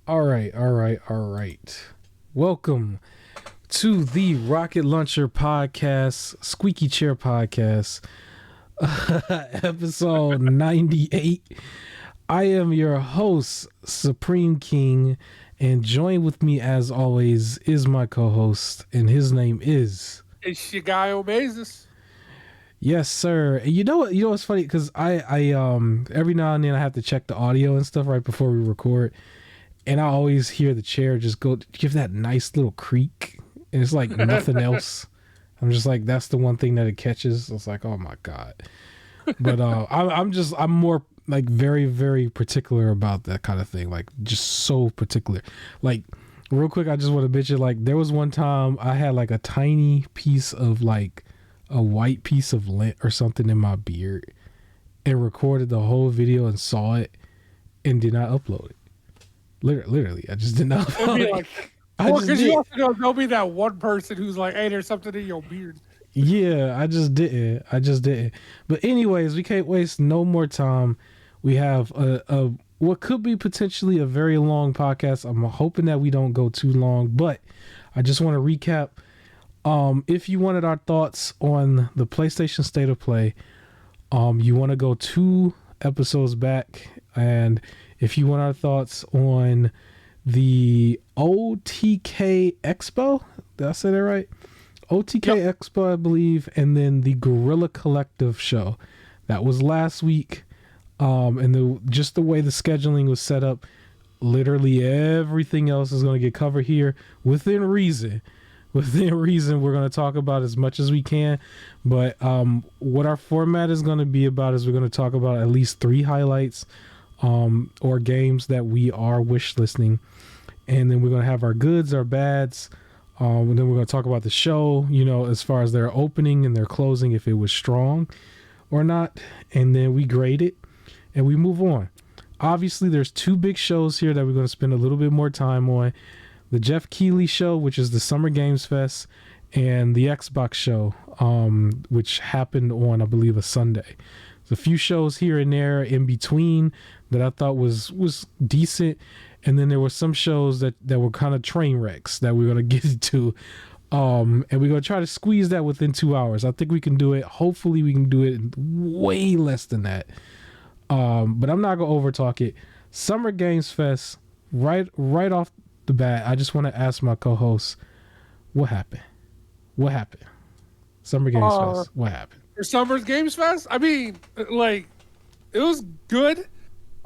All right. Welcome to the Rocket Launcher Podcast, Squeaky Chair Podcast, episode 98. I am your host, Supreme King, and joined with me, as always, is my co-host, and his name is... It's your guy, Omazis. Yes, sir. And you know what's funny? Because I every now and then I have to check the audio and stuff right before we record. And I always hear the chair just give that nice little creak. And it's like nothing else. I'm just like, that's the one thing that it catches. It's like, oh my God. But I'm more like very, very particular about that kind of thing. Like just so particular. Like real quick, I just want to mention, like there was one time I had like a tiny piece of like a white piece of lint or something in my beard and recorded the whole video and saw it and did not upload it. Literally, I just did not upload it. Because you also know there'll be that one person who's like, hey, there's something in your beard. Yeah, I just didn't. But anyways, we can't waste no more time. We have a what could be potentially a very long podcast. I'm hoping that we don't go too long, but I just want to recap. If you wanted our thoughts on the PlayStation State of Play, you want to go 2 episodes back, and if you want our thoughts on the OTK Expo, did I say that right? OTK yep. Expo, I believe, and then the Guerrilla Collective show. That was last week. And just the way the scheduling was set up, literally everything else is going to get covered here within reason. Within reason, we're going to talk about as much as we can. But what our format is going to be about is we're going to talk about at least 3 highlights or games that we are wish listing. And then we're going to have our goods, our bads. And then we're going to talk about the show, as far as their opening and their closing, if it was strong or not. And then we grade it and we move on. Obviously, there's 2 big shows here that we're going to spend a little bit more time on. The Jeff Keighley show, which is the Summer Games Fest, and the Xbox show, which happened on, I believe, a Sunday. There's a few shows here and there in between that I thought was decent. And then there were some shows that were kind of train wrecks that we're going to get into. And we're going to try to squeeze that within 2 hours. I think we can do it. Hopefully we can do it in way less than that. But I'm not going to over talk it. Summer Games Fest, right off the bat, I just want to ask my co-host, what happened? Summer Games Fest, what happened? Summer Games Fest? I mean, like, it was good.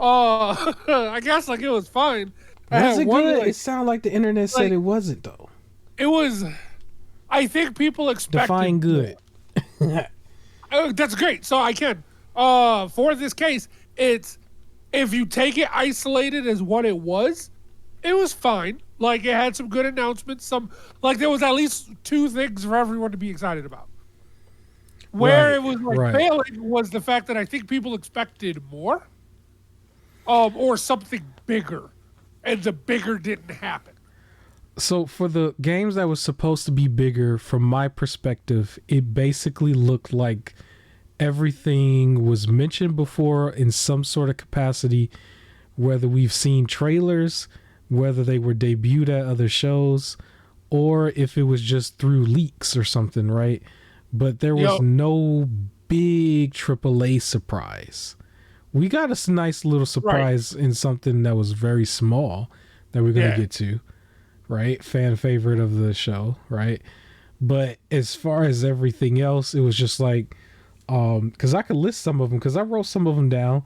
I guess, like, it was fine. Was it good? Like, it sounded like the internet said it wasn't, though. It was, I think people expected. Define good. That's great. So I can. For this case, it's, if you take it isolated as what it was fine. Like, it had some good announcements. There was at least 2 things for everyone to be excited about. Where it was failing was the fact that I think people expected more, or something bigger, and the bigger didn't happen. So for the games that was supposed to be bigger, from my perspective, it basically looked like everything was mentioned before in some sort of capacity, whether we've seen trailers, whether they were debuted at other shows, or if it was just through leaks or something, right? But there was no big AAA surprise. We got a nice little surprise in something that was very small that we're going to get to, right? Fan favorite of the show, right? But as far as everything else, it was just like, because I could list some of them, because I wrote some of them down.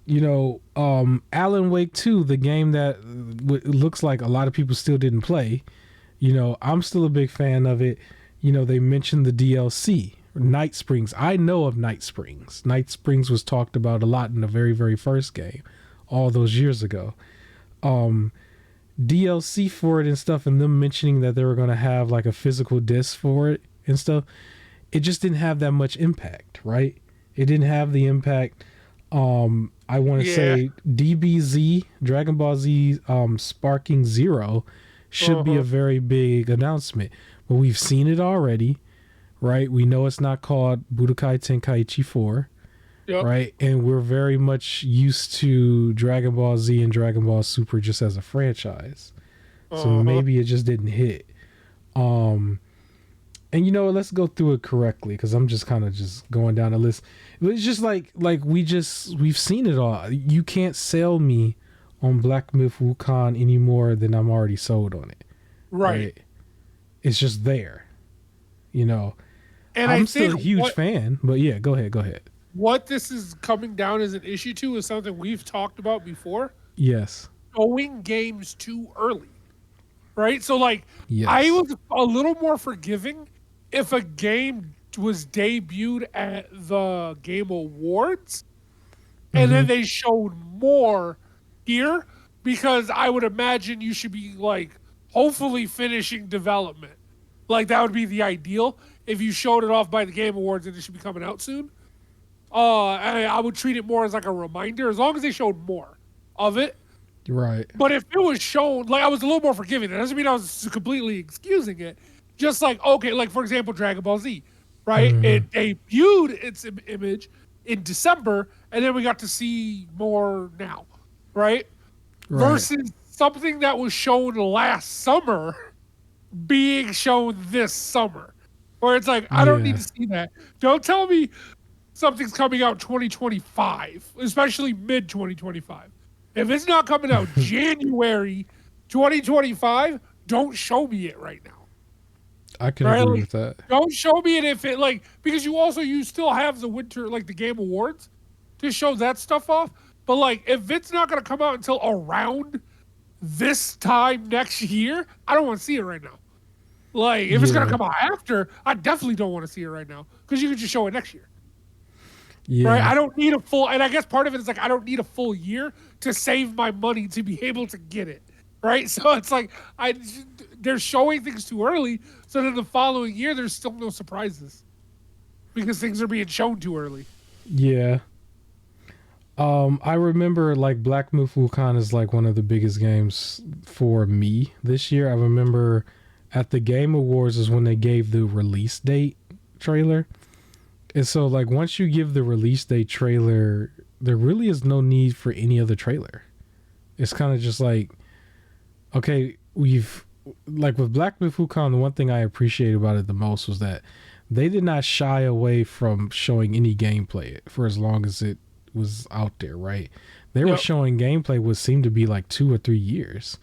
Alan Wake 2, the game that looks like a lot of people still didn't play. I'm still a big fan of it. They mentioned the DLC, Night Springs. I know of Night Springs. Night Springs was talked about a lot in the very, very first game, all those years ago. DLC for it and stuff, and them mentioning that they were going to have like a physical disc for it and stuff. It just didn't have that much impact, right? It didn't have the impact. I want to say DBZ, Dragon Ball Z, Sparking Zero should be a very big announcement. But we've seen it already, right? We know it's not called Budokai Tenkaichi 4, Yep. right? And we're very much used to Dragon Ball Z and Dragon Ball Super just as a franchise. So maybe it just didn't hit. And you know what, let's go through it correctly, because I'm just kind of just going down the list. It's just like we've seen it all. You can't sell me on Black Myth Wukong any more than I'm already sold on it. Right. It's just there. You know. And I'm I still a think huge fan, but yeah, go ahead. What this is coming down as an issue to is something we've talked about before. Yes. Showing games too early. Right? So like Yes. I was a little more forgiving if a game was debuted at the Game Awards and then they showed more here, because I would imagine you should be like hopefully finishing development. Like that would be the ideal if you showed it off by the Game Awards and it should be coming out soon. I would treat it more as like a reminder, as long as they showed more of it. Right. But if it was shown, like I was a little more forgiving. That doesn't mean I was completely excusing it. Just like, okay, like for example, Dragon Ball Z, right? It debuted its image in December, and then we got to see more now, right? Versus something that was shown last summer being shown this summer. Where it's like, I don't need to see that. Don't tell me something's coming out 2025, especially mid 2025. If it's not coming out January 2025, don't show me it right now. I can agree with that. Don't show me it if it like, because you still have the winter, like the Game Awards to show that stuff off. But like, if it's not going to come out until around this time next year, I don't want to see it right now. Like, if it's going to come out after, I definitely don't want to see it right now, because you can just show it next year. Yeah. Right? I don't need a full, and I guess part of it is like, I don't need a full year to save my money to be able to get it. Right? So it's like, they're showing things too early, so then the following year, there's still no surprises. Because things are being shown too early. Yeah. I remember like Black Myth Wukong is like one of the biggest games for me this year. I remember at the Game Awards is when they gave the release date trailer. And so like once you give the release date trailer, there really is no need for any other trailer. It's kind of just like, okay, we've like with Black Myth Wukong, the one thing I appreciated about it the most was that they did not shy away from showing any gameplay for as long as it was out there, right? They were showing gameplay what seemed to be like 2 or 3 years.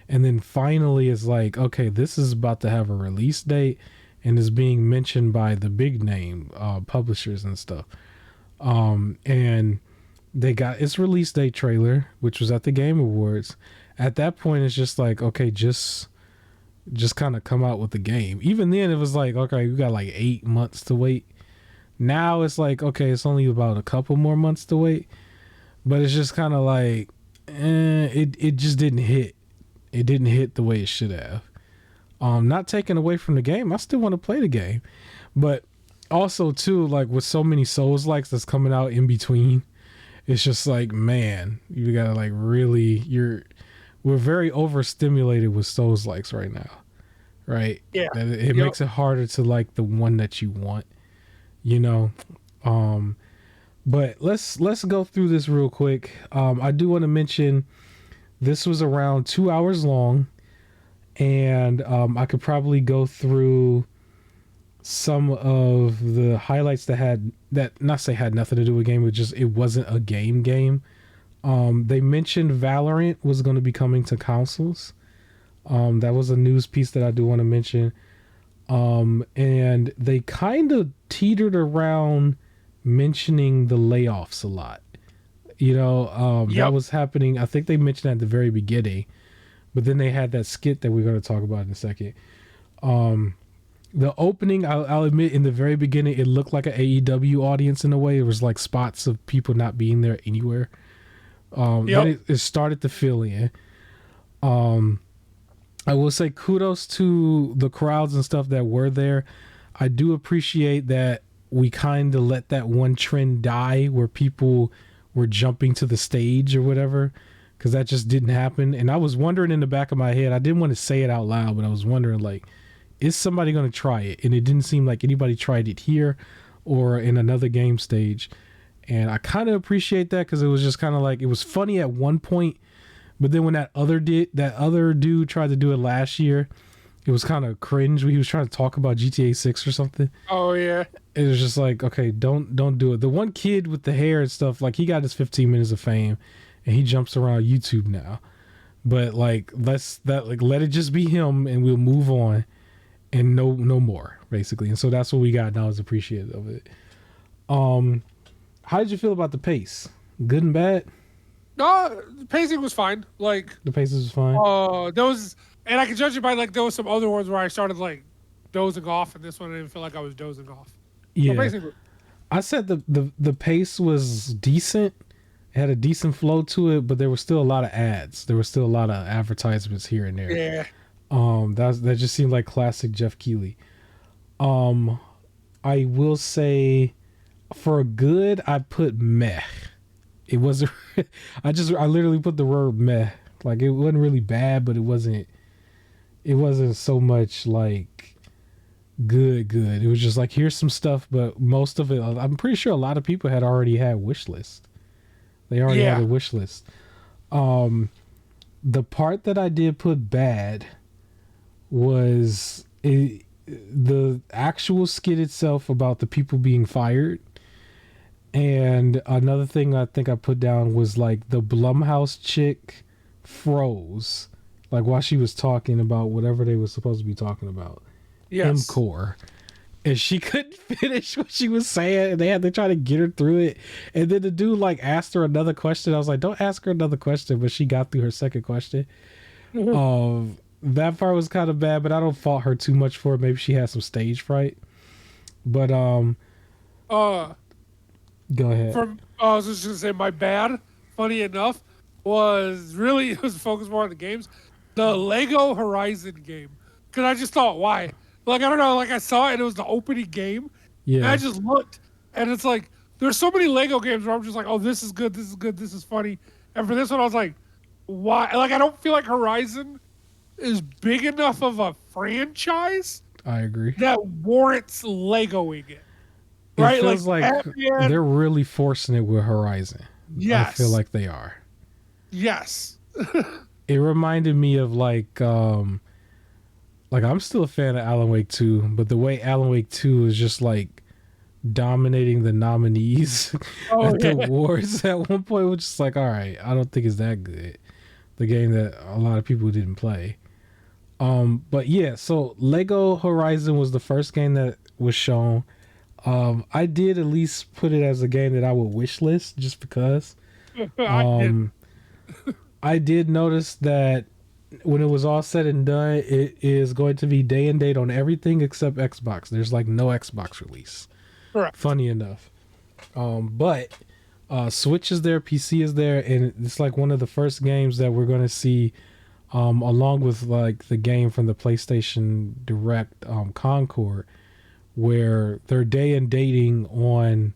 And then finally it's like, okay, this is about to have a release date and is being mentioned by the big name publishers and stuff. And they got its release date trailer, which was at the Game Awards. At that point, it's just like, okay, just kind of come out with the game. Even then, it was like, okay, we got like 8 months to wait. Now it's like, okay, it's only about a couple more months to wait. But it's just kind of like, it just didn't hit. It didn't hit the way it should have. Not taken away from the game. I still want to play the game. But also, too, like with so many Souls-likes that's coming out in between, it's just like, man, you gotta like really, we're very overstimulated with Souls-likes right now, right? Yeah. It makes it harder to like the one that you want, you know. But let's go through this real quick. I do want to mention this was around 2 hours long, and I could probably go through some of the highlights that had nothing to do with game, but just it wasn't a game. They mentioned Valorant was going to be coming to consoles. That was a news piece that I do want to mention. And they kind of teetered around mentioning the layoffs a lot. You know, that was happening. I think they mentioned at the very beginning, but then they had that skit that we're going to talk about in a second. The opening, I'll admit, in the very beginning, it looked like an AEW audience in a way. It was like spots of people not being there anywhere. Then it started to fill in. I will say kudos to the crowds and stuff that were there. I do appreciate that we kind of let that one trend die where people were jumping to the stage or whatever, because that just didn't happen. And I was wondering in the back of my head, I didn't want to say it out loud, but I was wondering, like, is somebody going to try it? And it didn't seem like anybody tried it here or in another game stage. And I kind of appreciate that because it was just kind of like, it was funny at one point, but then when that other dude tried to do it last year, it was kind of cringe when he was trying to talk about GTA 6 or something. Oh yeah. It was just like, okay, don't do it. The one kid with the hair and stuff, like he got his 15 minutes of fame and he jumps around YouTube now. But like let it just be him and we'll move on and no more, basically. And so that's what we got, and I was appreciative of it. How did you feel about the pace? Good and bad? No, the pacing was fine. Like The pace was fine. And I can judge it by like there was some other ones where I started like dozing off, and this one I didn't feel like I was dozing off. Yeah, I said the pace was decent. It had a decent flow to it, but there was still a lot of ads. There was still a lot of advertisements here and there. Yeah. That just seemed like classic Jeff Keighley. I will say, for a good, I put meh. It wasn't. I literally put the word meh. Like it wasn't really bad, but it wasn't so much like good. It was just like, here's some stuff, but most of it, I'm pretty sure a lot of people had already had wish list. They already had a wish list. The part that I did put bad was the actual skit itself about the people being fired. And another thing I think I put down was like the Blumhouse chick froze, like while she was talking about whatever they were supposed to be talking about. Yes. MCORE. And she couldn't finish what she was saying, and they had to try to get her through it. And then the dude like asked her another question. I was like, don't ask her another question, but she got through her second question. That part was kind of bad, but I don't fault her too much for it. Maybe she had some stage fright. But go ahead. I was just gonna say my bad. Funny enough, it was focused more on the games, the Lego Horizon game, because I just thought, why? Like I don't know, like I saw it and it was the opening game. Yeah. And I just looked, and it's like there's so many Lego games where I'm just like, oh, this is good, this is funny, and for this one I was like, why? Like I don't feel like Horizon is big enough of a franchise. I agree. That warrants Legoing it. Right? It feels like they're really forcing it with Horizon. Yes. I feel like they are. Yes. It reminded me of like I'm still a fan of Alan Wake 2, but the way Alan Wake 2 is just like dominating the nominees at the awards at one point, was just like, all right, I don't think it's that good. The game that a lot of people didn't play. But yeah, so Lego Horizon was the first game that was shown. I did at least put it as a game that I would wish list just because. I did notice that when it was all said and done, it is going to be day and date on everything except Xbox. There's like no Xbox release. Correct. Funny enough. But Switch is there, PC is there, and it's like one of the first games that we're going to see, along with like the game from the PlayStation Direct, Concord, where they're day and dating on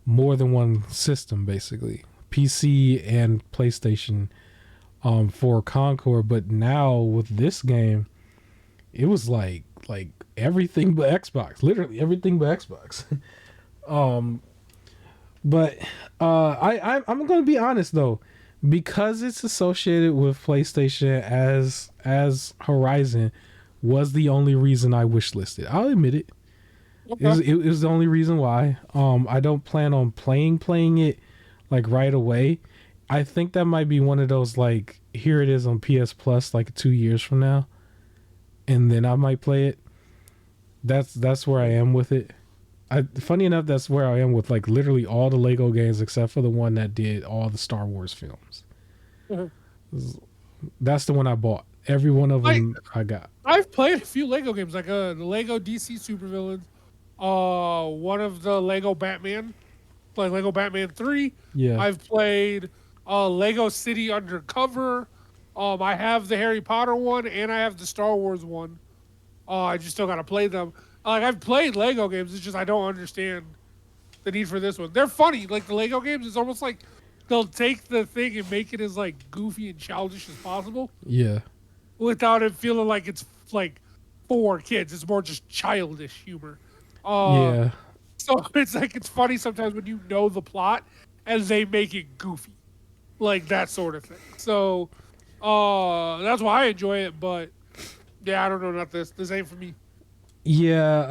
more than one system, basically PC and PlayStation, for Concord. But now with this game, it was like everything but Xbox, literally everything but Xbox. But I'm gonna be honest though, because it's associated with PlayStation as Horizon was the only reason I wish listed. I'll admit it. Okay. It was the only reason why. I don't plan on playing it like right away. I think that might be one of those like, here it is on PS Plus like 2 years from now, and then I might play it. That's where I am with it. Funny enough, that's where I am with like literally all the Lego games except for the one that did all the Star Wars films. Mm-hmm. That's the one I bought. Every one of them I got. I've played a few Lego games, like the Lego DC Supervillains, one of the Lego Batman, like Lego Batman 3. Yeah. I've played Lego City Undercover. I have the Harry Potter one and I have the Star Wars one. I just still gotta play them. Like I've played Lego games, it's just I don't understand the need for this one. They're funny. Like the Lego games, it's almost like they'll take the thing and make it as like goofy and childish as possible. Yeah. Without it feeling like it's like for kids. It's more just childish humor. Yeah. So it's like it's funny sometimes when you know the plot and they make it goofy, like that sort of thing. So that's why I enjoy it. But yeah, I don't know, not this. This ain't for me. Yeah,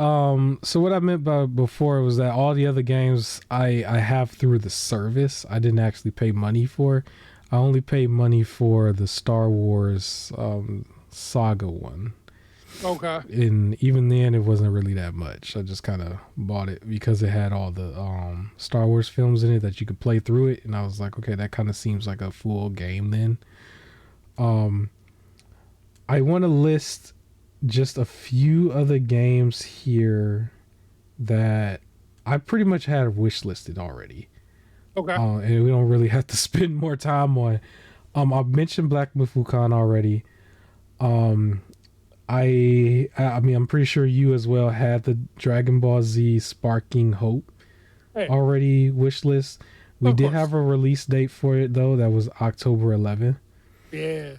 so what I meant by before was that all the other games I have through the service. I didn't actually pay money for. I only paid money for the Star Wars Saga one. Okay. And even then it wasn't really that much. I just kind of bought it because it had all the Star Wars films in it that you could play through it, and I was like, okay, that kind of seems like a full game then. Um I want to list just a few other games here that I pretty much had wish listed already. Okay. And we don't really have to spend more time on. I mentioned Black Myth Wukong already. Um, I mean, I'm pretty sure you as well had the Dragon Ball Z Sparking Hope Hey, already wish list. We of did course. have a release date for it though. That was October 11th. Yeah.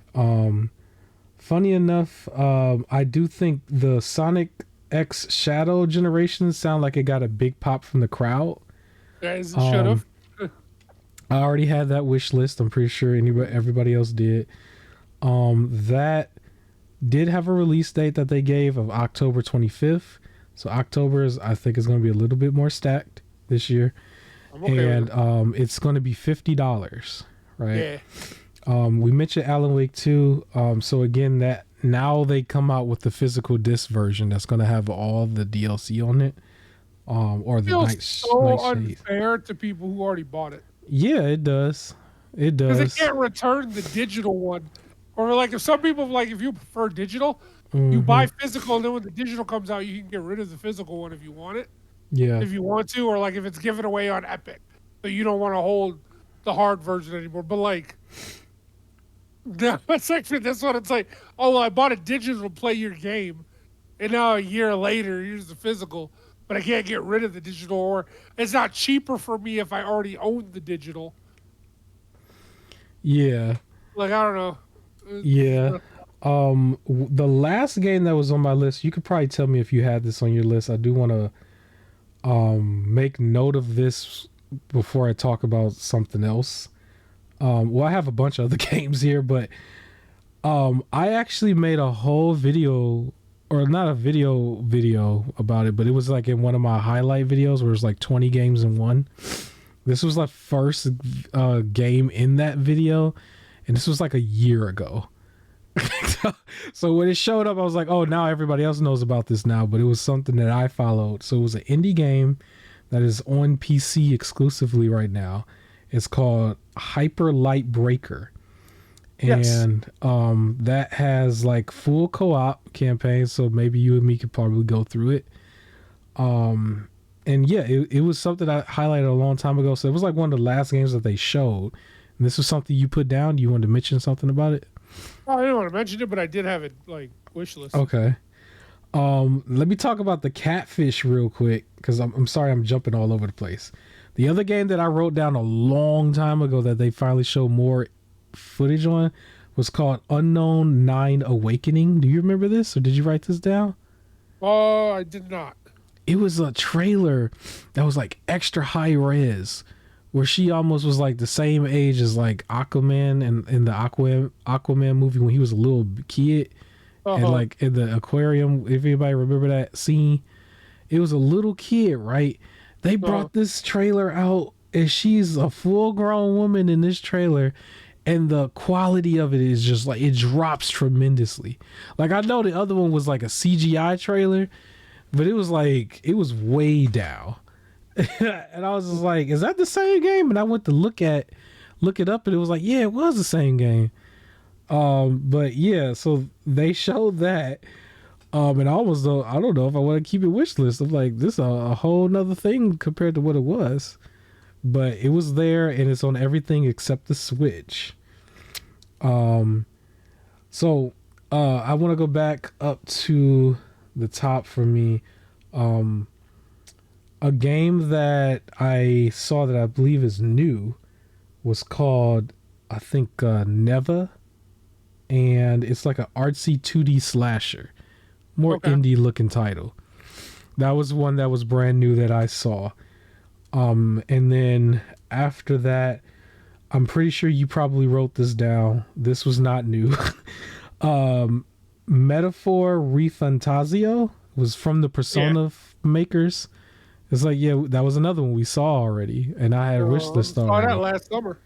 Funny enough, I do think the Sonic X Shadow generation sound like it got a big pop from the crowd. Guys should Um, have. I already had that wish list. I'm pretty sure everybody else did. That did have a release date that they gave of October 25th. So October is, I think, is going to be a little bit more stacked this year, I'm okay and with it. it's going to be $50, right? Yeah. We mentioned Alan Wake 2. So again, that now they come out with the physical disc version that's going to have all the DLC on it. Or the Feels night so shades. unfair to people who already bought it Yeah, it does. It because they does. can't return the digital one. Or like if some people like if you prefer digital, you Hmm. buy physical, and then when the digital comes out, you can get rid of the physical one if you want it, Yeah. if you want to, or like if it's given away on Epic, so you don't want to hold the hard version anymore. But like, that's actually that's what it's like. Oh, well, I bought a digital to play your game, and now a year later, here's the physical, but I can't get rid of the digital, or it's not cheaper for me if I already own the digital. Yeah. Like I don't know. Yeah. The last game that was on my list, you could probably tell me if you had this on your list. I do want to make note of this before I talk about something else. Well, I have a bunch of other games here, but I actually made a whole video, or not a video about it, but it was like in one of my highlight videos where it's like 20 games in one. This was like first game in that video, and this was like a year ago. So when it showed up, I was like, oh, now everybody else knows about this now, but it was something that I followed. So it was an indie game that is on PC exclusively right now. It's called Hyper Light Breaker. Yes. And that has like full co-op campaign, so maybe you and me could probably go through it. And yeah, it was something I highlighted a long time ago. So it was like one of the last games that they showed. And this was something you put down. You wanted to mention something about it? Oh, I didn't want to mention it, but I did have it like wish list. Okay. Let me talk about the Catfish real quick because I'm sorry I'm jumping all over the place. The other game that I wrote down a long time ago that they finally showed more footage on was called Unknown 9 Awakening. Do you remember this, or did you write this down? Oh, I did not. It was a trailer that was like extra high res, where she almost was like the same age as like Aquaman and in the Aquaman movie when he was a little kid, and Uh-huh. like in the aquarium. If anybody remember that scene, it was a little kid, right? They Uh-huh. brought this trailer out, and she's a full grown woman in this trailer, and the quality of it is just like it drops tremendously. Like I know the other one was like a CGI trailer, but it was like it was way down. And I was just like, is that the same game? And I went to look it up, and it was like, yeah, it was the same game. But yeah, so they showed that. And I almost though I don't know if I want to keep it wish list. I'm like, this is a whole nother thing compared to what it was. But it was there, and it's on everything except the Switch. So I want to go back up to the top for me. A game that I saw that I believe is new was called, I think, Neva, and it's like an artsy 2D slasher, more Okay. indie looking title. That was one that was brand new that I saw. And then after that, I'm pretty sure you probably wrote this down. This was not new. Metaphor Refantasio was from the Yeah. Persona makers. It's like, yeah, that was another one we saw already, and I had wish list Saw that already. last summer.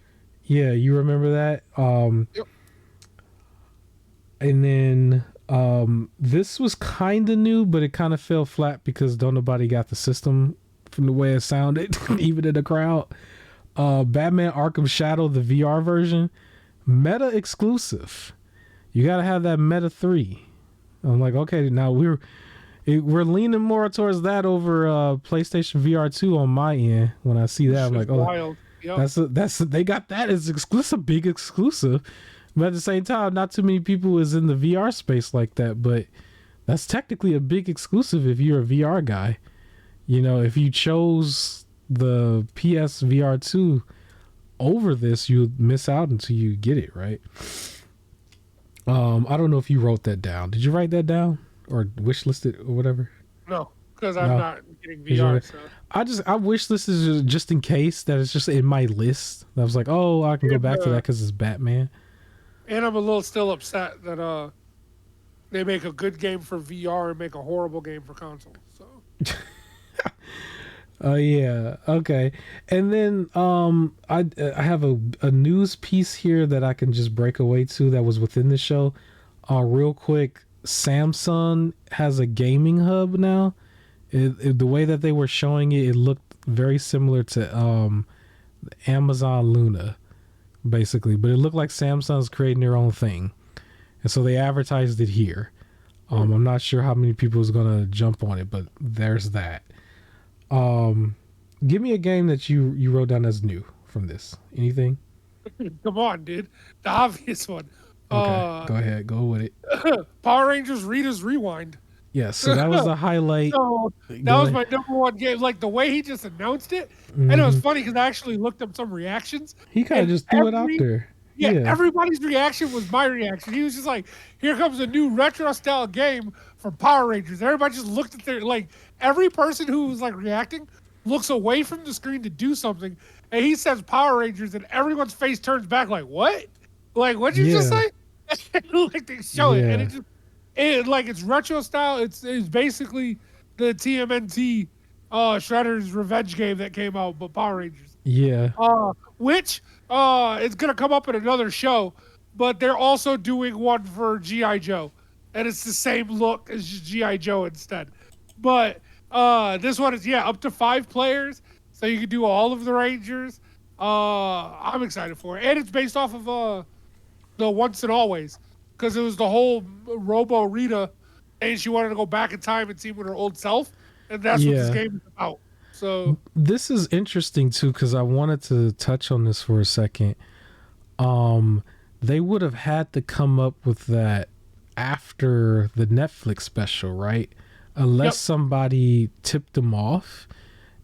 Yeah, you remember that? Yep. And then this was kind of new, but it kind of fell flat because don't nobody got the system from the way it sounded, even in the crowd. Batman Arkham Shadow, the VR version, Meta exclusive. You gotta have that Meta 3. I'm like, okay, now we're leaning more towards that over PlayStation VR 2 on my end. When I see that, I'm like, oh, Wild. Yep. they got that as exclusive, big exclusive. But at the same time, not too many people is in the VR space like that. But that's technically a big exclusive if you're a VR guy. You know, if you chose the PS VR 2 over this, you miss out until you get it, right? I don't know if you wrote that down. Did you write that down or wish listed or whatever? No, because I'm No. not getting VR. So. I wish this is just in case that it's just in my list. I was like, oh, I can go back to that because it's Batman. And I'm a little still upset that they make a good game for VR and make a horrible game for console. So Oh yeah, okay. And then I have a news piece here that I can just break away to that was within the show. Real quick, Samsung has a gaming hub now. The way that they were showing it, it looked very similar to Amazon Luna, basically, but it looked like Samsung's creating their own thing, and so they advertised it here. I'm not sure how many people is gonna jump on it, but there's that. Give me a game that you wrote down as new from this. Anything? come on, dude. The obvious one. Okay, go ahead, go with it. Power Rangers Rita's Rewind. Yeah, so that was the highlight. So that Go was ahead. my number one game. Like the way he just announced it, and it was Mhm. funny because I actually looked up some reactions. He kind of And just threw it out there. yeah, Yeah, everybody's reaction was my reaction. He was just like, "Here comes a new retro style game for Power Rangers." Everybody just looked at their like every person who was like reacting looks away from the screen to do something, and he says Power Rangers, and everyone's face turns back like, "What? Like what'd you just yeah, say?" Like they show it, and yeah, it's retro style. It's basically the TMNT Shredder's Revenge game that came out, but Power Rangers. yeah, Which it's gonna come up in another show, but they're also doing one for GI Joe, and it's the same look as GI Joe instead. But this one is up to 5 players, so you can do all of the Rangers. I'm excited for it, and it's based off of the Once and Always, because it was the whole Robo Rita, and she wanted to go back in time and see with her old self, and that's what this yeah. game is about. So This is interesting too because I wanted to touch on this for a second. They would have had to come up with that after the Netflix special, right? Unless yep. somebody tipped them off.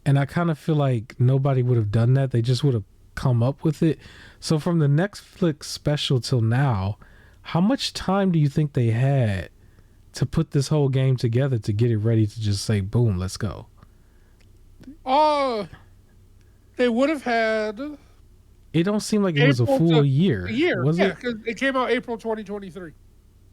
And I kind of feel like nobody would have done that. They just would have come up with it. So from the Netflix special till now, how much time do you think they had to put this whole game together to get it ready to just say, boom, let's go? They would have had It don't seem like it was a full year. a year, Was it? because it came out April 2023.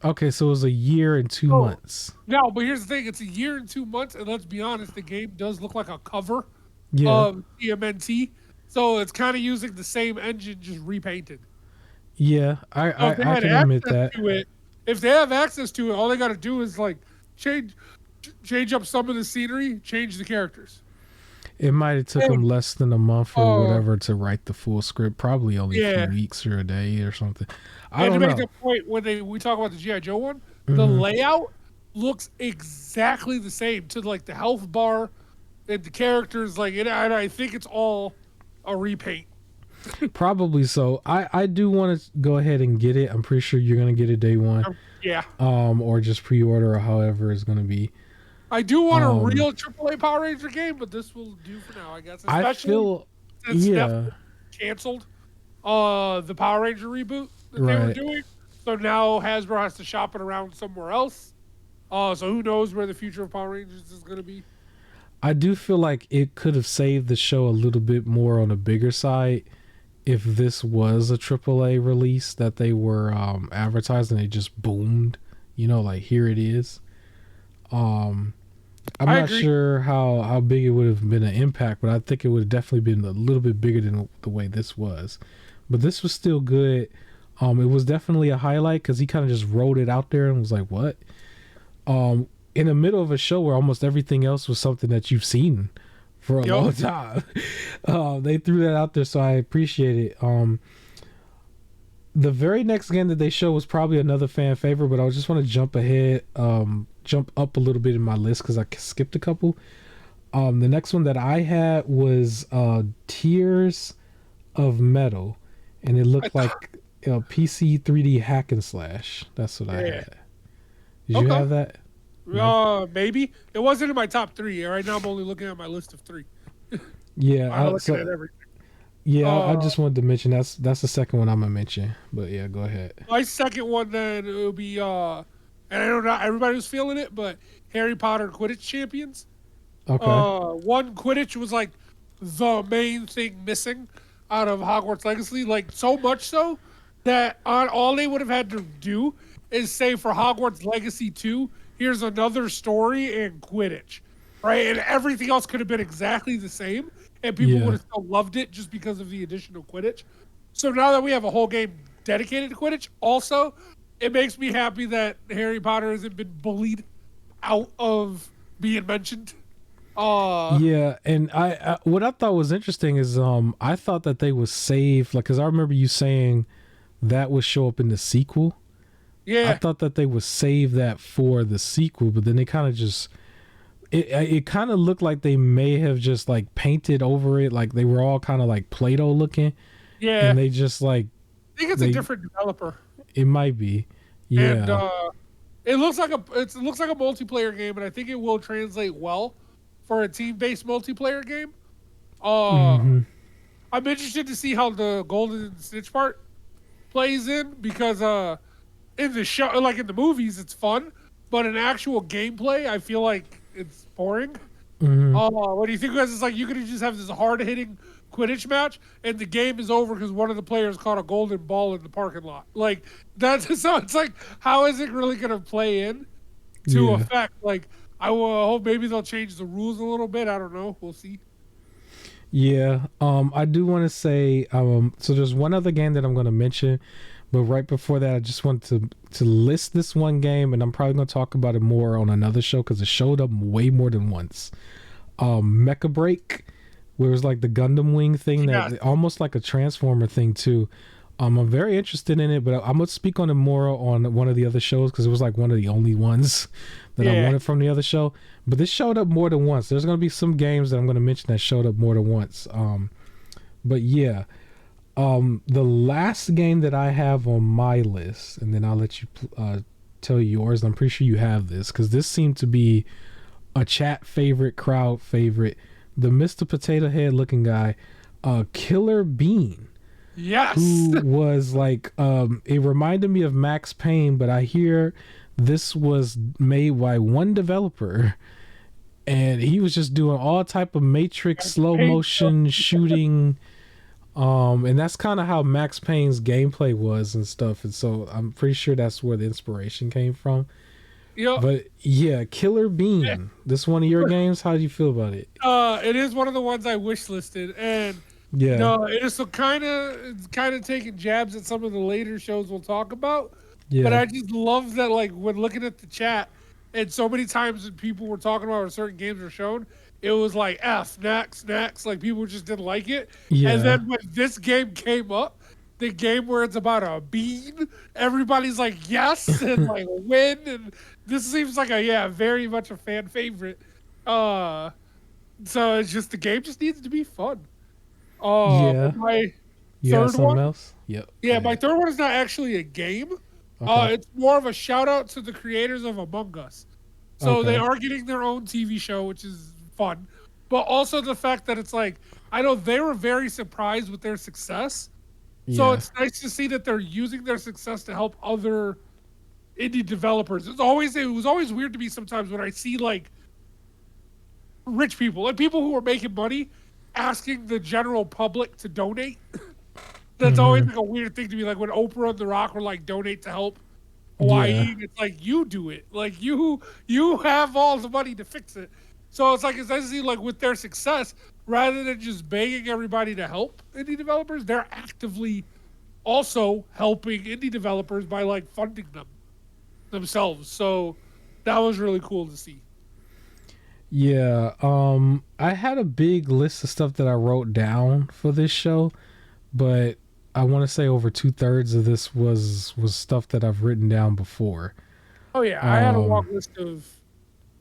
Okay, so it was a year and 2 months. No, but here's the thing: it's a year and 2 months, and let's be honest, the game does look like a cover Yeah. of TMNT, so it's kind of using the same engine, just repainted. Yeah, So if they I had can admit access that. to it, if they have access to it, all they got to do is like change up some of the scenery, change the characters. It might have took them less than a month or whatever to write the full script. Probably only a few weeks or a day or something. I And don't to make know. that point, when we talk about the GI Joe one, the layout looks exactly the same to like the health bar and the characters. Like, and I think it's all a repaint. Probably so. I do want to go ahead and get it. I'm pretty sure you're gonna get it day one. Yeah. Or just pre-order or however it's gonna be. I do want a real AAA Power Ranger game, but this will do for now, I guess. Especially I feel, since yeah. Netflix canceled the Power Ranger reboot that they were doing. So now Hasbro has to shop it around somewhere else. So who knows where the future of Power Rangers is going to be. I do feel like it could have saved the show a little bit more on a bigger side if this was a AAA release that they were advertising. They just boomed, like here it is. Um, I'm I not agree. sure how big it would have been an impact, but I think it would have definitely been a little bit bigger than the way this was. But this was still good. It was definitely a highlight because he kind of just wrote it out there and was like, "What?" In the middle of a show where almost everything else was something that you've seen for a long time, they threw that out there, so I appreciate it. The very next game that they showed was probably another fan favorite, but I just want to jump up a little bit in my list because I skipped a couple. The next one that I had was Tears of Metal, and it looked like a PC 3D hack and slash. That's what I had. Did you have that? No? Maybe it wasn't in my top 3. Right now, I'm only looking at my list of 3. Yeah, I'm looking at everything. Yeah, I just wanted to mention that's the second one I'm gonna mention. But yeah, go ahead. My second one then it will be and I don't know everybody was feeling it, but Harry Potter Quidditch Champions. Okay. One Quidditch was like the main thing missing out of Hogwarts Legacy, like so much so that all they would have had to do is say for Hogwarts Legacy 2, here's another story and Quidditch, right? And everything else could have been exactly the same, and people would have still loved it just because of the additional Quidditch. So now that we have a whole game dedicated to Quidditch, also, it makes me happy that Harry Potter hasn't been bullied out of being mentioned. Yeah, and I what I thought was interesting is I thought that they would save, like, because I remember you saying that would show up in the sequel. Yeah, I thought that they would save that for the sequel, but then they kind of just it kind of looked like they may have just like painted over it, like they were all kind of like Play-Doh looking. yeah. And they just like I think it's a different developer. It might be, yeah. And it looks like a multiplayer game, and I think it will translate well for a team-based multiplayer game. I'm interested to see how the Golden Snitch part plays in because in the show, like in the movies, it's fun, but in actual gameplay, I feel like it's boring. What do you think, guys? It's like you could just have this hard-hitting Quidditch match, and the game is over because one of the players caught a golden ball in the parking lot. Like that's so. It's like, how is it really going to play in to affect? Like, I will hope maybe they'll change the rules a little bit. I don't know. We'll see. Yeah. I do want to say. So there's one other game that I'm going to mention, but right before that, I just want to list this one game, and I'm probably going to talk about it more on another show because it showed up way more than once. Mecha Break, where it was like the Gundam Wing thing, that almost like a Transformer thing too. I'm very interested in it, but I'm gonna speak on it more on one of the other shows because it was like one of the only ones that I wanted from the other show. But this showed up more than once. There's gonna be some games that I'm gonna mention that showed up more than once. But yeah, the last game that I have on my list, and then I'll let you tell yours. I'm pretty sure you have this because this seemed to be a chat favorite, crowd favorite. The Mr. Potato Head looking guy, Killer Bean. Yes. Who was like, it reminded me of Max Payne, but I hear this was made by one developer, and he was just doing all type of Matrix slow motion shooting, and that's kind of how Max Payne's gameplay was and stuff. And so I'm pretty sure that's where the inspiration came from. Yep. But yeah, Killer Bean. This one of your games. How do you feel about it? It is one of the ones I wish listed, and it is so kind of taking jabs at some of the later shows we'll talk about. Yeah. But I just love that, like, when looking at the chat, and so many times when people were talking about when certain games were shown, it was like next, like people just didn't like it. Yeah. And then when this game came up, the game where it's about a bean, everybody's like yes and like win, and this seems like very much a fan favorite. So it's just the game just needs to be fun. My third one else? Yep. Yeah, my third one is not actually a game. Okay. It's more of a shout out to the creators of Among Us. So they are getting their own TV show, which is fun, but also the fact that it's like, I know they were very surprised with their success. So it's nice to see that they're using their success to help other indie developers. It was always weird to me sometimes when I see like rich people and people who are making money asking the general public to donate. That's always Hmm. like a weird thing to be like when Oprah and The Rock were like donate to help Yeah. Hawaii. It's like you do it. Like you have all the money to fix it. So it's like it's actually like with their success, rather than just begging everybody to help indie developers, they're actively also helping indie developers by like funding them themselves. So that was really cool to see. Yeah. I had a big list of stuff that I wrote down for this show, but I want to say over 2/3 of this was stuff that I've written down before. Oh yeah, I had a long Um, list of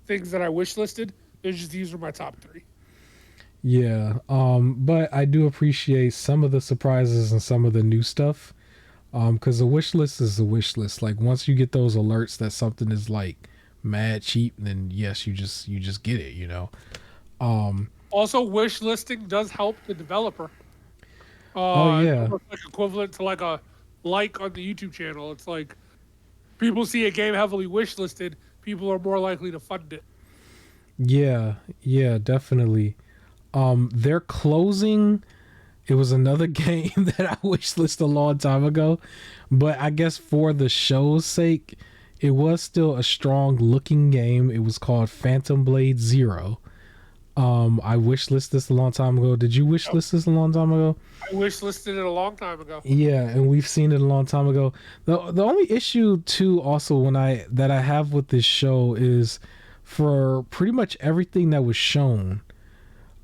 things that I wish listed. It's just these were my top three. yeah. But I do appreciate some of the surprises and some of the new stuff. Because the wish list is the wish list. Like once you get those alerts that something is like mad cheap, then yes, you just get it. Um. Also, wish listing does help the developer. Oh It's yeah. almost like equivalent to like a like on the YouTube channel. It's like people see a game heavily wish listed, people are more likely to fund it. Yeah. Yeah. Definitely. They're closing. It was another game that I wish list a long time ago, but I guess for the show's sake, it was still a strong looking game. It was called Phantom Blade Zero. I wish list this a long time ago. Did you wish Yep. list this a long time ago? I wish listed it a long time ago. Yeah, and we've seen it a long time ago. The only issue too also when I have with this show is for pretty much everything that was shown.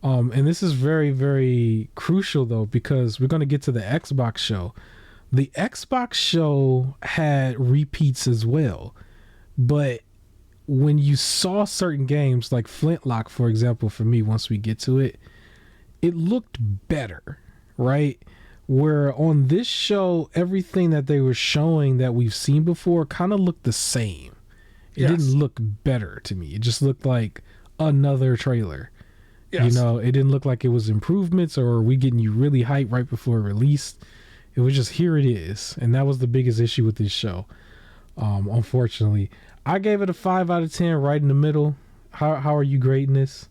And this is very, very crucial though, because we're gonna get to the Xbox show. The Xbox show had repeats as well. But when you saw certain games like Flintlock, for example, for me, once we get to it, it looked better, right? Where on this show, everything that they were showing that we've seen before kind of looked the same. It Yes. didn't look better to me. It just looked like another trailer. Yes. It didn't look like it was improvements or we getting you really hyped right before it released. It was just here it is. And that was the biggest issue with this show. Unfortunately. I gave it a 5 out of 10 right in the middle. How are you grading this?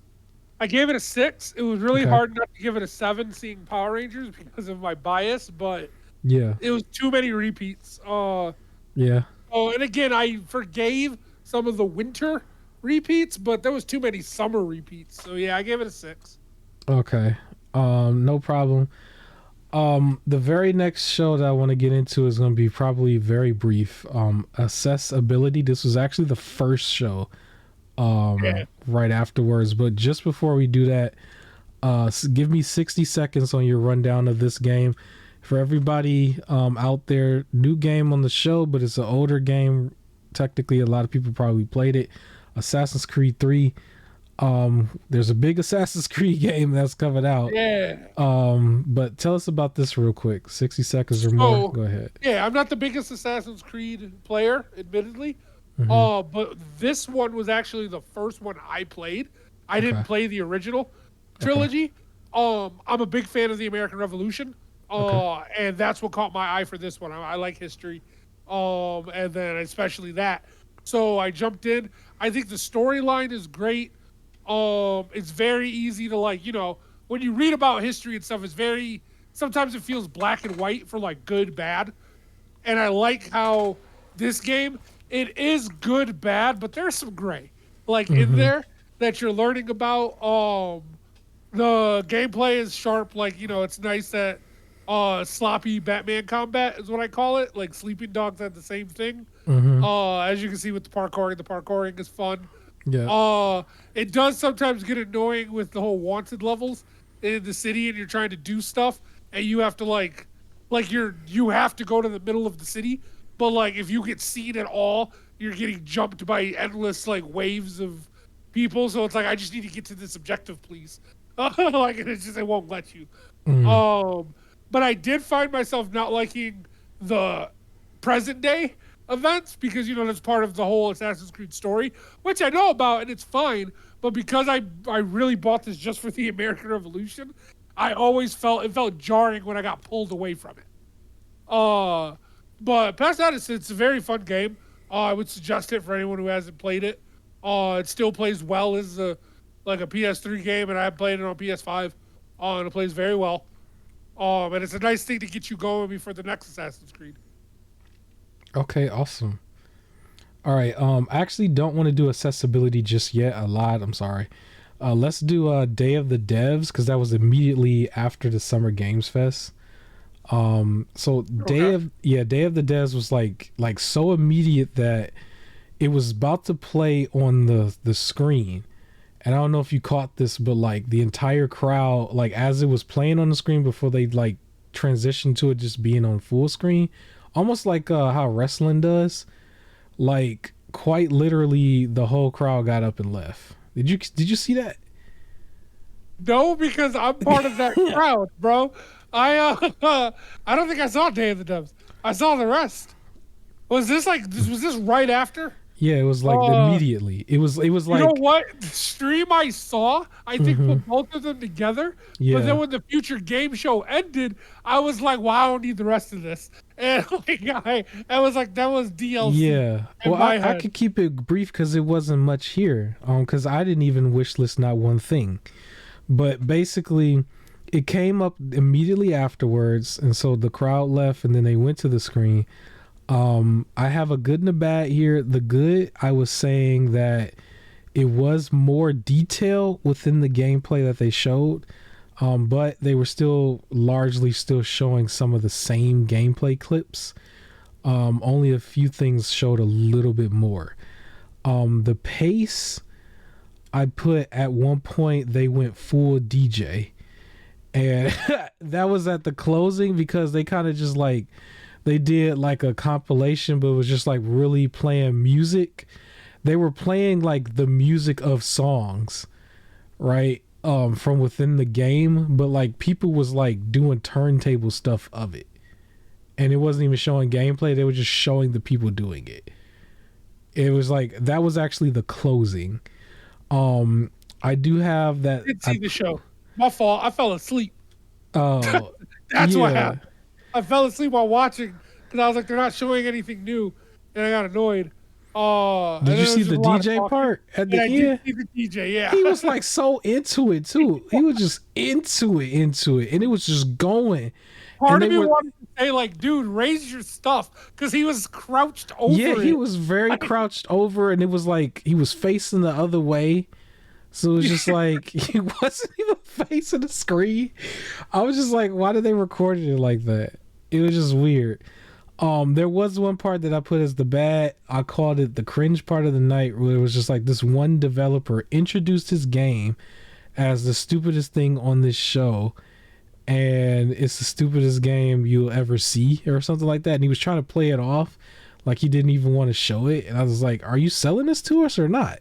I gave it a 6. It was really Okay. hard not to give it a 7 seeing Power Rangers because of my bias, but Yeah. it was too many repeats. Yeah. Oh, and again, I forgave some of the winter repeats, but there was too many summer repeats. So yeah, I gave it a 6. Okay. No problem. The very next show that I want to get into is going to be probably very brief. Accessibility. This was actually the first show Yeah. right afterwards, but just before we do that, give me 60 seconds on your rundown of this game. For everybody out there, new game on the show, but it's an older game. Technically, a lot of people probably played it. Assassin's Creed 3. There's a big Assassin's Creed game that's coming out. Yeah. But tell us about this real quick. 60 seconds or more. So Go ahead. yeah, I'm not the biggest Assassin's Creed player, admittedly. Hmm. But this one was actually the first one I played. I didn't Okay. play the original Okay. trilogy. I'm a big fan of the American Revolution. Okay. And that's what caught my eye for this one. I like history. And then especially that. So I jumped in. I think the storyline is great. It's very easy to like, when you read about history and stuff, it's very sometimes it feels black and white for like good, bad. And I like how this game it is good, bad, but there's some gray like in Hmm. there that you're learning about. The gameplay is sharp, like it's nice that sloppy Batman combat is what I call it. Like Sleeping Dogs had the same thing. Hmm. As you can see with the parkouring is fun. Yeah. It does sometimes get annoying with the whole wanted levels in the city, and you're trying to do stuff, and you have to you have to go to the middle of the city, but like if you get seen at all, you're getting jumped by endless like waves of people. So it's like I just need to get to this objective, please. Like it's just it won't let you. Mm. But I did find myself not liking the present day events because that's part of the whole Assassin's Creed story, which I know about and it's fine. But because I really bought this just for the American Revolution, I always felt jarring when I got pulled away from it. But past that, it's a very fun game. I would suggest it for anyone who hasn't played it. It still plays well as like a PS3 game, and I played it on PS5. And it plays very well. And it's a nice thing to get you going before the next Assassin's Creed. Okay, awesome. All right. I actually don't want to do accessibility just yet. I lied. I'm sorry. Let's do Day of the Devs because that was immediately after the Summer Games Fest. So Day of the Devs was like so immediate that it was about to play on the screen. And I don't know if you caught this, but like the entire crowd, like as it was playing on the screen before they like transitioned to it just being on full screen, almost like how wrestling does. Like quite literally, the whole crowd got up and left. Did you see that? No, because I'm part of that crowd, bro. I don't think I saw Day of the Devs. I saw the rest. Was this right after? Yeah, it was like immediately. It was like, you know what? The stream I saw, I think put both of them together. Yeah. But then when the future game show ended, I was like, well, I don't need the rest of this. And like I was like, that was DLC. Yeah. Well, I could keep it brief because it wasn't much here. Because I didn't even wishlist not one thing. But basically, it came up immediately afterwards, and so the crowd left, and then they went to the screen. I have a good and a bad here. The good, I was saying that it was more detail within the gameplay that they showed, but they were still largely showing some of the same gameplay clips. Only a few things showed a little bit more. The pace, I put at one point they went full DJ, and that was at the closing because they kind of just like they did like a compilation, but it was just like really playing music. They were playing like the music of songs, right? From within the game, but like people was like doing turntable stuff of it, and it wasn't even showing gameplay. They were just showing the people doing it. It was like that was actually the closing. I do have that. I did see the show. My fault. I fell asleep. Oh, that's what happened. I fell asleep while watching because I was like, they're not showing anything new, and I got annoyed. Did you see the DJ part at the end? I did see the DJ. Yeah, he was like so into it too. He was just into it, and it was just going. Part of me wanted to say, like, dude, raise your stuff, because he was crouched over. Yeah, he was very crouched over, and it was like he was facing the other way. So it was just like he wasn't even facing the screen. I was just like, why did they record it like that? It was just weird. There was one part that I put as the bad. I called it the cringe part of the night, where it was just like this one developer introduced his game as the stupidest thing on this show, and it's the stupidest game you'll ever see or something like that. And he was trying to play it off like he didn't even want to show it. And I was like, are you selling this to us or not?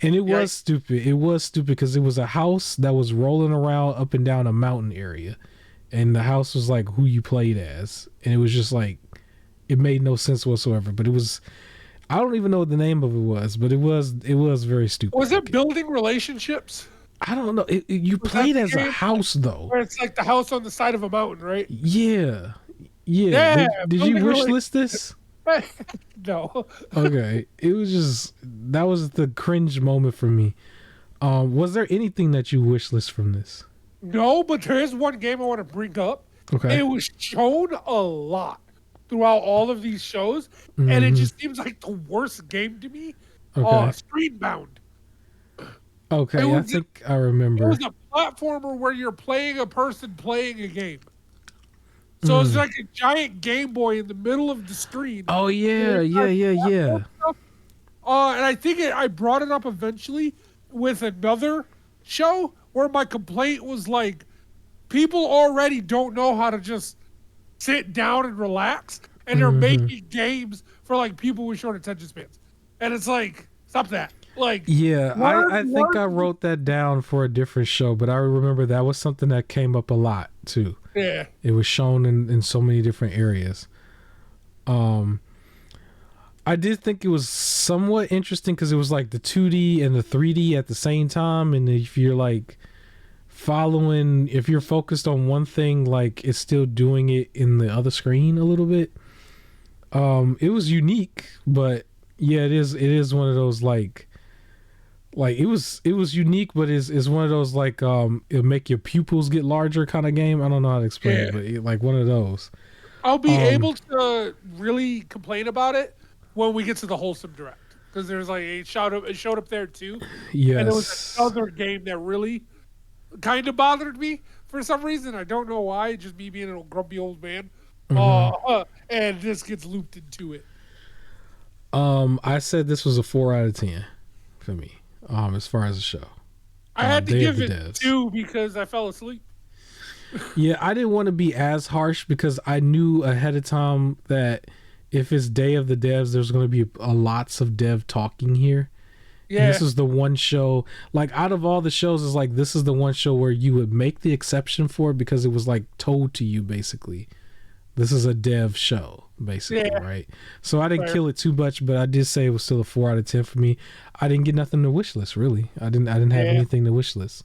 And it was stupid. It was stupid because it was a house that was rolling around up and down a mountain area. And the house was like who you played as. And it was just like, it made no sense whatsoever. But it was, I don't even know what the name of it was, but it was very stupid. Was it building relationships? I don't know. You played as a house though. Where it's like the house on the side of a mountain, right? Yeah. Did you wish list this? No. Okay. It was just, that was the cringe moment for me. Was there anything that you wish list from this? No, but there is one game I want to bring up. Okay. It was shown a lot throughout all of these shows, and it just seems like the worst game to me. Okay. Screenbound. Okay, I think I remember. It was a platformer where you're playing a person playing a game. So it's like a giant Game Boy in the middle of the screen. Oh yeah. And I think I brought it up eventually with another show where my complaint was like, people already don't know how to just sit down and relax, and they're making games for like people with short attention spans. And it's like, stop that. Like, yeah, I think I wrote that down for a different show, but I remember that was something that came up a lot too. Yeah, it was shown in so many different areas. I did think it was somewhat interesting because it was like the 2D and the 3D at the same time, and if you're like following, if you're focused on one thing, like it's still doing it in the other screen a little bit. It was unique, but yeah, it is one of those like Like it was unique, but it's one of those like it'll make your pupils get larger kind of game. I don't know how to explain Yeah. it, but like one of those. I'll be Um, able to really complain about it when we get to the Wholesome Direct because there's like it showed up there too, and there was yes. another game that really kind of bothered me for some reason. I don't know why. Just me being a grumpy old man, hmm and this gets looped into it. I said this was a 4 out of 10 for me. As far as the show, I had to Day of give the it Devs. 2 because I fell asleep. Yeah, I didn't want to be as harsh because I knew ahead of time that if it's Day of the Devs, there's going to be lots of dev talking here. And Yeah, this is the one show, like out of all the shows, is like this is the one show where you would make the exception for it because it was like told to you basically. This is a dev show, basically, yeah, right? So I didn't fair. kill it too much, but I did say it was still a 4 out of 10 for me. I didn't get nothing to wish list really. I didn't have Yeah. anything to wish list.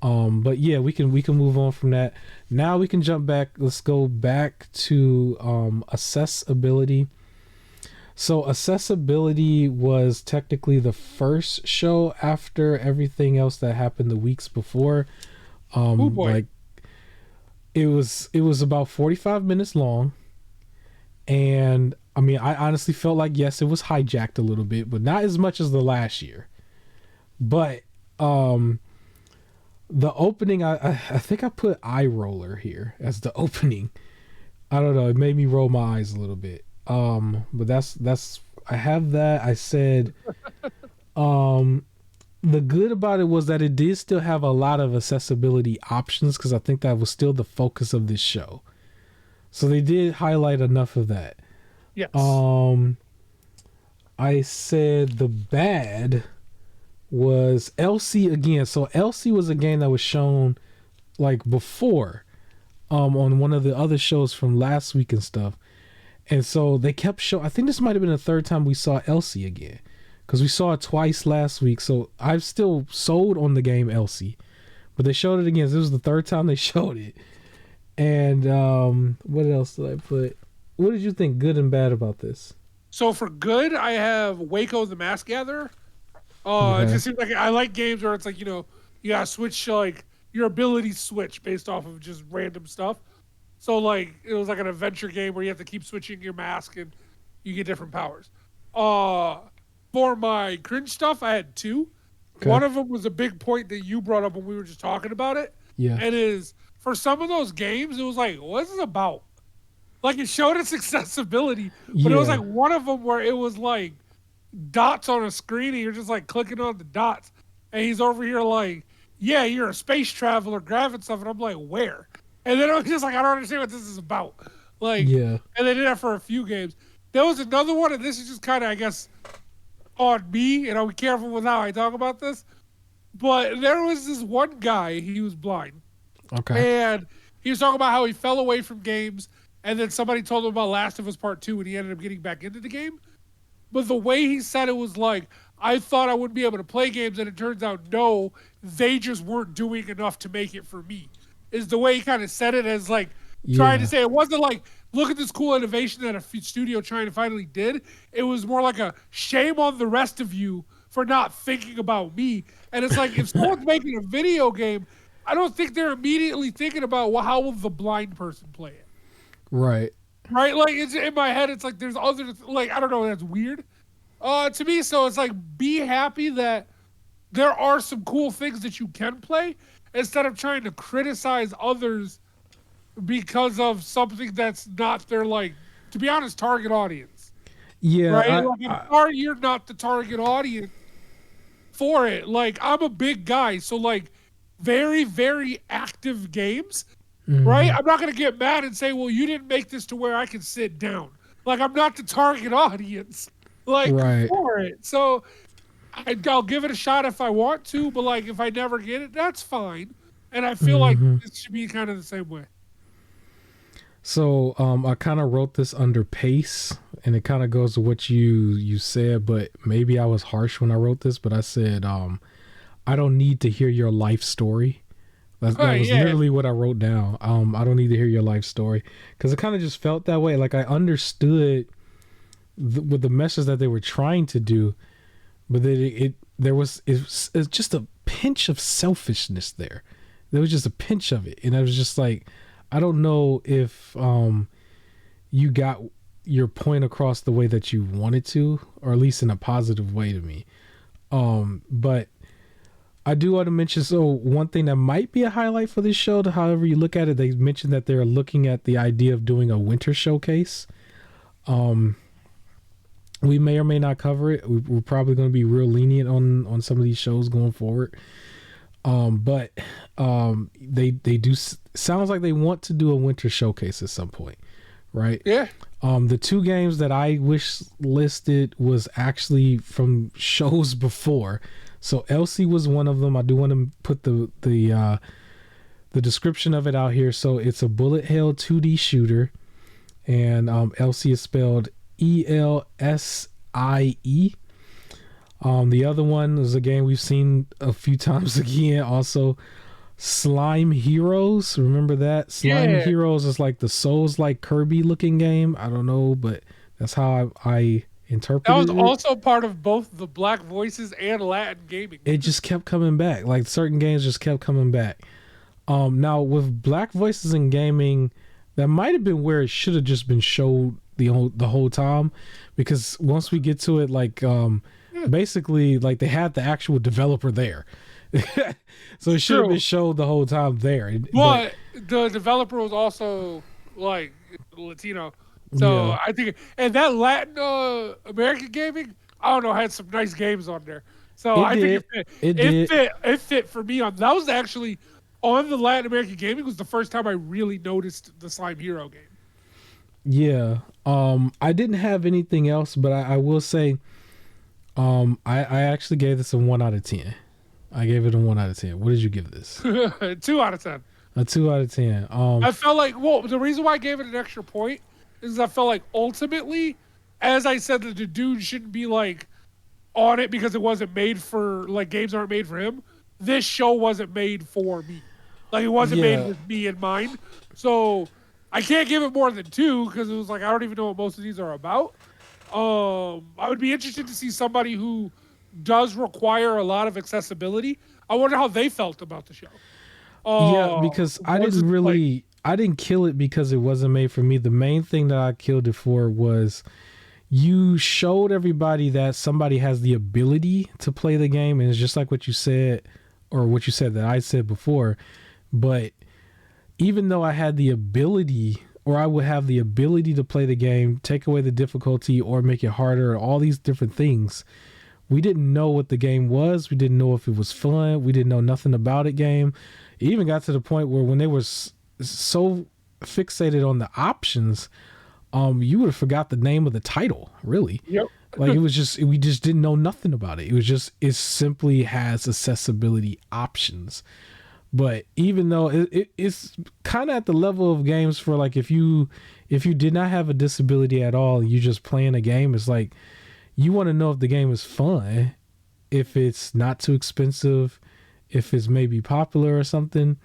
But yeah, we can move on from that. Now we can jump back. Let's go back to accessibility. So accessibility was technically the first show after everything else that happened the weeks before. Oh boy. Like it was about 45 minutes long, and I mean I honestly felt like yes it was hijacked a little bit, but not as much as the last year. But the opening, I think I put eye roller here as the opening. I don't know, it made me roll my eyes a little bit. But that's I have that. I said um the good about it was that it did still have a lot of accessibility options because I think that was still the focus of this show. So they did highlight enough of that. Yes. Um I said the bad was LC again. So LC was a game that was shown like before on one of the other shows from last week and stuff. And so they kept showing. I think this might have been the third time we saw Elsie again, because we saw it twice last week. So I've still sold on the game Elsie, but they showed it again. This was the third time they showed it. And what else did I put? What did you think, good and bad, about this? So for good, I have Waco the Mask Gatherer. It Okay. just seems like I like games where it's like you gotta switch like your abilities switch based off of just random stuff. So like it was like an adventure game where you have to keep switching your mask and you get different powers. Uh, for my cringe stuff, I had 2. Okay. One of them was a big point that you brought up when we were just talking about it, Yeah. and is for some of those games, it was like, what is this about? Like it showed its accessibility, but it was like Yeah. one of them where it was like dots on a screen and you're just like clicking on the dots, and he's over here like, yeah, you're a space traveler grabbing stuff, and I'm like, where? And then I was just like, I don't understand what this is about. Like, Yeah. and they did that for a few games. There was another one, and this is just kind of, I guess, on me, and I'll be careful with how I talk about this. But there was this one guy, he was blind, Okay. and he was talking about how he fell away from games, and then somebody told him about Last of Us Part 2, and he ended up getting back into the game. But the way he said it was like, I thought I wouldn't be able to play games, and it turns out, no, they just weren't doing enough to make it for me. Is the way he kind of said it, as like trying to Yeah. say it wasn't like, look at this cool innovation that a studio trying to finally did. It was more like a shame on the rest of you for not thinking about me. And it's like, if someone's making a video game, I don't think they're immediately thinking about, well, how will the blind person play it? Right. Right? Like it's in my head, it's like there's other like I don't know, that's weird. To me, so it's like be happy that there are some cool things that you can play instead of trying to criticize others because of something that's not their like to be honest, target audience. Right? Yeah. Like I'm sorry you're not the target audience for it. Like I'm a big guy, so like very, very active games, right? Mhm. I'm not gonna get mad and say, well, you didn't make this to where I can sit down. Like I'm not the target audience, like Right. for it. So I'll give it a shot if I want to, but like if I never get it, that's fine. And I feel like hmm this should be kind of the same way. So I kind of wrote this under pace, and it kind of goes to what you said, but maybe I was harsh when I wrote this. But I said I don't need to hear your life story. That was Yeah, literally what I wrote down. I don't need to hear your life story because it kind of just felt that way. Like I understood with the message that they were trying to do, but then it's just a pinch of selfishness there. There was just a pinch of it, and I was just like, I don't know if you got your point across the way that you wanted to, or at least in a positive way to me. But I do want to mention, so one thing that might be a highlight for this show, to however you look at it, they mentioned that they're looking at the idea of doing a winter showcase. We may or may not cover it. We're probably going to be real lenient on some of these shows going forward. But they do sounds like they want to do a winter showcase at some point, right? Yeah. The two games that I wish listed was actually from shows before. So Elsie was one of them. I do want to put the description of it out here. So it's a bullet hell 2D shooter, and Elsie is spelled ELSIE. The other one is a game we've seen a few times again. Also, Slime Heroes. Remember that? Slime Heroes is like the Souls-like Kirby looking game. I don't know, but that's how I interpreted it. That was also part of both the Black Voices and Latin gaming. It just kept coming back. Like certain games just kept coming back. Now with Black Voices in gaming, that might have been where it should have just been showed the whole time, because once we get to it, like basically like they had the actual developer there. So it should have been showed the whole time there. But the developer was also like Latino. So yeah. I think, and that Latin American gaming, I don't know, had some nice games on there. So I think it fit for me. That was actually on the Latin American gaming was the first time I really noticed the Slime Hero game. Yeah. I didn't have anything else, but I will say I actually gave this a 1 out of 10. I gave it a 1 out of 10. What did you give this? 2 out of 10. A 2 out of 10. I felt like, well, the reason why I gave it an extra point is I felt like ultimately, as I said, that the dude shouldn't be like on it because it wasn't made for, like, games aren't made for him. This show wasn't made for me. Like, it wasn't made with me in mind. So I can't give it more than 2 because it was like, I don't even know what most of these are about. I would be interested to see somebody who does require a lot of accessibility. I wonder how they felt about the show. Yeah, because I didn't kill it because it wasn't made for me. The main thing that I killed it for was you showed everybody that somebody has the ability to play the game, and it's just like what you said, or what you said that I said before. But even though I had the ability, or I would have the ability to play the game, take away the difficulty or make it harder, all these different things, we didn't know what the game was. We didn't know if it was fun. We didn't know nothing about it game. It even got to the point where when they were so fixated on the options, you would have forgot the name of the title, really. Yep. Like, it was just, we just didn't know nothing about it. It was just, it simply has accessibility options. But even though it's kind of at the level of games for, like, if you did not have a disability at all, you just playing a game, it's like, you want to know if the game is fun, if it's not too expensive, if it's maybe popular or something.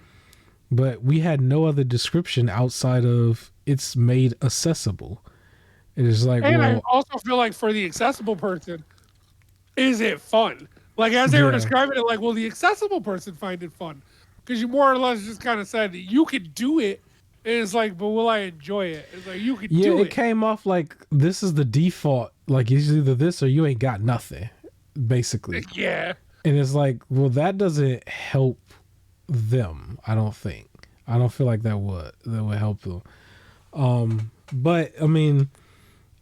But we had no other description outside of it's made accessible. It is like, and I also feel like for the accessible person, is it fun? Like, as they were describing it, like, will the accessible person find it fun? Because you more or less just kind of said you could do it. And it's like, but will I enjoy it? It's like, you could do it. Yeah, it came off like this is the default. Like, it's either this or you ain't got nothing, basically. Yeah. And it's like, well, that doesn't help them, I don't think. I don't feel like that would help them. But, I mean,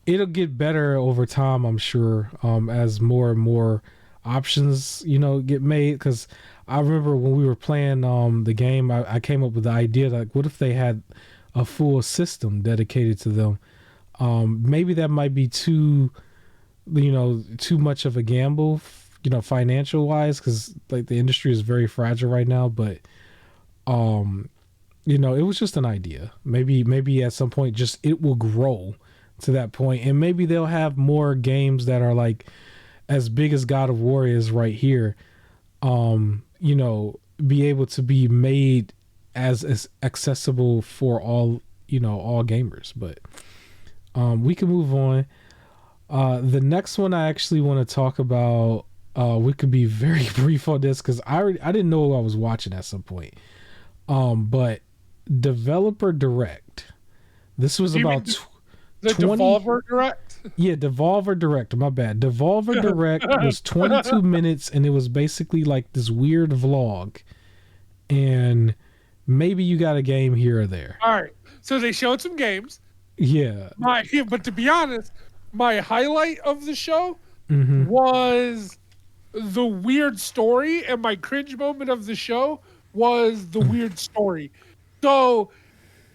it'll get better over time, I'm sure, as more and more options, get made. Because I remember when we were playing the game, I came up with the idea, like, what if they had a full system dedicated to them? Maybe that might be too much of a gamble, financial wise, because, like, the industry is very fragile right now. But it was just an idea. Maybe at some point, just it will grow to that point, and maybe they'll have more games that are like as big as God of War is right here. Be able to be made as accessible for all gamers. But we can move on. The next one I actually want to talk about We could be very brief on this because I didn't know I was watching at some point. But Developer Direct. This was You about mean the 20. Devolver Direct? Yeah, Devolver Direct. My bad. Devolver Direct was 22 minutes, and it was basically like this weird vlog. And maybe you got a game here or there. All right. So they showed some games. Yeah. But to be honest, my highlight of the show Mm-hmm. was the weird story, and my cringe moment of the show was the weird story. So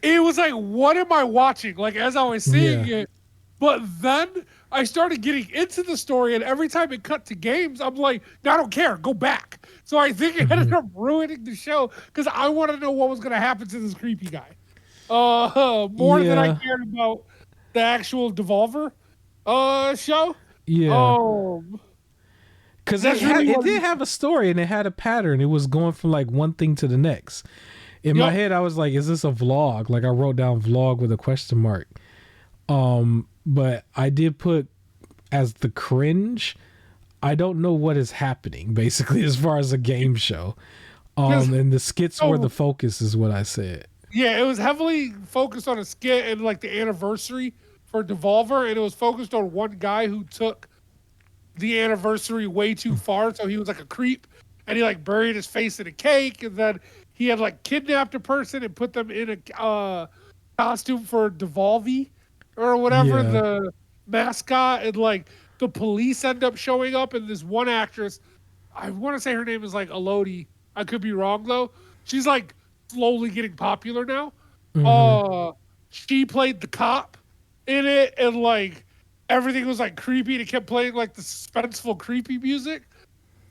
it was like, what am I watching? Like, as I was seeing it, but then I started getting into the story, and every time it cut to games, I'm like, no, I don't care, go back. So I think it ended up ruining the show because I want to know what was going to happen to this creepy guy. More than I cared about the actual Devolver show. Yeah. Because That's it really what did have a story and it had a pattern. It was going from like one thing to the next. In my head, I was like, is this a vlog? Like I wrote down vlog with a question mark. But I did put as the cringe, I don't know what is happening, basically, as far as a game show. And the skits were the focus, is what I said. Yeah, it was heavily focused on a skit and like the anniversary for Devolver, and it was focused on one guy who took the anniversary way too far. So he was like a creep, and he like buried his face in a cake, and then he had like kidnapped a person and put them in a costume for Devolver or whatever, the mascot, and like the police end up showing up, and this one actress, I want to say her name is like Elodie. I could be wrong though. She's like slowly getting popular now. She played the cop in it, and like everything was like creepy, and it kept playing like the suspenseful creepy music.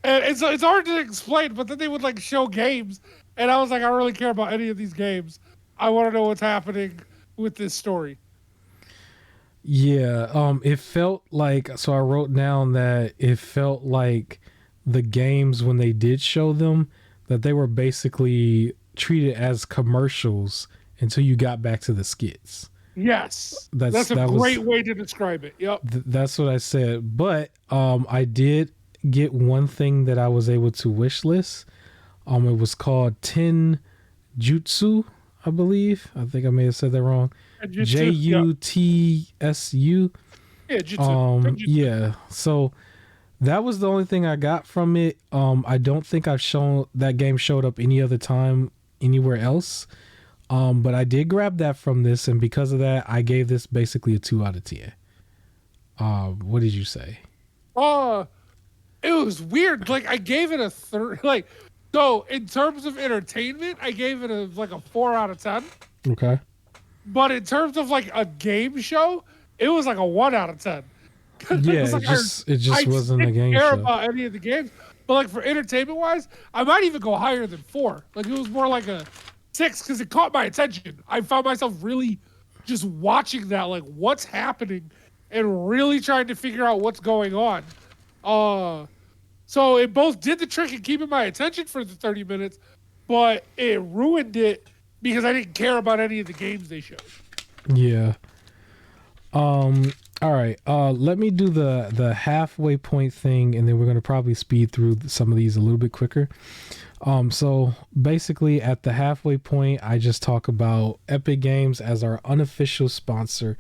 And it's hard to explain, but then they would like show games, and I was like, I don't really care about any of these games. I want to know what's happening with this story. Yeah, it felt like, so I wrote down that it felt like the games, when they did show them, that they were basically treated as commercials until you got back to the skits. Yes, that's a great way to describe it. Yep. That's what I said. But I did get one thing that I was able to wish list. It was called Ten Jutsu, I believe. I think I may have said that wrong. Jutsu. Yeah, Jutsu. Yeah. So that was the only thing I got from it. I don't think that game showed up any other time anywhere else. But I did grab that from this, and because of that, I gave this basically a 2 out of 10. What did you say? It was weird. Like I gave it a 3. Like, so in terms of entertainment, I gave it a 4 out of 10. Okay. But in terms of like a game show, it was like a 1 out of 10. Yeah, it just wasn't a game show. I didn't care about any of the games, but like for entertainment wise, I might even go higher than 4. Like it was more like a 6 because it caught my attention. I found myself really just watching that, like what's happening, and really trying to figure out what's going on. So it both did the trick in keeping my attention for the 30 minutes, but it ruined it because I didn't care about any of the games they showed. Yeah. All right. Let me do the halfway point thing, and then we're gonna probably speed through some of these a little bit quicker. So basically, at the halfway point, I just talk about Epic Games as our unofficial sponsor.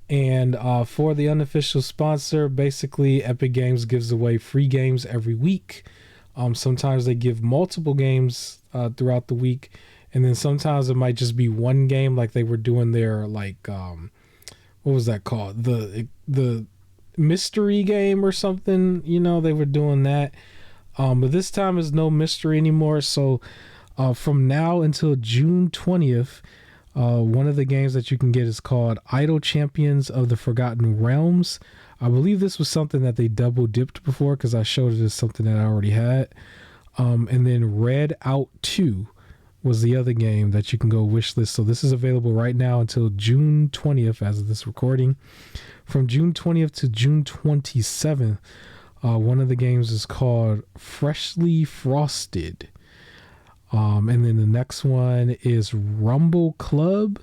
And for the unofficial sponsor, basically, Epic Games gives away free games every week. Sometimes they give multiple games throughout the week, and then sometimes it might just be one game, like they were doing their what was that called? The mystery game or something. You know, they were doing that. But this time is no mystery anymore. So from now until June 20th, one of the games that you can get is called Idle Champions of the Forgotten Realms. I believe this was something that they double dipped before because I showed it as something that I already had. And then Red Out 2 was the other game that you can go wishlist. So this is available right now until June 20th as of this recording. From June 20th to June 27th, one of the games is called Freshly Frosted. And then the next one is Rumble Club.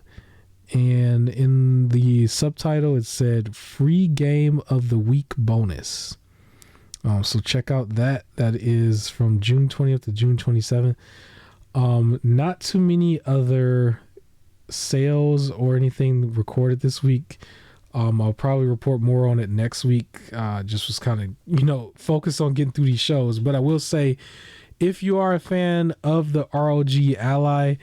And in the subtitle, it said Free Game of the Week Bonus. So check out that. That is from June 20th to June 27th. Not too many other sales or anything recorded this week. I'll probably report more on it next week. Just was kind of, focused on getting through these shows. But I will say, if you are a fan of the ROG Ally,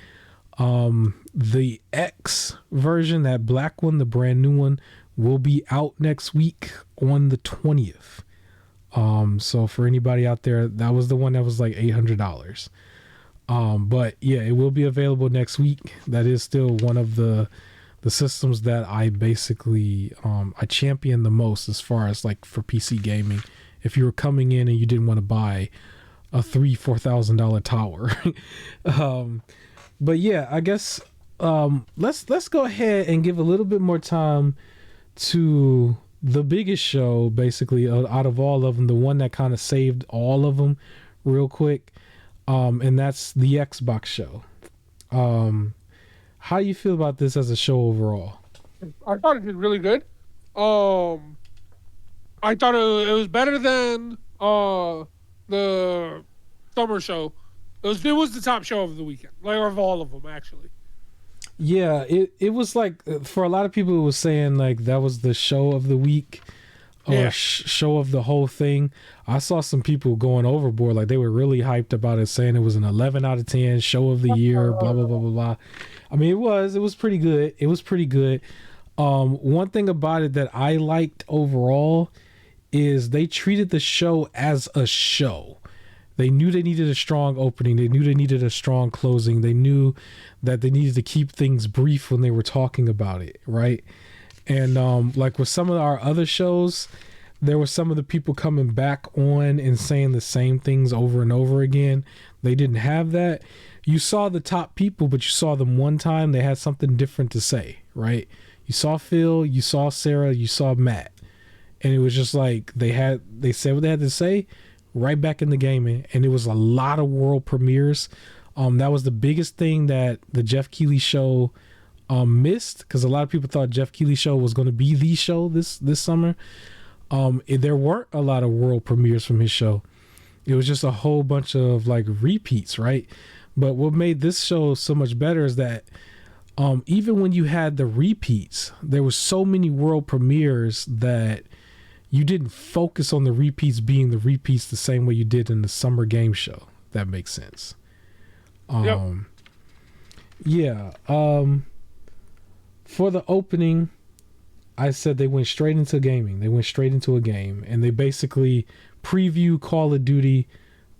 the X version, that black one, the brand new one, will be out next week on the 20th. So for anybody out there, that was the one that was like $800. But yeah, it will be available next week. That is still one of the systems that I basically I champion the most as far as like for PC gaming. If you were coming in and you didn't want to buy a $4,000 tower. But yeah, I guess let's go ahead and give a little bit more time to the biggest show, basically, out of all of them, the one that kind of saved all of them real quick, and that's the Xbox show. How do you feel about this as a show overall? I thought it did really good. I thought it was better than the summer show. It was the top show of the weekend, like of all of them, actually. Yeah, it was like, for a lot of people, it was saying like that was the show of the week or show of the whole thing. I saw some people going overboard, like they were really hyped about it, saying it was an 11 out of 10 show of the year, blah blah blah blah blah. I mean, it was pretty good. It was pretty good. One thing about it that I liked overall is they treated the show as a show. They knew they needed a strong opening. They knew they needed a strong closing. They knew that they needed to keep things brief when they were talking about it, right? And like with some of our other shows, there were some of the people coming back on and saying the same things over and over again. They didn't have that. You saw the top people, but you saw them one time. They had something different to say, right? You saw Phil, you saw Sarah, you saw Matt. And it was just like they said what they had to say right back in the gaming, and it was a lot of world premieres. That was the biggest thing that the Jeff Keighley show missed, because a lot of people thought Jeff Keighley show was going to be the show this summer. There weren't a lot of world premieres from his show. It was just a whole bunch of like repeats, right? But what made this show so much better is that even when you had the repeats, there was so many world premieres that you didn't focus on the repeats being the repeats the same way you did in the summer game show. If that makes sense. Yeah. For the opening, I said they went straight into gaming. They went straight into a game, and they basically preview Call of Duty,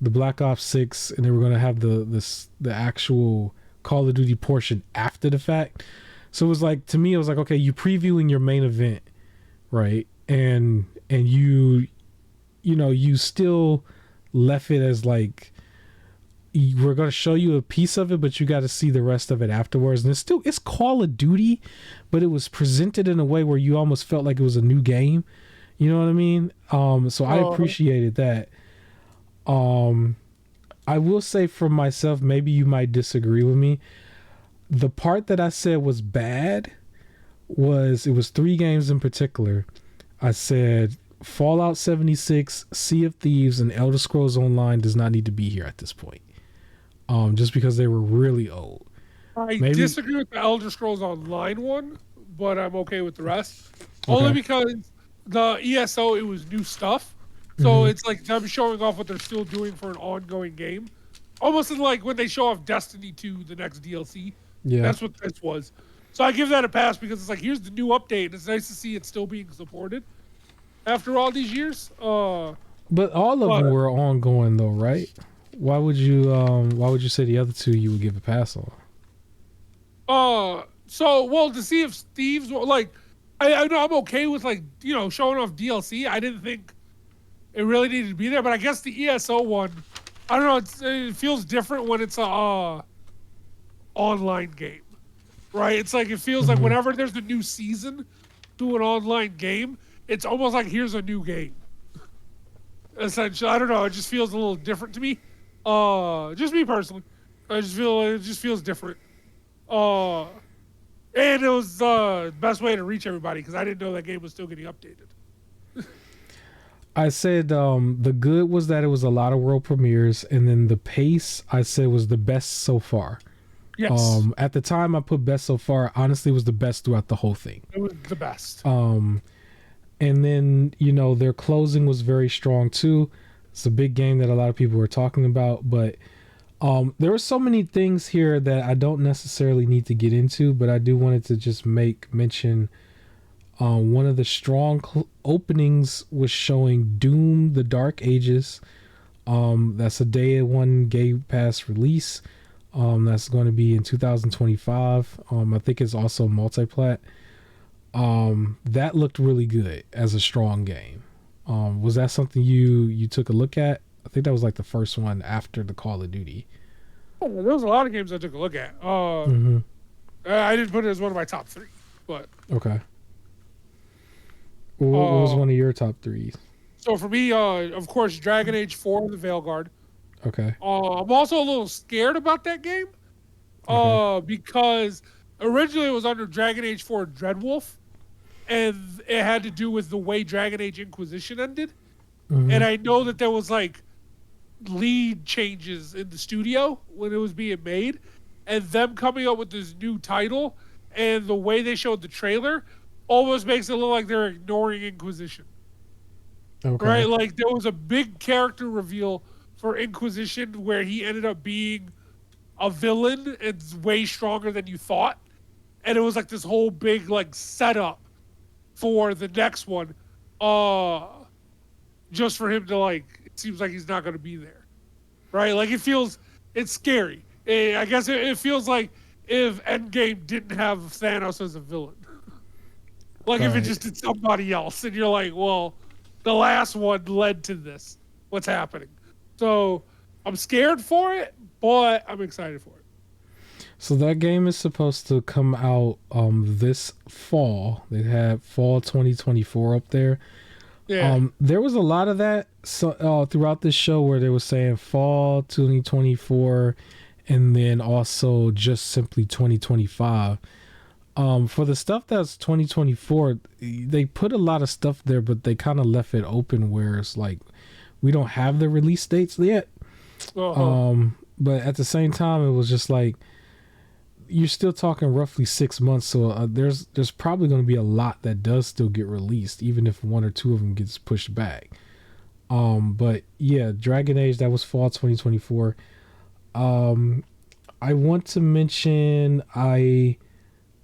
the Black Ops 6, and they were going to have the actual Call of Duty portion after the fact. So it was like, to me, it was like, okay, you previewing your main event, right? And you still left it as like, we're going to show you a piece of it, but you got to see the rest of it afterwards. And it's Call of Duty, but it was presented in a way where you almost felt like it was a new game. You know what I mean? So I appreciated that. I will say for myself, maybe you might disagree with me. The part that I said was bad it was 3 games in particular. I said Fallout 76, Sea of Thieves, and Elder Scrolls Online does not need to be here at this point. Just because they were really old. I disagree with the Elder Scrolls Online one, but I'm okay with the rest. Okay. Only because the ESO, it was new stuff. So it's like them showing off what they're still doing for an ongoing game. Almost like when they show off Destiny 2, the next DLC. Yeah. That's what this was. So I give that a pass because it's like, here's the new update. It's nice to see it still being supported after all these years. But all of them were ongoing though, right? Why would you say the other 2 you would give a pass on? To see if Thieves, like, I know I'm okay with, like, showing off DLC. I didn't think it really needed to be there, but I guess the ESO one, I don't know, it feels different when it's a online game, right? It's like, it feels like whenever there's a new season to an online game, it's almost like here's a new game. Essentially, I don't know, it just feels a little different to me. Just me personally, I just feel it just feels different. And it was the best way to reach everybody because I didn't know that game was still getting updated. I said the good was that it was a lot of world premieres, and then the pace I said was the best so far. Yes, At the time I put best so far. Honestly, it was the best throughout the whole thing. it was the best. And then their closing was very strong too. It's a big game that a lot of people were talking about, but there were so many things here that I don't necessarily need to get into, but I do wanted to just make mention. One of the strong openings was showing Doom: The Dark Ages. That's a day one Game Pass release. That's going to be in 2025. I think it's also multiplat. That looked really good as a strong game. Was that something you took a look at? I think that was like the first one after the Call of Duty. Oh, there was a lot of games I took a look at. I didn't put it as one of my top 3, but Okay. What was one of your top 3s? So for me, of course, Dragon Age 4: The Veilguard. Okay. I'm also a little scared about that game, because originally it was under Dragon Age 4 Dreadwolf, and it had to do with the way Dragon Age Inquisition ended. And I know that there was like lead changes in the studio when it was being made, and them coming up with this new title and the way they showed the trailer almost makes it look like they're ignoring Inquisition. Okay. Right? Like there was a big character reveal for Inquisition where he ended up being a villain and way stronger than you thought. And it was like this whole big like setup for the next one. Just for him to like, it seems like he's not going to be there. Right? Like it's scary. I guess it feels like if Endgame didn't have Thanos as a villain. Like if it just did somebody else, and you're like, well, the last one led to this. What's happening? So I'm scared for it, but I'm excited for it. So that game is supposed to come out this fall. They had fall 2024 up there. Yeah. There was a lot of that throughout this show where they were saying fall 2024 and then also just simply 2025. For the stuff that's 2024, they put a lot of stuff there, but they kind of left it open where it's like we don't have the release dates yet. But at the same time, it was just like you're still talking roughly 6 months, so there's probably going to be a lot that does still get released, even if one or two of them gets pushed back. But yeah, Dragon Age, that was fall 2024. I want to mention a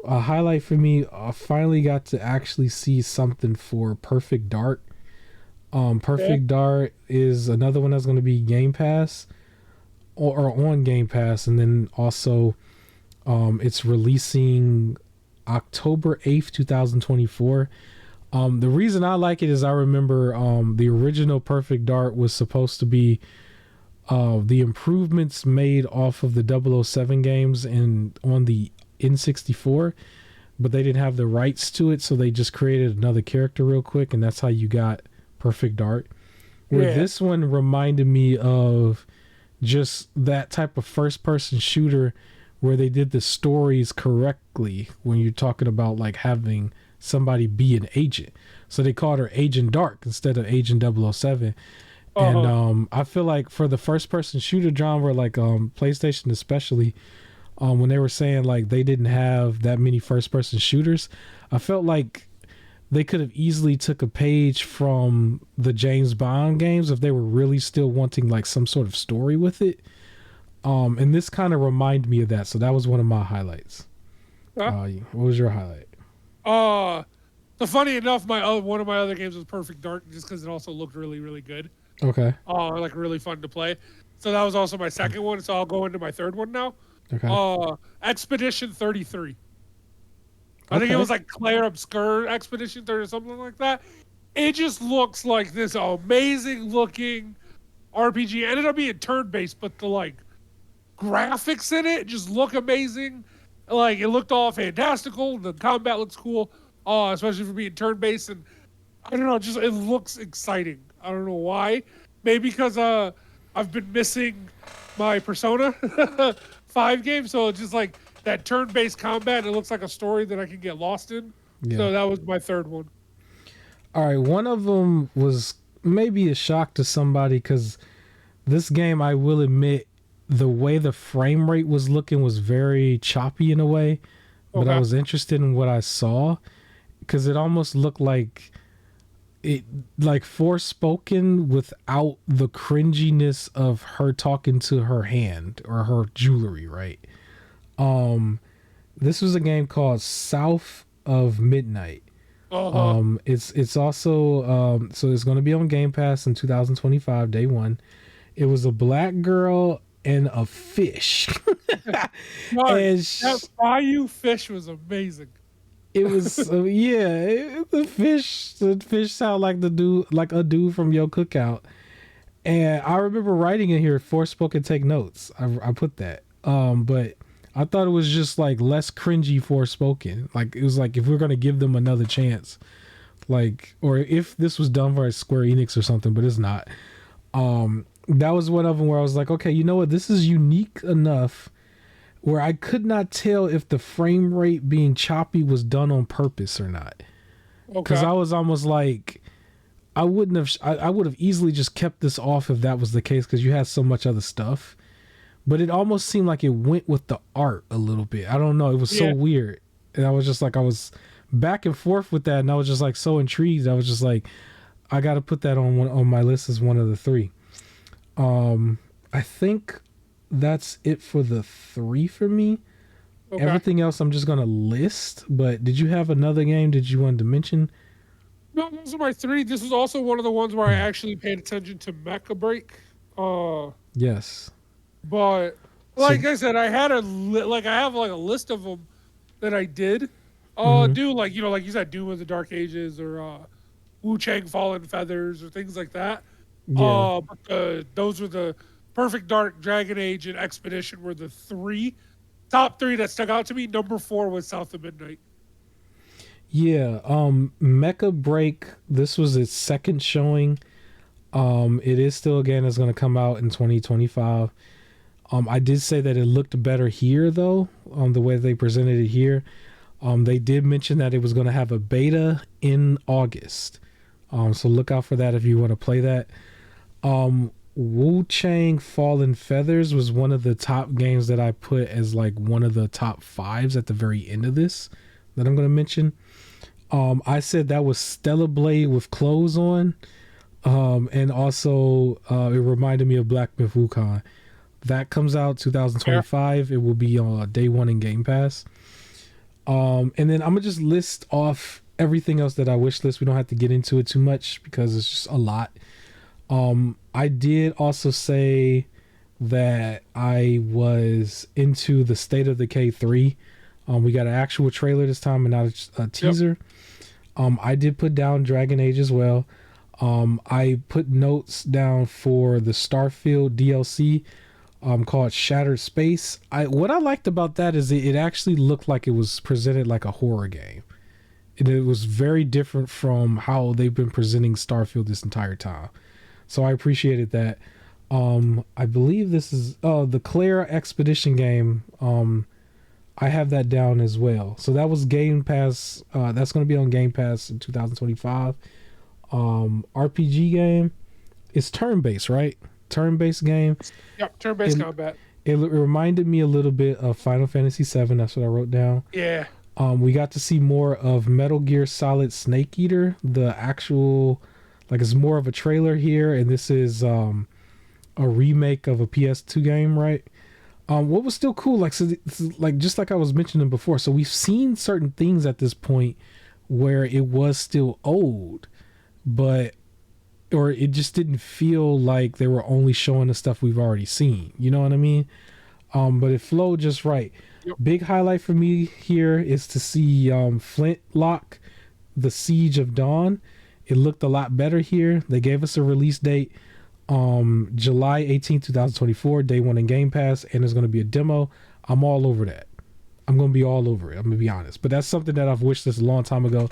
highlight for me, I finally got to actually see something for Perfect Dark. Perfect Dark is another one that's going to be Game Pass or on Game Pass, and then also it's releasing October 8th, 2024. The reason I like it is I remember the original Perfect Dark was supposed to be the improvements made off of the 007 games and on the N64, but they didn't have the rights to it, so they just created another character real quick, and that's how you got Perfect Dark. Where this one reminded me of just that type of first-person shooter where they did the stories correctly when you're talking about like having somebody be an agent. So they called her Agent Dark instead of Agent 007. And I feel like for the first-person shooter genre, like PlayStation especially, when they were saying like they didn't have that many first-person shooters, I felt like they could have easily took a page from the James Bond games if they were really still wanting like some sort of story with it. And this kind of reminded me of that, so that was one of my highlights. What was your highlight? So funny enough, one of my other games was Perfect Dark, just because it also looked really, really good. Okay. Like really fun to play. So that was also my second one. So I'll go into my third one now. Okay. Expedition 33. I think it was like Claire Obscure Expedition 30 or something like that. It just looks like this amazing looking RPG. It ended up being turn-based, but the like graphics in it just look amazing. Like it looked all fantastical. The combat looks cool, especially for being turn-based. And I don't know, just it looks exciting. I don't know why. Maybe because I've been missing my Persona 5 game, so it's just like that turn-based combat. It looks like a story that I can get lost in. Yeah. So that was my third one. All right, one of them was may be a shock to somebody because this game, I will admit, the way the frame rate was looking was very choppy in a way, but I was interested in what I saw because it almost looked like Forspoken without the cringiness of her talking to her hand or her jewelry, right? This was a game called South of Midnight. It's also so it's going to be on Game Pass in 2025, day one. It was a black girl and a fish. That Bayou fish was amazing. It was the fish sound like a dude from your cookout. And I remember writing in here, Forspoken, take notes. I put that. But I thought it was just like less cringy Forspoken. Like it was like if we're gonna give them another chance, like, or if this was done by Square Enix or something, but it's not. That was one of them where I was like, okay, you know what? This is unique enough where I could not tell if the frame rate being choppy was done on purpose or not. Because I was almost like, I would have easily just kept this off if that was the case because you had so much other stuff. But it almost seemed like it went with the art a little bit. I don't know. It was so weird. And I was just like, I was back and forth with that. And I was just like so intrigued. I was just like, I got to put that on my list as one of the three. I think that's it for the three for me. Everything else I'm just going to list. But did you have another game that you wanted to mention? No, those are my three. This was also one of the ones where I actually paid attention to Mecha Break. Yes. But like I said, I had I have like a list of them that I did do, like, you know, like you said, Doom of the Dark Ages or Wu Chang Fallen Feathers or things like that. But those were the Perfect Dark, Dragon Age, and Expedition were the top three that stuck out to me. Number 4 was South of Midnight. Yeah, Mecha Break, this was its second showing. It is still a game that's going to come out in 2025. I did say that it looked better here, though, the way they presented it here. They did mention that it was going to have a beta in August. So look out for that if you want to play that. Wu Chang Fallen Feathers was one of the top games that I put as like one of the top 5s at the very end of this that I'm going to mention. I said that was Stellar Blade with clothes on. And also it reminded me of Black Myth Wukong. That comes out 2025. It will be on day one in Game Pass. And then I'm gonna just list off everything else that I wish list. We don't have to get into it too much because it's just a lot. I did also say that I was into the State of Decay 3. We got an actual trailer this time and not a teaser. I did put down Dragon Age as well. I put notes down for the Starfield DLC called Shattered Space. What I liked about that is it actually looked like it was presented like a horror game. And it was very different from how they've been presenting Starfield this entire time. So I appreciated that. I believe this is the Claire Expedition game. I have that down as well. So that was Game Pass. That's going to be on Game Pass in 2025. RPG game. It's turn-based, right? Turn-based game. Yep, turn-based combat. It reminded me a little bit of Final Fantasy VII. That's what I wrote down. Yeah. We got to see more of Metal Gear Solid Snake Eater. The actual, like, it's more of a trailer here, and this is a remake of a PS2 game, right? What was still cool, like, so like just like I was mentioning before, so we've seen certain things at this point where it was still old, but or it just didn't feel like they were only showing the stuff we've already seen. You know what I mean? But it flowed just right. Yep. Big highlight for me here is to see Flintlock, The Siege of Dawn. It looked a lot better here. They gave us a release date, July 18, 2024, day one in Game Pass, and there's going to be a demo. I'm all over that. I'm going to be all over it. I'm going to be honest. But that's something that I've wished this a long time ago.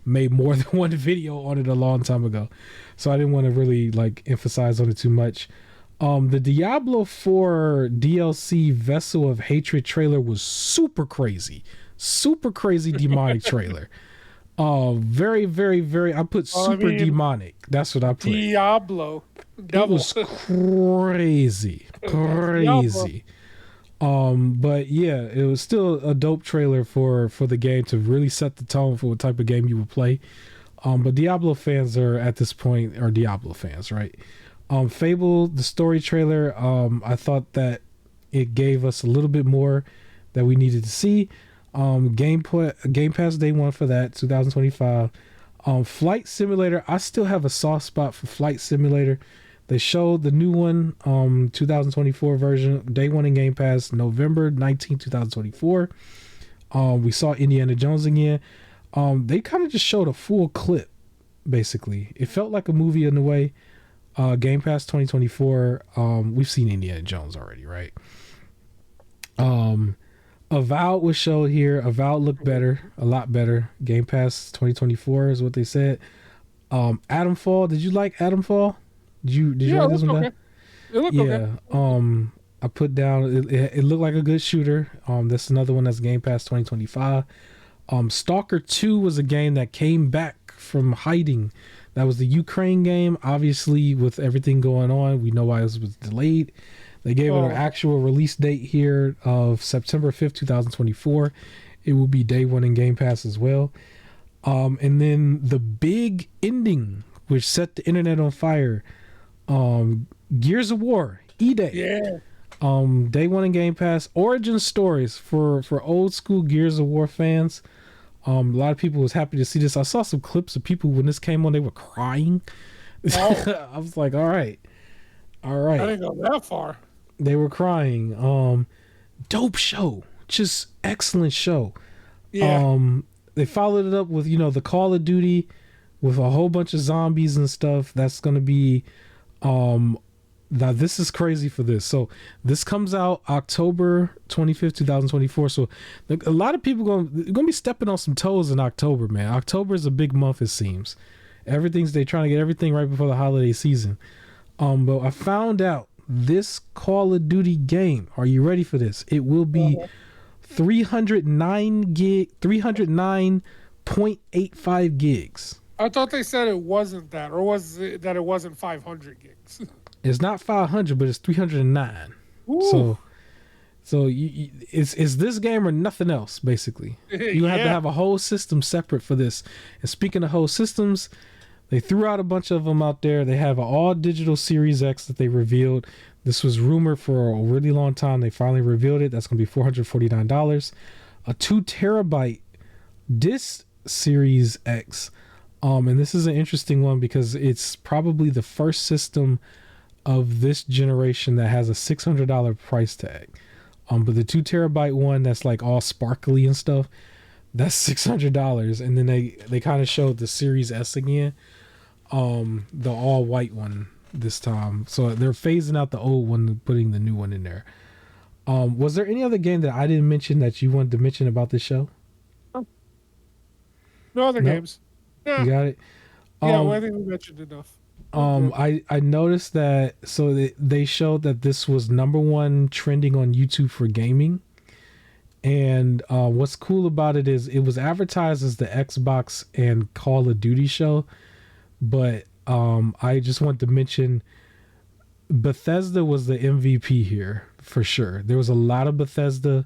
Made more than one video on it a long time ago. So I didn't want to really like emphasize on it too much. The Diablo 4 DLC Vessel of Hatred trailer was super crazy demonic trailer. Very, very, very. I put I super mean, demonic. That's what I put. Diablo. It Devil. was crazy, That's Diablo. crazy. But yeah, it was still a dope trailer for the game to really set the tone for what type of game you would play. But Diablo fans are at this point are Diablo fans, right? Fable, the story trailer. I thought that it gave us a little bit more that we needed to see. Game Pass day one for that, 2025. Flight Simulator. I still have a soft spot for Flight Simulator. They showed the new one, 2024 version, day one in Game Pass, November 19th, 2024. We saw Indiana Jones again. They kind of just showed a full clip, basically. It felt like a movie in a way. Game Pass 2024. We've seen Indiana Jones already, right? Avowed was showed here. Avowed looked better, a lot better. Game Pass 2024 is what they said. Adamfall. Did you like Adamfall? Did you Yeah, like it this looked one, okay. guy? It looked Yeah. okay. I put down. It looked like a good shooter. That's another one that's Game Pass 2025. Stalker 2 was a game that came back from hiding. That was the Ukraine game. Obviously, with everything going on, we know why it was delayed. They gave it an Oh, actual release date here of September 5th, 2024. It will be day one in Game Pass as well. And then the big ending, which set the internet on fire. Gears of War, E-Day. yeah. Day one in Game Pass. Origin stories for old school Gears of War fans. A lot of people was happy to see this. I saw some clips of people when this came on, they were crying. Oh, I was like, all right. I didn't go that far. They were crying. Dope show. Just excellent show. Yeah. They followed it up with, the Call of Duty with a whole bunch of zombies and stuff. That's gonna be now this is crazy for this. So this comes out October 25th, 2024. So a lot of people gonna be stepping on some toes in October, man. October is a big month, it seems. They're trying to get everything right before the holiday season. But I found out this Call of Duty game, are you ready for this? It will be 309.85 gigs. I thought they said it wasn't that, or was it that it wasn't 500 gigs? It's not 500, but it's 309. Ooh. So it's this game or nothing else, basically. You have to Yeah. have a whole system separate for this. And speaking of whole systems, they threw out a bunch of them out there. They have an all digital Series X that they revealed. This was rumored for a really long time. They finally revealed it. That's going to be $449. A 2 terabyte disc Series X. And this is an interesting one because it's probably the first system of this generation that has a $600 price tag. But the 2 terabyte one that's like all sparkly and stuff, that's $600. And then they kind of showed the Series S again, the all white one this time. So they're phasing out the old one and putting the new one in there. Was there any other game that I didn't mention that you wanted to mention about this show? No other No? games. Yeah. You got it. Yeah, well, I think we mentioned enough. I noticed that, so they showed that this was number one trending on YouTube for gaming. And what's cool about it is it was advertised as the Xbox and Call of Duty show, but I just want to mention Bethesda was the MVP here for sure. There was a lot of Bethesda.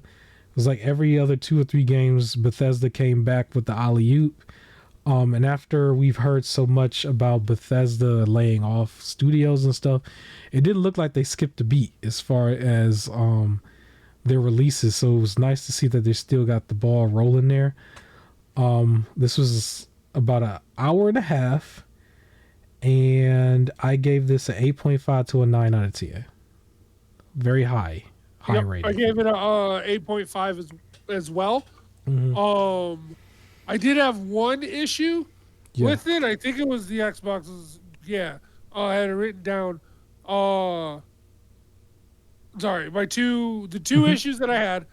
It was like every other 2 or 3 games, Bethesda came back with the alley-oop. And after we've heard so much about Bethesda laying off studios and stuff, it didn't look like they skipped a beat as far as their releases. So it was nice to see that they still got the ball rolling there. This was about an hour and a half, and I gave this an 8.5 to a 9 out of 10. Very high Yep, rating. I gave it a 8.5 as well. Mhm. I did have one issue Yeah. with it. I think it was the Xbox's. Yeah, I had it written down. Sorry, the two issues that I had.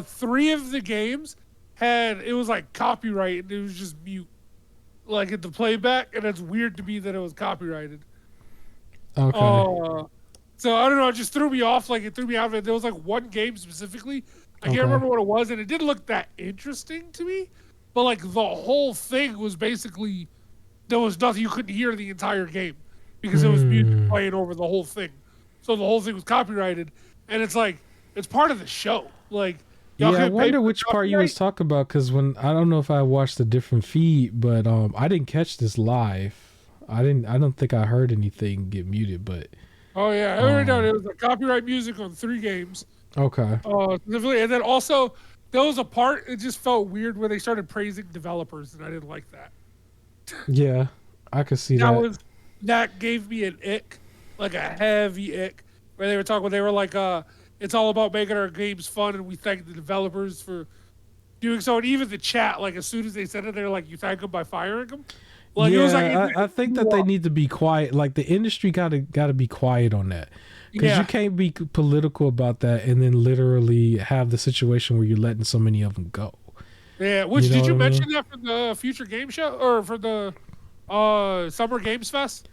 3 of the games it was like copyright, and it was just mute, like at the playback, and it's weird to me that it was copyrighted. Okay. So I don't know, it just threw me off. Like, it threw me out. There was like one game specifically. I can't Okay. remember what it was, and it didn't look that interesting to me. but like the whole thing was basically there was nothing, you couldn't hear the entire game because it was music playing over the whole thing. So the whole thing was copyrighted, and it's like it's part of the show. Like, yeah, I wonder which part you was talking about, because when I don't know if I watched a different feed, but I didn't catch this live. I don't think I heard anything get muted, but oh yeah, I heard it was like copyright music on 3 games. Okay. Specifically, and then also there was a part, it just felt weird where they started praising developers, and I didn't like that. Yeah, I could see that. That gave me an ick, like a heavy ick, where they were talking. They were like, "It's all about making our games fun, and we thank the developers for doing so." And even the chat, like as soon as they said it, they're like, "You thank them by firing them." Like, yeah, it was like, I think that they need to be quiet. Like the industry gotta be quiet on that, because you can't be political about that and then literally have the situation where you're letting so many of them go. Yeah, which did you mention that for the Future Game Show or for the Summer Games Fest?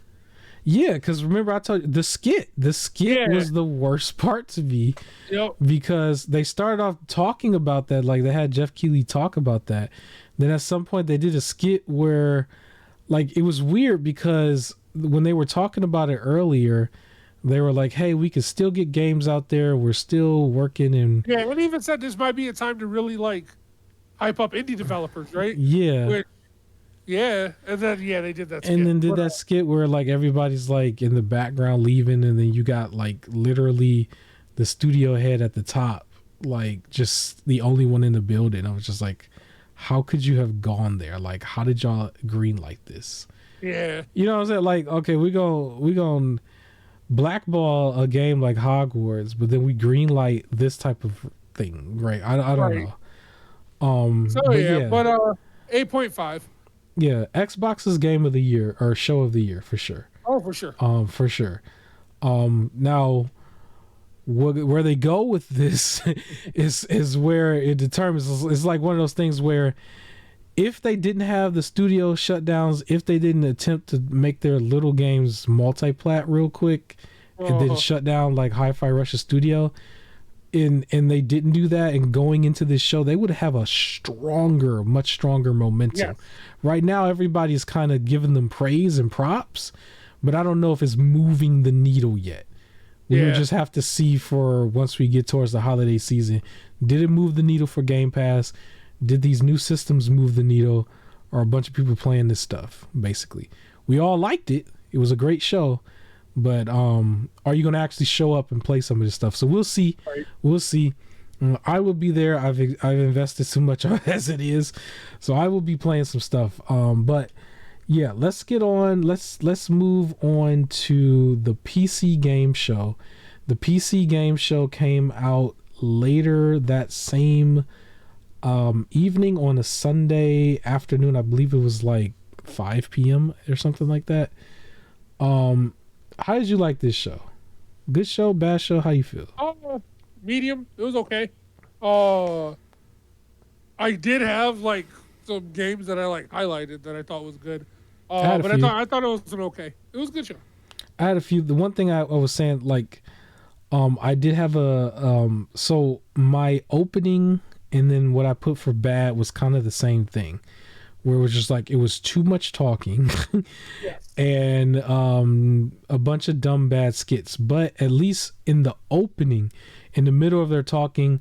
Yeah, because remember I told you the skit was the worst part to me. Yep. Because they started off talking about that, like they had Jeff Keighley talk about that. Then at some point they did a skit where, like, it was weird because when they were talking about it earlier, they were like, "Hey, we could still get games out there. We're still working." And yeah, and even said this might be a time to really like hype up indie developers, right? Yeah. Yeah, and then they did that skit. And then did that skit where like everybody's like in the background leaving, and then you got like literally the studio head at the top, like just the only one in the building. I was just like, how could you have gone there? Like, how did y'all green like this? Yeah. You know what I'm saying? Like, okay, we gonna blackball a game like Hogwarts, but then we green light this type of thing, right? I don't know. So but 8.5. Yeah, Xbox's game of the year or show of the year for sure. Oh, for sure. For sure. Now, where they go with this is where it determines. It's like one of those things where if they didn't have the studio shutdowns, if they didn't attempt to make their little games multi-plat real quick, and then shut down like Hi-Fi Rush's studio, and they didn't do that, and going into this show they would have a much stronger momentum. Yes. Right now everybody's kind of giving them praise and props, but I don't know if it's moving the needle yet. We would just have to see for once we get towards the holiday season. Did it move the needle for Game Pass? Did these new systems move the needle? Or a bunch of people playing this stuff? Basically, we all liked it. It was a great show. But are you going to actually show up and play some of this stuff? So we'll see. Right. We'll see. I will be there. I've invested too much as it is, so I will be playing some stuff. But yeah, let's get on. Let's move on to the PC game show. The PC game show came out later that same evening on a Sunday afternoon. I believe it was like 5 p.m. or something like that. How did you like this show? Good show, bad show? How you feel? Medium. It was okay. I did have like some games that I like highlighted that I thought was good. But I thought it was okay. It was a good show. I had a few. The one thing I was saying, like, I did have so my opening and then what I put for bad was kind of the same thing, where it was just like it was too much talking. Yes. And a bunch of dumb bad skits. But at least in the opening, in the middle of their talking,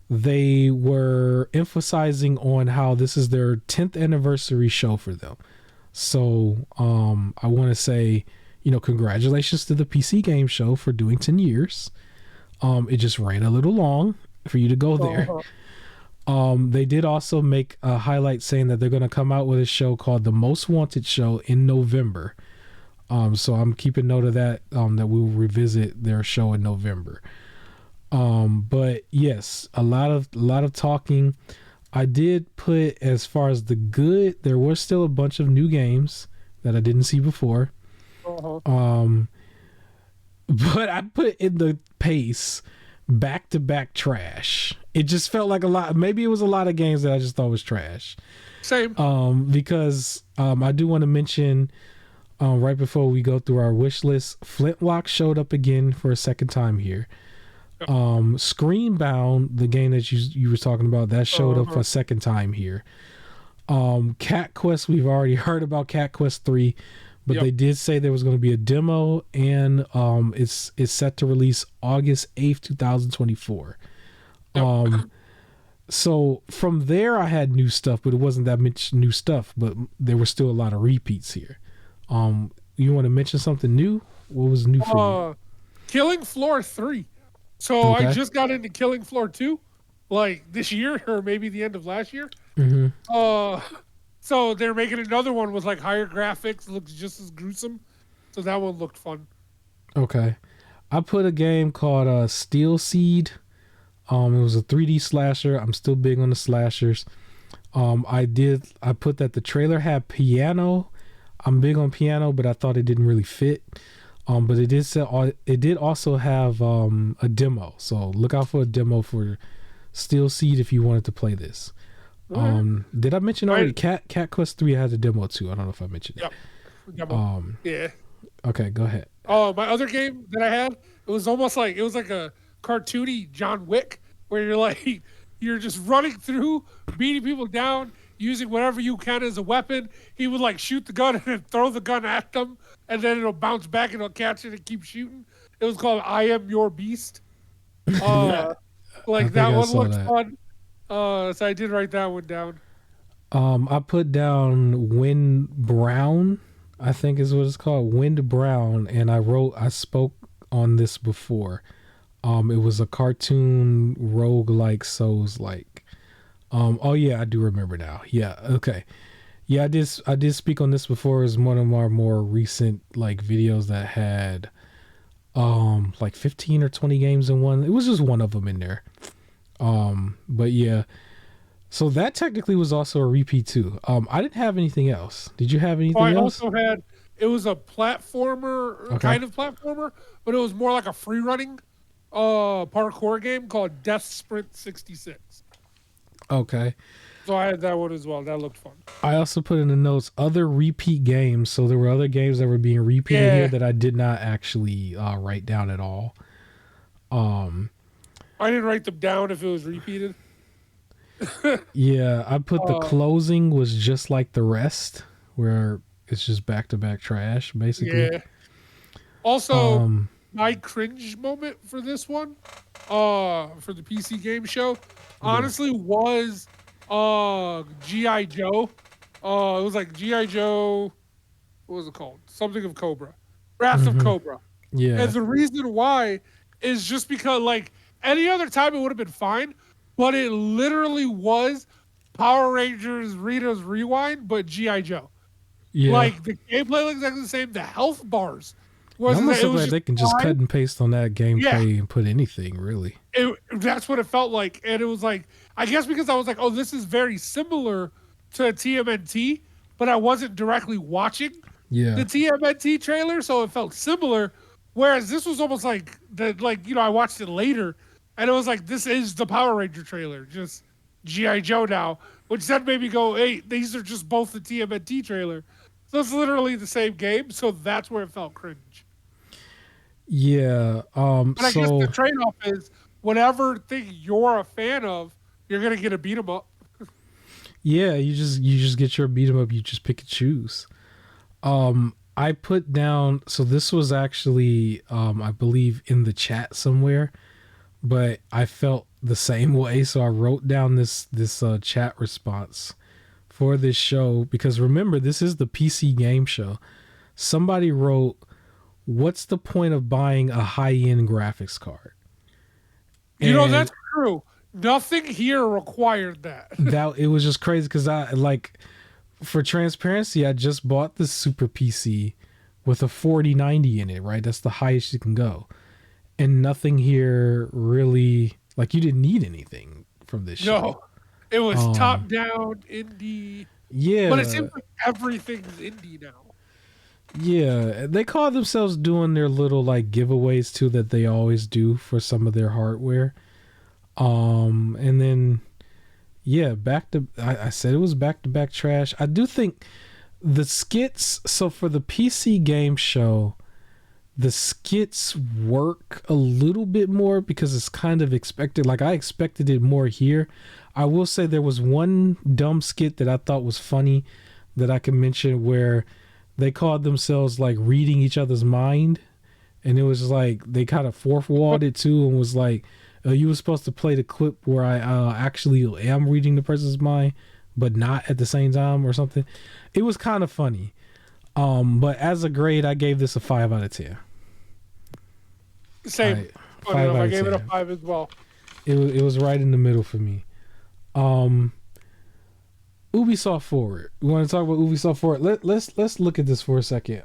they were emphasizing on how this is their 10th anniversary show for them. So I want to say, congratulations to the PC game show for doing 10 years. It just ran a little long for you to go there. They did also make a highlight saying that they're going to come out with a show called The Most Wanted Show in November. So I'm keeping note of that, that we will revisit their show in November. But yes, a lot of talking. I did put, as far as the good, there were still a bunch of new games that I didn't see before. But I put in the pace back-to-back trash. It just felt like a lot. Maybe it was a lot of games that I just thought was trash. Same. Because I do want to mention, right before we go through our wish list, Flintlock showed up again for a second time here. Screenbound, the game that you were talking about, that showed up for a second time here. Cat Quest, we've already heard about Cat Quest 3, but Yep. they did say there was going to be a demo, and it's set to release August 8th, 2024. Yep. So from there, I had new stuff, but it wasn't that much new stuff, but there were still a lot of repeats here. You want to mention something new? What was new for you? Killing Floor 3. So Okay. I just got into Killing Floor 2, like this year or maybe the end of last year. Mm-hmm. So they're making another one with like higher graphics, looks just as gruesome. So that one looked fun. Okay. I put a game called Steel Seed. It was a 3D slasher. I'm still big on the slashers. I put that the trailer had piano. I'm big on piano, but I thought it didn't really fit. But it did also have a demo. So look out for a demo for Steel Seed if you wanted to play this. Did I mention already? Cat Quest 3 has a demo too. I don't know if I mentioned it. Yep. Demo. Yeah. Okay, go ahead. My other game that I had, it was like a cartoony John Wick, where you're just running through, beating people down, using whatever you can as a weapon. He would like shoot the gun and then throw the gun at them, and then it'll bounce back and it'll catch it and keep shooting. It was called I Am Your Beast. That one looked fun. So I did write that one down. I put down Wind Brown, I think is what it's called, Wind Brown, and I spoke on this before. It was a cartoon roguelike Souls-like. Oh yeah, I do remember now. Yeah, okay. Yeah, I did speak on this before. It was one of our more recent like videos that had like 15 or 20 games in one. It was just one of them in there. But yeah. So that technically was also a repeat too. I didn't have anything else. Did you have anything else? I also had, it was a platformer, kind of platformer, but it was more like a free running parkour game called Death Sprint 66. Okay. So I had that one as well. That looked fun. I also put in the notes other repeat games. So there were other games that were being repeated here that I did not actually write down at all. I didn't write them down if it was repeated. Yeah, I put the closing was just like the rest, where it's just back-to-back trash, basically. Yeah. Also, my cringe moment for this one, for the PC game show, honestly was G.I. Joe. It was like G.I. Joe, what was it called? Something of Cobra. Wrath of Cobra. Yeah. And the reason why is just because, like, any other time it would have been fine, but it literally was Power Rangers Rita's Rewind, but G.I. Joe. Yeah. Like, the gameplay looks exactly the same. The health bars. I'm so glad they can just cut and paste on that gameplay and put anything, really. That's what it felt like. And it was like, I guess because I was like, oh, this is very similar to TMNT, but I wasn't directly watching the TMNT trailer, so it felt similar. Whereas this was almost like, I watched it later, and it was like, this is the Power Ranger trailer, just G.I. Joe now, which then made me go, hey, these are just both the TMNT trailer. So it's literally the same game, so that's where it felt cringe. Yeah. But I guess the trade-off is whatever thing you're a fan of, you're gonna get a beat 'em up. Yeah, you just get your beat 'em up. You just pick and choose. I put down. So this was actually, I believe, in the chat somewhere, but I felt the same way. So I wrote down this chat response for this show, because remember, this is the PC game show. Somebody wrote, what's the point of buying a high-end graphics card? That's true. Nothing here required that. It was just crazy because for transparency, I just bought this Super PC with a 4090 in it, right? That's the highest you can go. And nothing here really, you didn't need anything from this show. No, it was top-down, indie. Yeah. But it seems like everything's indie now. Yeah, they call themselves doing their little giveaways too that they always do for some of their hardware. And then I said it was back-to-back trash. I do think the skits, so for the PC game show, The skits work a little bit more because it's kind of expected. Like, I expected it more here. I will say there was one dumb skit that I thought was funny that I can mention, where they called themselves like reading each other's mind, and it was like they kind of fourth walled it too, and was like, you were supposed to play the clip where I actually am reading the person's mind, but not at the same time or something. It was kind of funny. But as a grade, I gave this a 5 out of 10. Same. I gave it a 5 as well. It was right in the middle for me. Ubisoft Forward. We want to talk about Ubisoft Forward. Let's look at this for a second.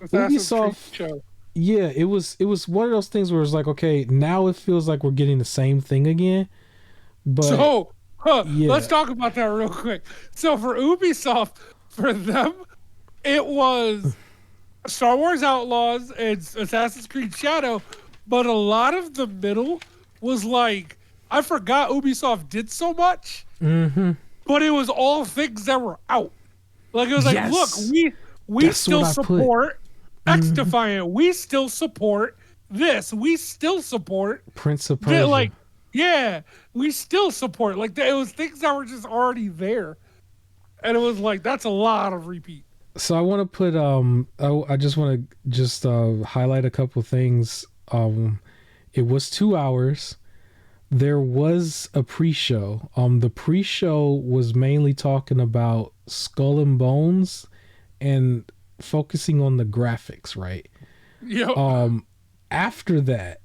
Ubisoft show. Yeah, it was one of those things where it's like, okay, now it feels like we're getting the same thing again. But let's talk about that real quick. So for Ubisoft, for them, it was Star Wars Outlaws and Assassin's Creed Shadow, but a lot of the middle was like, I forgot Ubisoft did so much, but it was all things that were out. Like, it was like, look, we still support X Defiant. We still support this. We still support Prince of Persia. Like, yeah, we still support. Like, it was things that were just already there. And it was like, that's a lot of repeat. So I want to put, I just want to highlight a couple things. It was 2 hours. There was a pre-show. The pre-show was mainly talking about Skull and Bones and focusing on the graphics, right? Yep. After that,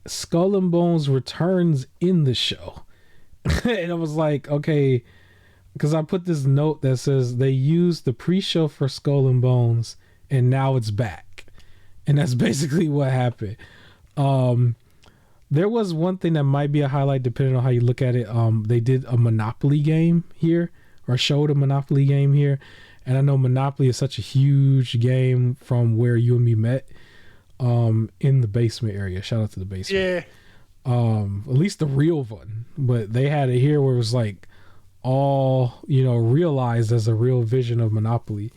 Skull and Bones returns in the show. And I was like, okay, because I put this note that says they used the pre-show for Skull and Bones and now it's back. And that's basically what happened. There was one thing that might be a highlight depending on how you look at it. They did a Monopoly game here, or showed a Monopoly game here. And I know Monopoly is such a huge game from where you and me met, in the basement area. Shout out to the basement. Yeah. At least the real one. But they had it here where it was like all, realized as a real vision of Monopoly.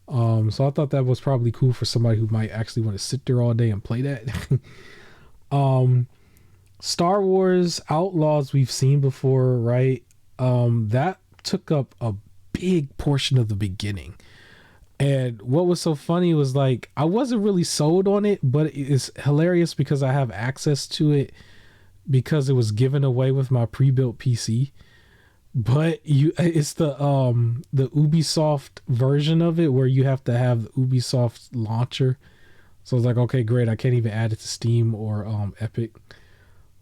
So I thought that was probably cool for somebody who might actually want to sit there all day and play that. Star Wars Outlaws we've seen before, right? That took up a big portion of the beginning. And what was so funny was, like, I wasn't really sold on it, but it's hilarious because I have access to it because it was given away with my pre-built PC. But it's the Ubisoft version of it where you have to have the Ubisoft launcher. So it's like, okay, great, I can't even add it to Steam or Epic.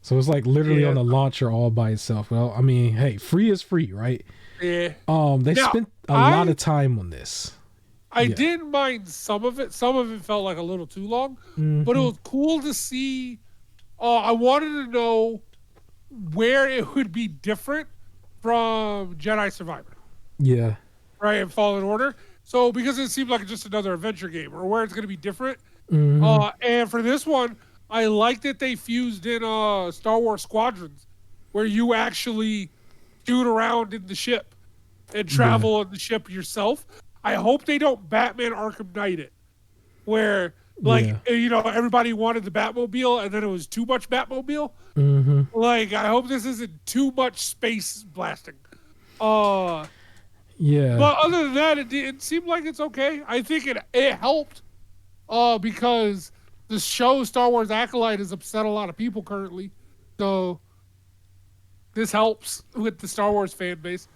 So it's like literally on the launcher all by itself. Well, I mean, hey, free is free, right? Yeah. They spent a lot of time on this. I didn't mind some of it. Some of it felt like a little too long, but it was cool to see. I wanted to know where it would be different from Jedi Survivor. Yeah. Right, and Fallen Order. So because it seemed like just another adventure game, or where it's going to be different. And for this one, I like that they fused in Star Wars Squadrons, where you actually shoot around in the ship and travel on the ship yourself. I hope they don't Batman Arkham Knight it, where everybody wanted the Batmobile and then it was too much Batmobile. Like, I hope this isn't too much space blasting. But other than that, it seemed like it's okay. I think it helped because the show Star Wars Acolyte has upset a lot of people currently. So this helps with the Star Wars fan base.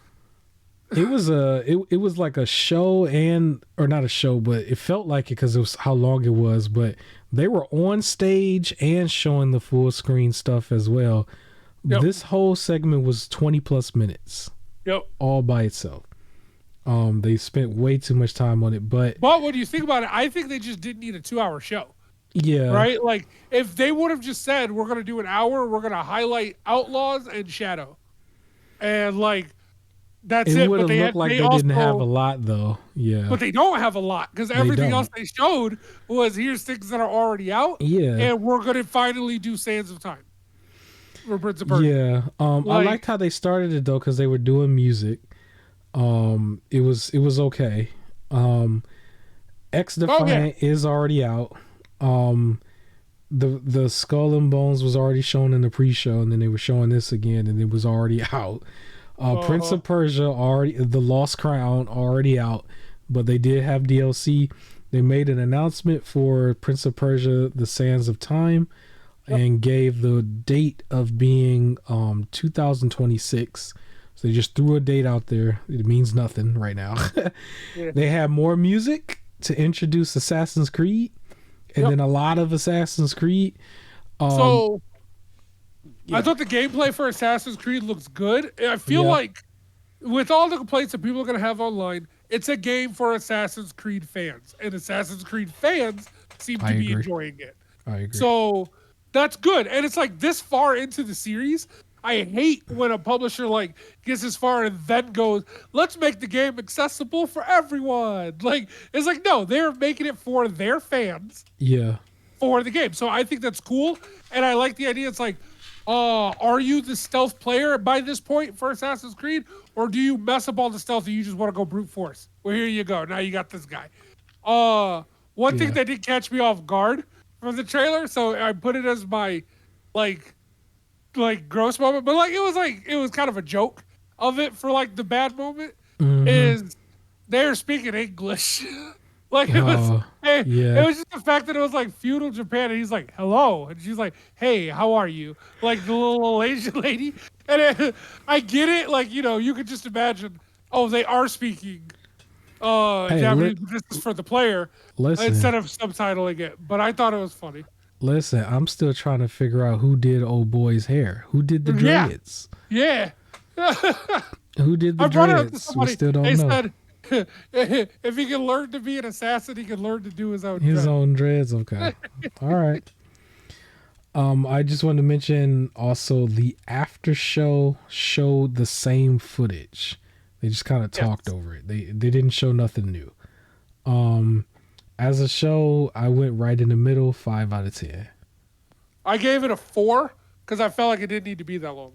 It was it was like a show or not a show, but it felt like it because it was how long it was. But they were on stage and showing the full screen stuff as well. Yep. This whole segment was 20 plus minutes. Yep. All by itself. They spent way too much time on it, but when you think about it, I think they just didn't need a 2-hour show. Yeah. Right? Like, if they would have just said, we're going to do an hour, we're going to highlight Outlaws and Shadow. And, like, that's it. It would have looked like they didn't have a lot, though. Yeah. But they don't have a lot, because everything else they showed was, here's things that are already out. Yeah. And we're going to finally do Sands of Time. For Prince of Persia. Yeah. I liked how they started it, though, because they were doing music. It was okay. X Defiant is already out. Um, the Skull and Bones was already shown in the pre-show, and then they were showing this again, and it was already out. Prince of Persia already, the Lost Crown already out, but they did have DLC. They made an announcement for Prince of Persia: The Sands of Time, and gave the date of being 2026. So they just threw a date out there. It means nothing right now. They had more music to introduce Assassin's Creed, and then a lot of Assassin's Creed. So I thought the gameplay for Assassin's Creed looks good. I feel like with all the complaints that people are going to have online, it's a game for Assassin's Creed fans, and Assassin's Creed fans seem to be enjoying it. I agree. So that's good. And it's like this far into the series, I hate when a publisher like gets as far and then goes, let's make the game accessible for everyone. Like, it's like, no, they're making it for their fans. Yeah. For the game. So I think that's cool. And I like the idea. It's like, are you the stealth player by this point for Assassin's Creed? Or do you mess up all the stealth and you just want to go brute force? Well, here you go. Now you got this guy. One thing that did catch me off guard from the trailer, so I put it as my like gross moment, but like it was kind of a joke of it for like the bad moment, is they're speaking English. Like it was it was just the fact that it was like feudal Japan, and he's like, hello, and she's like, hey, how are you? Like the little Asian lady. And I get it, like, you know, you could just imagine, oh, they are speaking Japanese, this is for the player, instead of subtitling it. But I thought it was funny. Listen, I'm still trying to figure out who did old boy's hair. Who did the dreads? Yeah. Who did the dreads? We still don't know. Said, if he can learn to be an assassin, he can learn to do his own dreads. Okay. All right. I just wanted to mention also the after show showed the same footage. They just kind of talked over it. They didn't show nothing new. As a show, I went right in the middle, 5 out of 10. I gave it a 4 because I felt like it didn't need to be that long.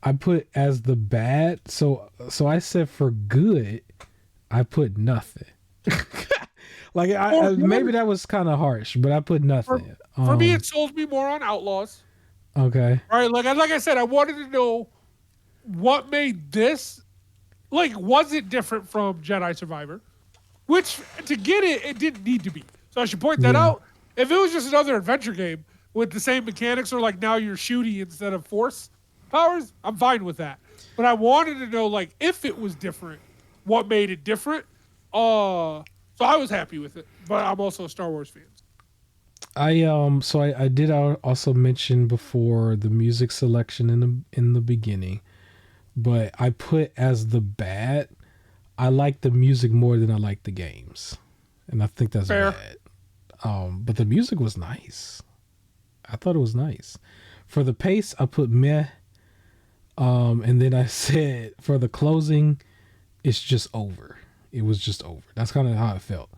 I put as the bad, so I said for good, I put nothing. Like maybe that was kind of harsh, but I put nothing. For me, it sold me more on Outlaws. Okay. All right, like I said, I wanted to know what made this, like, was it different from Jedi Survivor? Which, to get it, it didn't need to be. So I should point that out. If it was just another adventure game with the same mechanics, or like now you're shooty instead of force powers, I'm fine with that. But I wanted to know, like, if it was different, what made it different. So I was happy with it. But I'm also a Star Wars fan. I did also mention before the music selection in the beginning, but I put as the bad, I like the music more than I like the games, and I think that's fair. Bad. But the music was nice. I thought it was nice. For the pace, I put meh. And then I said for the closing, it's just over. It was just over. That's kind of how it felt.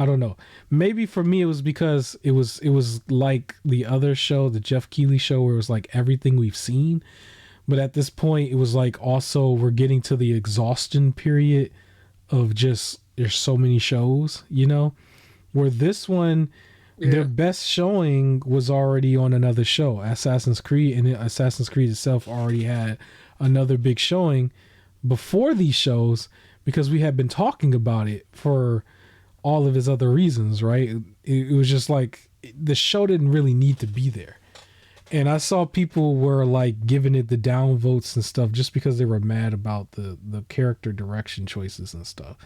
I don't know. Maybe for me it was because it was like the other show, the Jeff Keighley show, where it was like everything we've seen. But at this point, it was like also we're getting to the exhaustion period of just there's so many shows, you know? Where this one, their best showing was already on another show, Assassin's Creed, and Assassin's Creed itself already had another big showing before these shows because we had been talking about it for all of his other reasons, right? It was just like the show didn't really need to be there. And I saw people were like giving it the down votes and stuff just because they were mad about the character direction choices and stuff.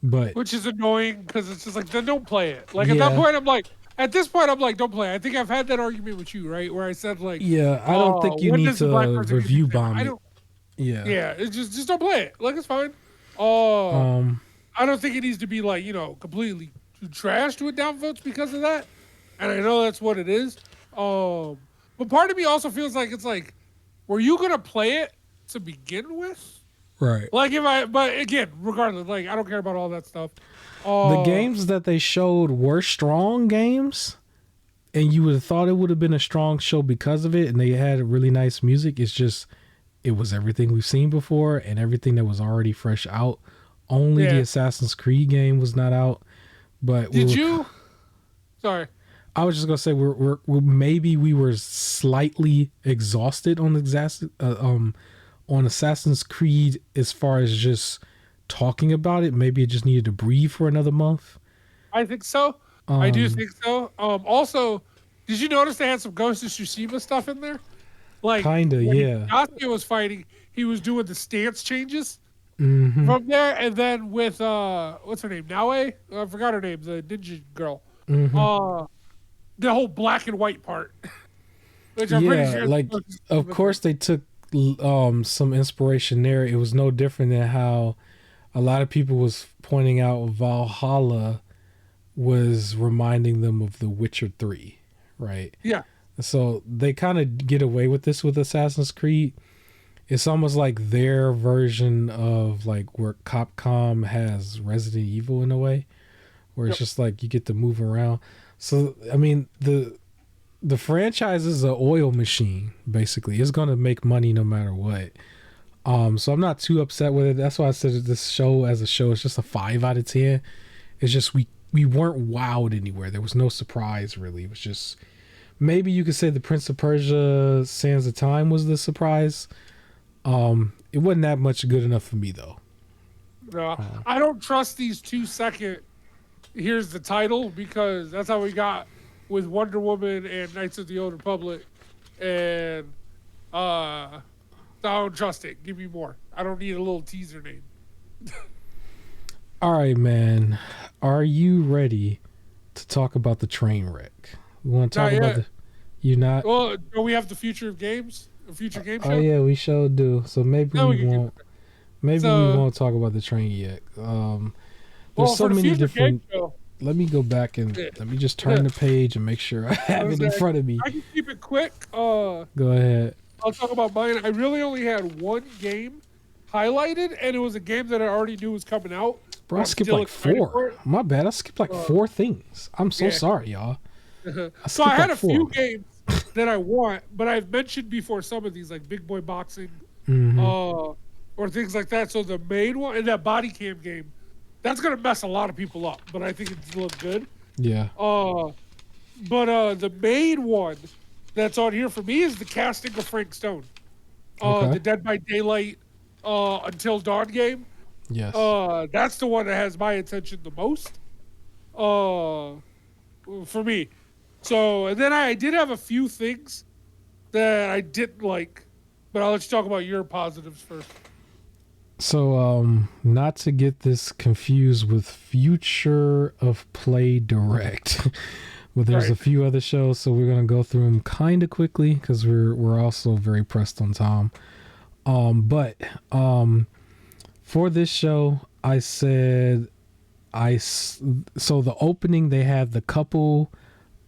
But which is annoying because it's just like, then don't play it. Like at that point, at this point, I'm like, don't play it. I think I've had that argument with you, right? Where I said like, I don't think you need to review bomb it. Yeah, it's just don't play it. Like it's fine. I don't think it needs to be like, you know, completely trashed with downvotes because of that. And I know that's what it is. But part of me also feels like it's like, were you gonna play it to begin with? Right. Like but again, regardless, like I don't care about all that stuff. The games that they showed were strong games, and you would have thought it would have been a strong show because of it, and they had really nice music. It's just, it was everything we've seen before and everything that was already fresh out. Only the Assassin's Creed game was not out. But Sorry. I was just gonna say we're maybe we were slightly exhausted on on Assassin's Creed as far as just talking about it. Maybe it just needed to breathe for another month. I think so. I do think so. Also, did you notice they had some Ghost of Tsushima stuff in there? Like Kinda, when yeah. Yasuo was fighting, he was doing the stance changes Mm-hmm. from there, and then with what's her name? Naue? I forgot her name, the ninja girl. Mm-hmm. The whole black and white part. Which I'm pretty Yeah, sure like of course they took some inspiration there. It was no different than how a lot of people was pointing out Valhalla was reminding them of The Witcher 3, right? Yeah. So they kind of get away with this with Assassin's Creed. It's almost like their version of like where Capcom has Resident Evil in a way, where it's just like you get to move around. So I mean the franchise is an oil machine, basically. It's gonna make money no matter what. So I'm not too upset with it. That's why I said that this show as a show is just a 5 out of 10. It's just we weren't wowed anywhere. There was no surprise really. It was just maybe you could say the Prince of Persia Sands of Time was the surprise. It wasn't that much good enough for me though. No, I don't trust these 2-second. Here's the title because that's how we got with Wonder Woman and Knights of the Old Republic, and I don't trust it. Give me more. I don't need a little teaser name. All right, man. Are you ready to talk about the train wreck? We want to talk about the. You not? Well, do we have the future of games? A future game show? Oh yeah, we sure do. So maybe we won't. Maybe we won't talk about the train yet. There's so many different. Let me go back and let me just turn the page and make sure I have it in front of me. I can keep it quick. Go ahead. I'll talk about mine. I really only had one game highlighted, and it was a game that I already knew was coming out. Bro, I skipped like 4. My bad. I skipped like 4 things. I'm so sorry, y'all. So I had a few games that I want, but I've mentioned before some of these, like Big Boy Boxing, or things like that. So the main one, and that body cam game, that's gonna mess a lot of people up, but I think it's look good. Yeah. But the main one that's on here for me is the casting of Frank Stone. The Dead by Daylight Until Dawn game. Yes. That's the one that has my attention the most. For me. So, and then I did have a few things that I didn't like, but I'll let you talk about your positives first. So, not to get this confused with Future of Play Direct, but there's a few other shows, so we're gonna go through them kind of quickly because we're also very pressed on time. But for this show, I said so the opening they had the couple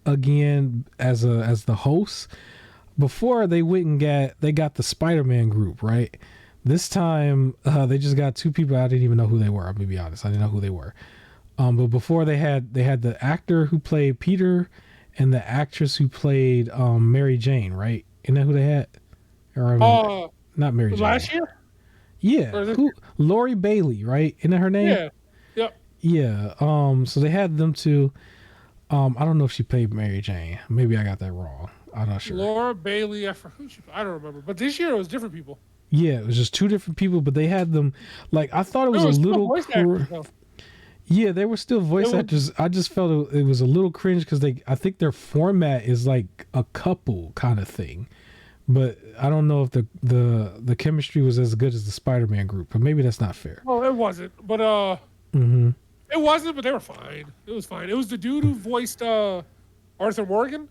again as the host. Before they got the Spider-Man group, right? This time they just got 2 people I didn't even know who they were. I'm gonna be honest, I didn't know who they were. But before they had the actor who played Peter and the actress who played Mary Jane, right? Isn't that who they had? Or not Mary Jane. Last year? Yeah. Lori Bailey, right? Isn't that her name? Yeah. Yep. Yeah. So they had them 2. I don't know if she played Mary Jane. Maybe I got that wrong. I'm not sure. Laura Bailey, I don't remember. But this year it was different people. Yeah, it was just 2 different people, but they had them like I thought it was a little. Yeah, they were still voice actors. I just felt it was a little cringe because I think their format is like a couple kind of thing, but I don't know if the chemistry was as good as the Spider-Man group. But maybe that's not fair. Well, it wasn't, but it wasn't. But they were fine. It was fine. It was the dude who voiced Arthur Morgan.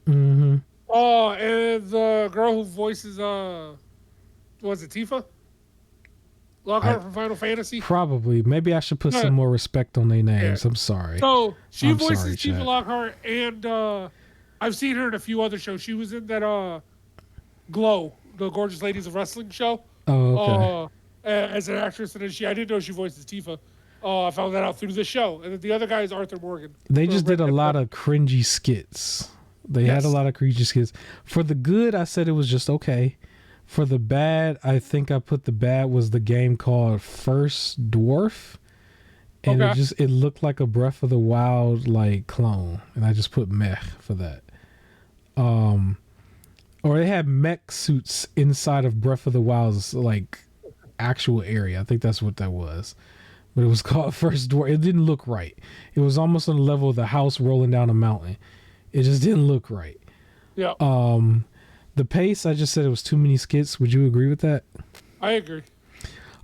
Mm-hmm. And the girl who voices was it Tifa? Lockhart from Final Fantasy? Probably. Maybe I should put some more respect on their names. Yeah. I'm sorry. So she voices Tifa Lockhart, and I've seen her in a few other shows. She was in that Glow, the Gorgeous Ladies of Wrestling show. Oh, okay. As an actress, and then I didn't know she voices Tifa. I found that out through the show. And then the other guy is Arthur Morgan. They just did a lot of cringy skits. They had a lot of cringy skits. For the good, I said it was just okay. For the bad, I think I put the bad was the game called First Dwarf. and Okay. it looked like a Breath of the Wild like clone, and I just put mech for that. Or they had mech suits inside of Breath of the Wild's like actual area. I think that's what that was. But it was called First Door. It didn't look right. It was almost on the level of the house rolling down a mountain. It just didn't look right. Yeah. The pace, I just said it was too many skits. Would you agree with that? I agree.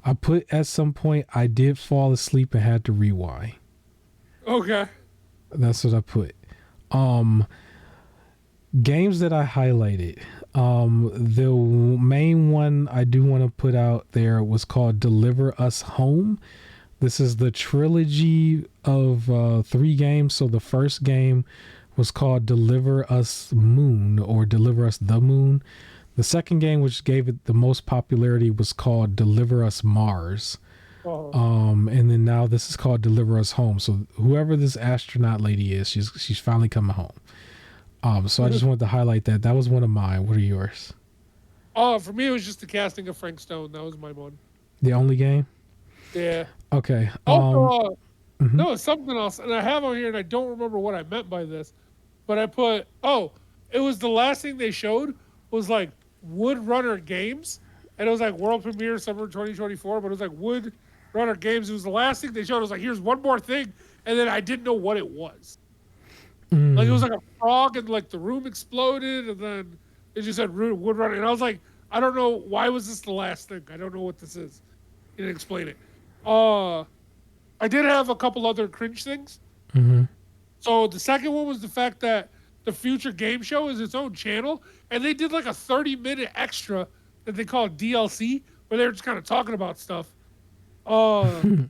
I put at some point I did fall asleep and had to rewind. Okay. That's what I put. Games that I highlighted. The main one I do want to put out there was called Deliver Us Home. This is the trilogy of 3 games. So the first game was called Deliver Us Moon or Deliver Us the Moon. The second game, which gave it the most popularity, was called Deliver Us Mars. Oh. And then now this is called Deliver Us Home. So whoever this astronaut lady is, she's finally coming home. So I just wanted to highlight that. That was one of mine. What are yours? Oh, for me, it was just the casting of Frank Stone. That was my one. The only game? Yeah. Okay. Also, no, it's something else. And I have on here, and I don't remember what I meant by this. But I put, it was the last thing they showed was like Wood Runner Games. And it was like world premiere summer 2024. But it was like Wood Runner Games. It was the last thing they showed. It was like, here's one more thing. And then I didn't know what it was. Like it was like a frog and like the room exploded. And then it just said Wood Runner. And I was like, I don't know. Why was this the last thing? I don't know what this is. He didn't explain it. I did have a couple other cringe things. So the second one was the fact that the Future Game Show is its own channel, and they did like a 30-minute extra that they called DLC, where they were just kind of talking about stuff. And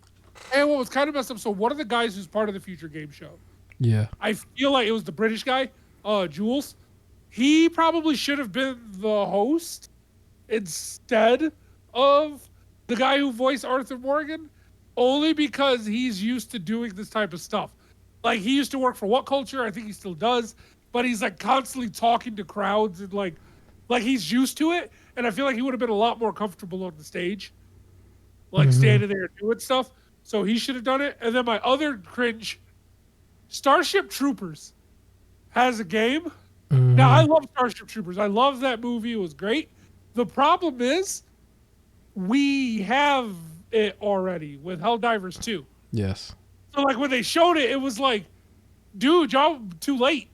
what was kind of messed up, so one of the guys who's part of the Future Game Show, Yeah. I feel like it was the British guy, Jules. He probably should have been the host instead of the guy who voiced Arthur Morgan, only because he's used to doing this type of stuff. Like, he used to work for What Culture, I think he still does, but he's like constantly talking to crowds and like he's used to it, and I feel like he would have been a lot more comfortable on the stage, like standing there and doing stuff. So he should have done it. And then my other cringe, Starship Troopers has a game. Now, I love Starship Troopers. I love that movie. It was great. The problem is we have it already with Helldivers 2. Yes. So, like, when they showed it, it was like, dude, y'all too late.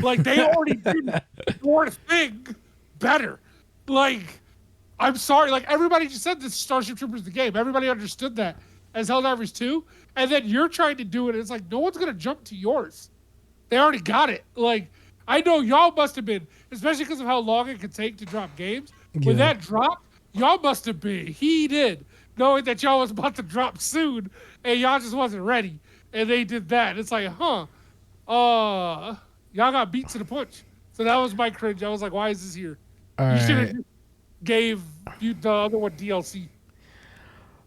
Like, they already did your thing better. Like, I'm sorry. Like, everybody just said this Starship Troopers the game. Everybody understood that as Helldivers 2. And then you're trying to do it. It's like, no one's going to jump to yours. They already got it. Like, I know y'all must have been, especially because of how long it could take to drop games. When that dropped, y'all must have been heated, knowing that y'all was about to drop soon, and y'all just wasn't ready. And they did that. It's like, y'all got beat to the punch. So that was my cringe. I was like, why is this here? You should have gave you the other one DLC.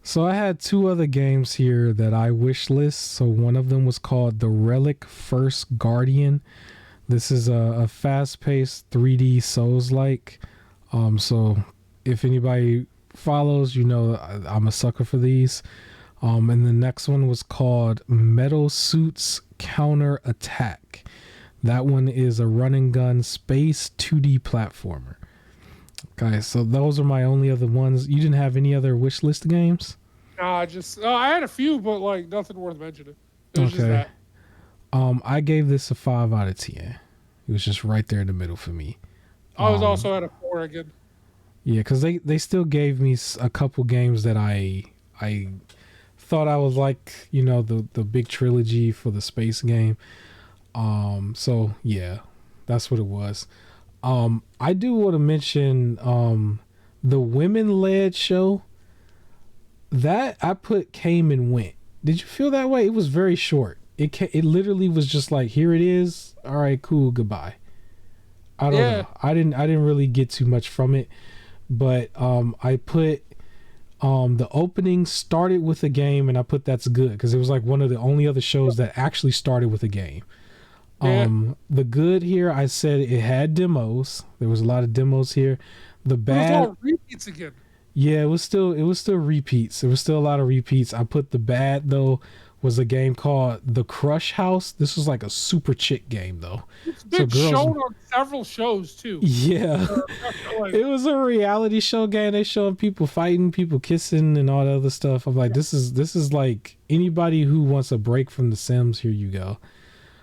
So I had 2 other games here that I wish list. So one of them was called The Relic First Guardian. This is a fast-paced 3D Souls-like. So if anybody follows, you know I'm a sucker for these. And the next one was called Metal Suits Counter Attack. That one is a run and gun space 2D platformer. Okay, so those are my only other ones. You didn't have any other wish list games? Nah, I had a few, but like nothing worth mentioning. It was just that. I gave this a 5 out of 10. It was just right there in the middle for me. I was also at a 4 again. Yeah, because they still gave me a couple games that I thought I was like, you know, the big trilogy for the space game. So yeah, that's what it was. I do want to mention the women-led show that I put came and went. Did you feel that way? It was very short. It literally was just like, here it is. All right, cool, goodbye. I don't know. I didn't really get too much from it, but I put the opening started with a game, and I put that's good because it was like one of the only other shows that actually started with a game. The good here, I said it had demos. There was a lot of demos here. The bad, it was all repeats again. Yeah, it was still repeats. There was still a lot of repeats. I put the bad though was a game called The Crush House. This was like a super chick game though. It's been shown on several shows too. Yeah. It was a reality show game. They showed people fighting, people kissing, and all that other stuff. I'm like, this is like anybody who wants a break from The Sims. Here you go.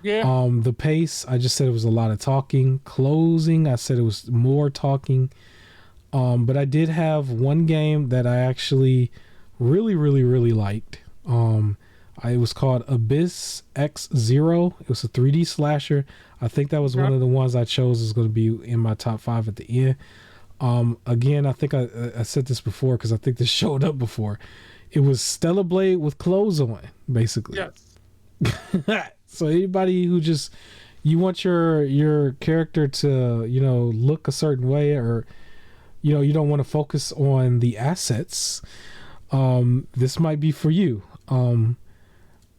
Yeah. The pace, I just said it was a lot of talking. Closing, I said it was more talking. But I did have one game that I actually really, really, really liked. It was called Abyss X Zero. It was a 3D slasher. I think that was one of the ones I chose is going to be in my top 5 at the end. Again, I think I said this before because I think this showed up before. It was Stellar Blade with clothes on, basically. Yes. So anybody who just you want your character to look a certain way, or you don't want to focus on the assets, this might be for you.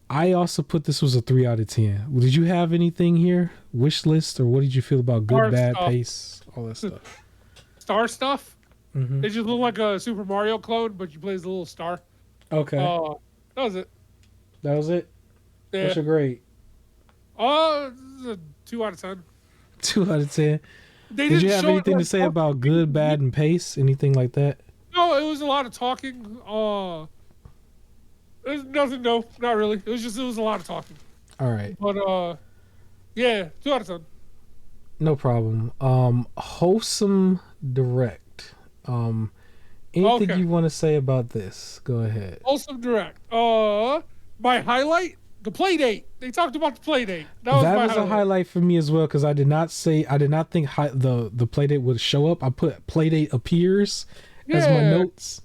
I also put this was a 3 out of 10. Did you have anything here? Wish list, or what did you feel about good, bad, pace, all that stuff? Star stuff. Mm-hmm. It just looked like a Super Mario clone, but you play as a little star. Okay. That was it. That was it? Yeah. What's your grade? This is a 2 out of 10. 2 out of 10. Did you have anything to say about good, bad, and pace? Anything like that? No, it was a lot of talking. There's nothing. No, not really. It was a lot of talking. All right. But yeah, 2 out of 10. No problem. Wholesome Direct. Anything you want to say about this? Go ahead. Wholesome Direct. My highlight, the play date. They talked about the play date. That was a highlight for me as well, because I did not think the play date would show up. I put play date appears as my notes.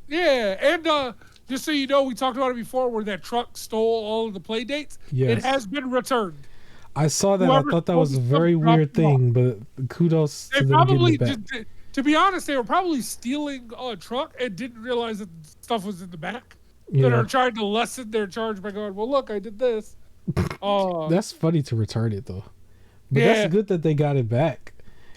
Yeah, and just so you know, we talked about it before, where that truck stole all of the play dates. Yes. It has been returned. I saw that. I thought that was a very weird thing, but kudos to them getting it back. To be honest, they were probably stealing a truck and didn't realize that stuff was in the back. Yeah. That are trying to lessen their charge by going, well, look, I did this. That's funny to return it, though. But that's good that they got it back.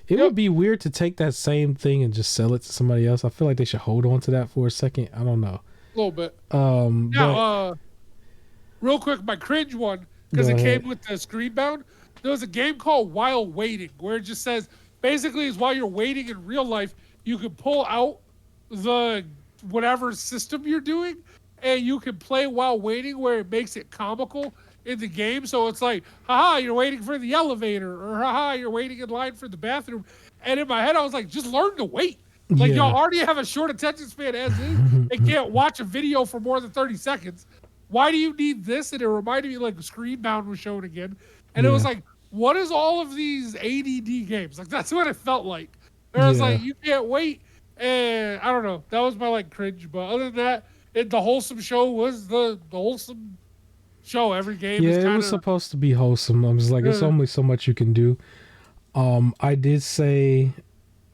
It would be weird to take that same thing and just sell it to somebody else. I feel like they should hold on to that for a second. I don't know. A little bit. Real quick, my cringe one, because it came with the screen bound. There was a game called While Waiting, where it just says, basically, is while you're waiting in real life, you can pull out the whatever system you're doing, and you can play while waiting, where it makes it comical in the game. So it's like, haha, you're waiting for the elevator, or haha, you're waiting in line for the bathroom. And in my head, I was like, just learn to wait. Like, y'all already have a short attention span as is, and can't watch a video for more than 30 seconds. Why do you need this? And it reminded me, like, Screenbound was shown again. And it was like, what is all of these ADD games? Like, that's what it felt like. It was like, you can't wait. And I don't know. That was my, like, cringe. But other than that, the wholesome show was the wholesome show. Every game is it was supposed to be wholesome. I was like, there's only so much you can do. I did say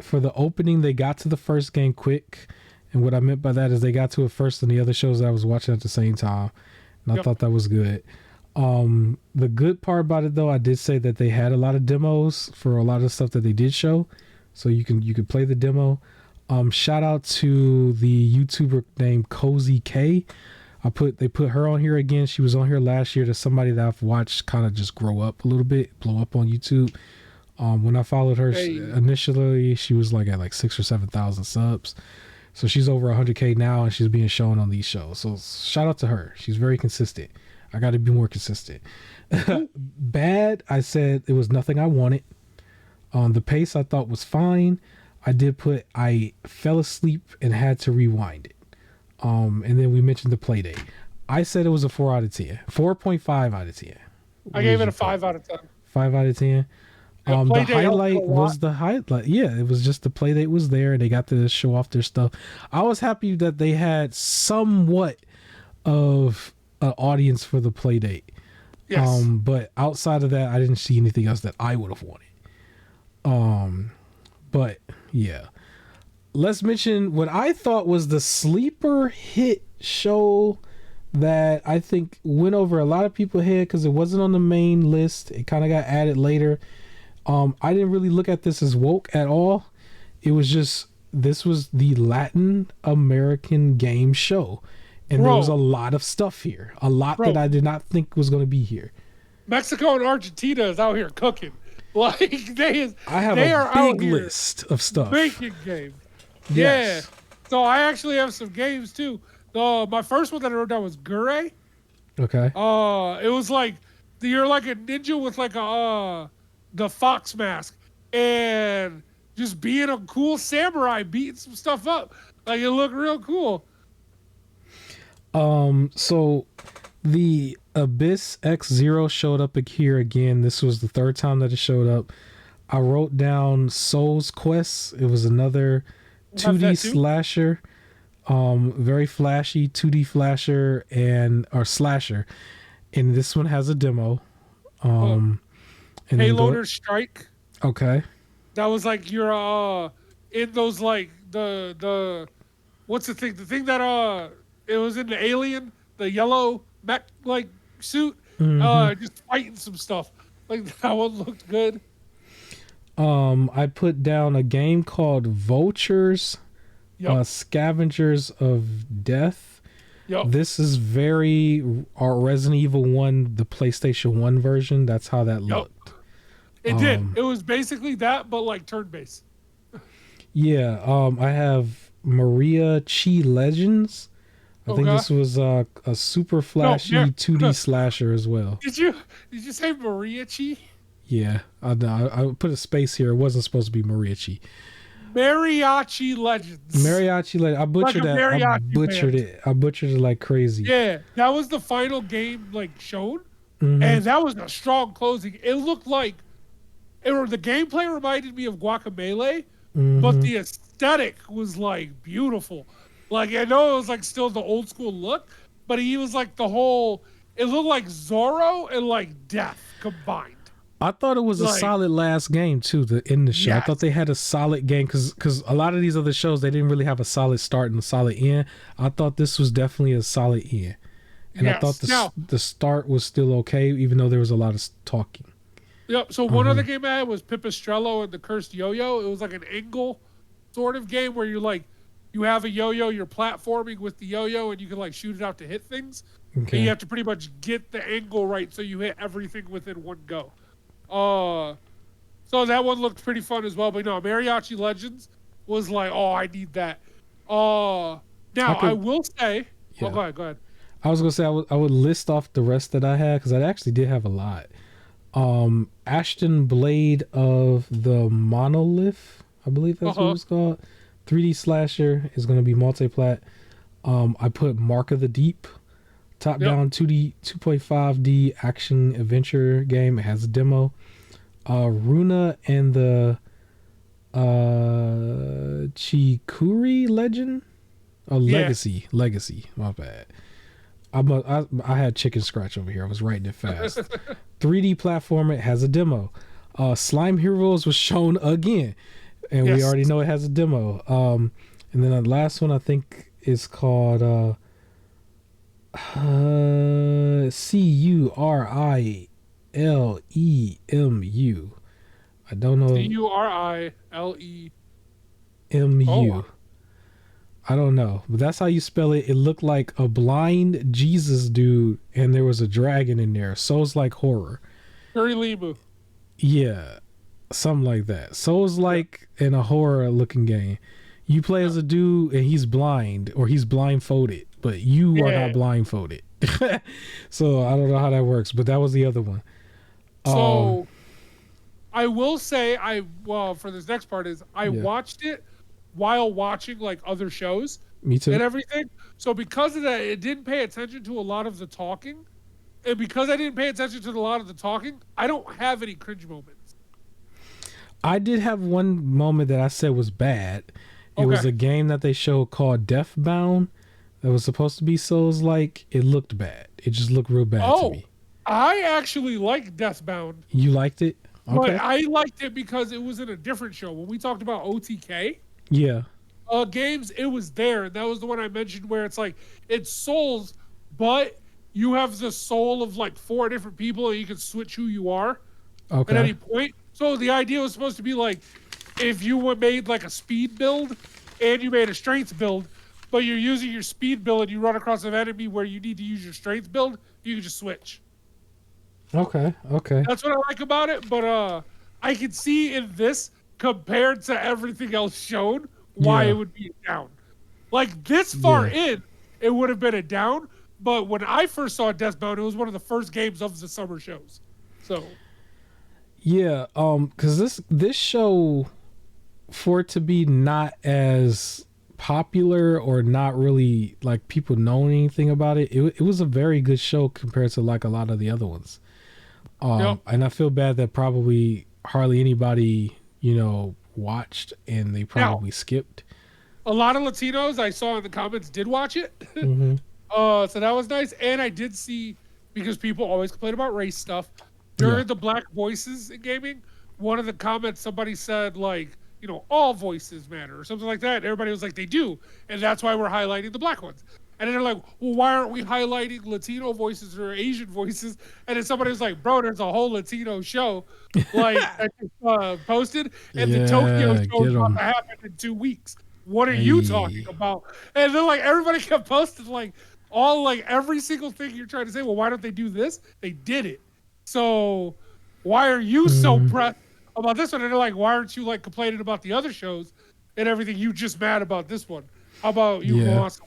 for the opening, they got to the first game quick. And what I meant by that is they got to it first than the other shows that I was watching at the same time. And I thought that was good. The good part about it, though, I did say that they had a lot of demos for a lot of stuff that they did show. So you could play the demo. Shout out to the YouTuber named Cozy K. They put her on here again. She was on here last year. To somebody that I've watched kind of just grow up a little bit, blow up on YouTube. When I followed her initially, she was like at like 6,000 or 7,000 subs. So she's over 100K now, and she's being shown on these shows. So shout out to her. She's very consistent. I got to be more consistent. Bad, I said it was nothing I wanted. The pace I thought was fine. I did put I fell asleep and had to rewind it. And then we mentioned the play date. I said it was a 4 out of 10. 4.5 out of 10. I gave it a 5 out of 10. 5 out of 10. The highlight was the highlight. Yeah, it was just the play date was there, and they got to show off their stuff. I was happy that they had somewhat of an audience for the play date. Yes. But outside of that, I didn't see anything else that I would have wanted. But yeah, let's mention what I thought was the sleeper hit show that I think went over a lot of people's head because it wasn't on the main list. It kind of got added later. I didn't really look at this as woke at all. It was just, this was the Latin American game show. And there was a lot of stuff here. A lot that I did not think was going to be here. Mexico and Argentina is out here cooking. Like I have a big list of stuff. Making games. Yes. Yeah. So I actually have some games too. My first one that I wrote down was Gure. Okay. It was like you're like a ninja with like the fox mask and just being a cool samurai beating some stuff up. Like it looked real cool. So the Abyss X-Zero showed up here again. This was the third time that it showed up. I wrote down Soul's Quest. It was another 2D slasher. Very flashy 2D slasher slasher. And this one has a demo. Payloader Strike. Okay. That was like you're in those like the what's the thing? The thing that it was in the Alien, the yellow mech like suit, just fighting some stuff. Like that one looked good. I put down a game called Vultures, Scavengers of Death. Yep. This is very Resident Evil 1, the PlayStation 1 version. That's how that looked. It did. It was basically that, but like turn-based. Yeah. I have Maria Chi Legends. I think this was a super flashy 2D slasher as well. Did you say Maria Chi? Yeah, I put a space here. It wasn't supposed to be Maria Chi. Mariachi Legends. Mariachi Legends. I butchered that. I butchered it. I butchered it like crazy. Yeah, that was the final game like shown, and that was a strong closing. It looked like the gameplay reminded me of Guacamelee, but the aesthetic was like beautiful. Like I know it was like still the old school look, but he was like it looked like Zorro and like Death combined. I thought it was a solid last game too to end the show. Yes. I thought they had a solid game because a lot of these other shows they didn't really have a solid start and a solid end. I thought this was definitely a solid end, and I thought the start was still okay even though there was a lot of talking. Yep. So one other game I had was Pipistrello and the Cursed Yo-Yo. It was like an angle sort of game where you have a yo-yo, you're platforming with the yo-yo, and you can like shoot it out to hit things. Okay. And you have to pretty much get the angle right so you hit everything within one go. So that one looked pretty fun as well. But no, Mariachi Legends was like, I need that. I will say, go ahead. I was gonna say I would list off the rest that I had because I actually did have a lot. Ashton Blade of the Monolith, I believe that's what it's called. 3D slasher is gonna be multi-plat. I put Mark of the Deep, top-down 2D 2.5D action adventure game. It has a demo. Runa and the Chikuri Legend? Legacy. My bad. I had chicken scratch over here. I was writing it fast. 3D platformer. It has a demo. Slime Heroes was shown again. And we already know it has a demo. And then the last one I think is called Curilemu. I don't know. Curilemu. I don't know, but that's how you spell it. It looked like a blind Jesus dude, and there was a dragon in there. Souls like horror. Curilemu. Yeah, something like that. Souls like in a horror looking game. You play as a dude, and he's blind, or he's blindfolded, but you are not blindfolded. So I don't know how that works, but that was the other one. So I will say for this next part is I watched it while watching like other shows. Me too. And everything. So because of that, it didn't pay attention to a lot of the talking. And because I didn't pay attention to a lot of the talking, I don't have any cringe moments. I did have one moment that I said was bad. It was a game that they showed called Deathbound that was supposed to be Souls-like. It looked bad. It just looked real bad to me. I actually liked Deathbound. You liked it? Okay. But I liked it because it was in a different show. When we talked about OTK games, it was there. And that was the one I mentioned where it's like, it's Souls, but you have the soul of like 4 different people and you can switch who you are at any point. So the idea was supposed to be like, if you made like a speed build and you made a strength build, but you're using your speed build and you run across an enemy where you need to use your strength build, you can just switch. Okay. That's what I like about it. But I can see in this, compared to everything else shown, why it would be a down. Like this far in, it would have been a down. But when I first saw Deathbound, it was one of the first games of the summer shows. So yeah, because this show, for it to be not as popular or not really like people knowing anything about it, it was a very good show compared to like a lot of the other ones. And I feel bad that probably hardly anybody, watched, and they probably skipped. A lot of Latinos I saw in the comments did watch it. So that was nice. And I did see, because people always complain about race stuff, during the black voices in gaming, one of the comments, somebody said like, all voices matter or something like that. And everybody was like, they do. And that's why we're highlighting the black ones. And then they're like, well, why aren't we highlighting Latino voices or Asian voices? And then somebody was like, bro, there's a whole Latino show like I just posted, and the Tokyo show is about to happen in 2 weeks. What are you talking about? And then like everybody kept posting like every single thing you're trying to say. Well, why don't they do this? They did it. So why are you so pressed about this one? And they're like, why aren't you like complaining about the other shows and everything? You just mad about this one. How about you lost?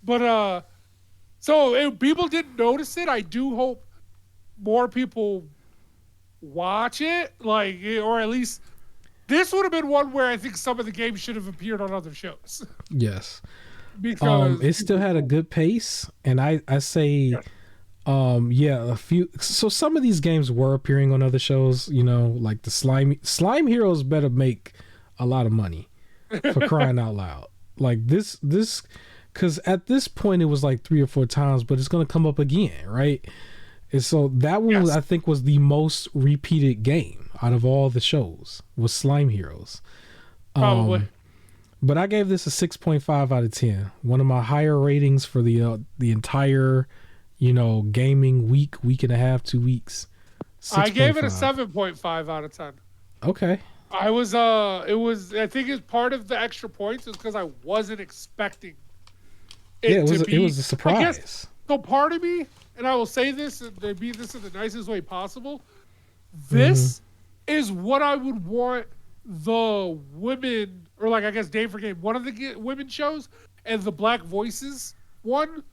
But so if people didn't notice it, I do hope more people watch it, like, or at least this would have been one where I think some of the games should have appeared on other shows. Yes, because it still had a good pace, and I say, a few. So some of these games were appearing on other shows, like the Slime Heroes better make a lot of money for crying out loud. Like this. Because at this point it was like 3 or 4 times, but it's going to come up again, right? And so that one, I think, was the most repeated game out of all the shows, was Slime Heroes. Probably. But I gave this a 6.5 out of 10. One of my higher ratings for the entire, gaming week and a half, 2 weeks. 6. I gave it a 7.5 out of 10. Okay. I think it's part of the extra points is because I wasn't expecting it was a surprise. I guess, so part of me, and I will say this, and they mean this in the nicest way possible, this is what I would want the women, or like I guess Day for Game, one of the women shows, and the Black Voices one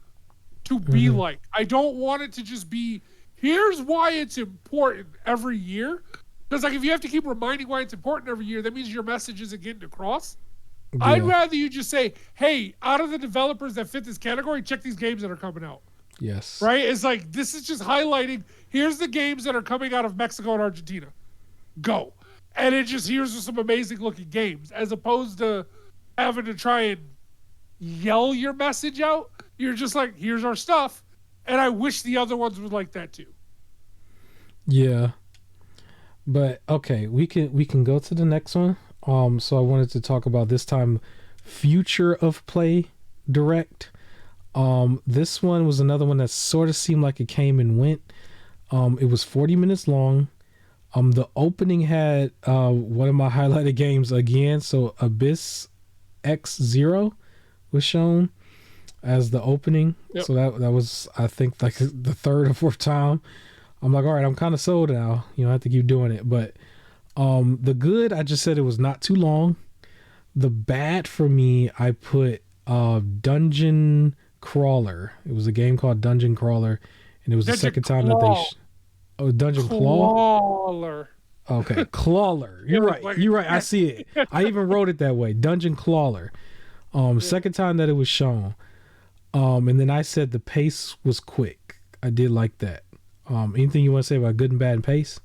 to be like. I don't want it to just be, here's why it's important every year. Because like if you have to keep reminding why it's important every year, that means your message isn't getting across. Yeah. I'd rather you just say, hey, out of the developers that fit this category, check these games that are coming out. Yes. Right? It's like, this is just highlighting, here's the games that are coming out of Mexico and Argentina. Go. And it just, here's some amazing looking games. As opposed to having to try and yell your message out. You're just like, here's our stuff. And I wish the other ones would like that too. Yeah. But okay, we can go to the next one. So I wanted to talk about this time Future of Play Direct. This one was another one that sort of seemed like it came and went. It was 40 minutes long. The opening had one of my highlighted games again. So Abyss X0 was shown as the opening. Yep. So that was, I think, like the 3rd or 4th time. I'm like, all right, I'm kind of sold now. I have to keep doing it. But the good, I just said it was not too long. The bad for me, I put Dungeon Crawler. It was a game called Dungeon Crawler, and it was the second time that they Dungeon Clawler. Okay, Clawler. You're right. You're right. I see it. I even wrote it that way. Dungeon Clawler. Second time that it was shown. And then I said the pace was quick. I did like that. Anything you want to say about good and bad and pace?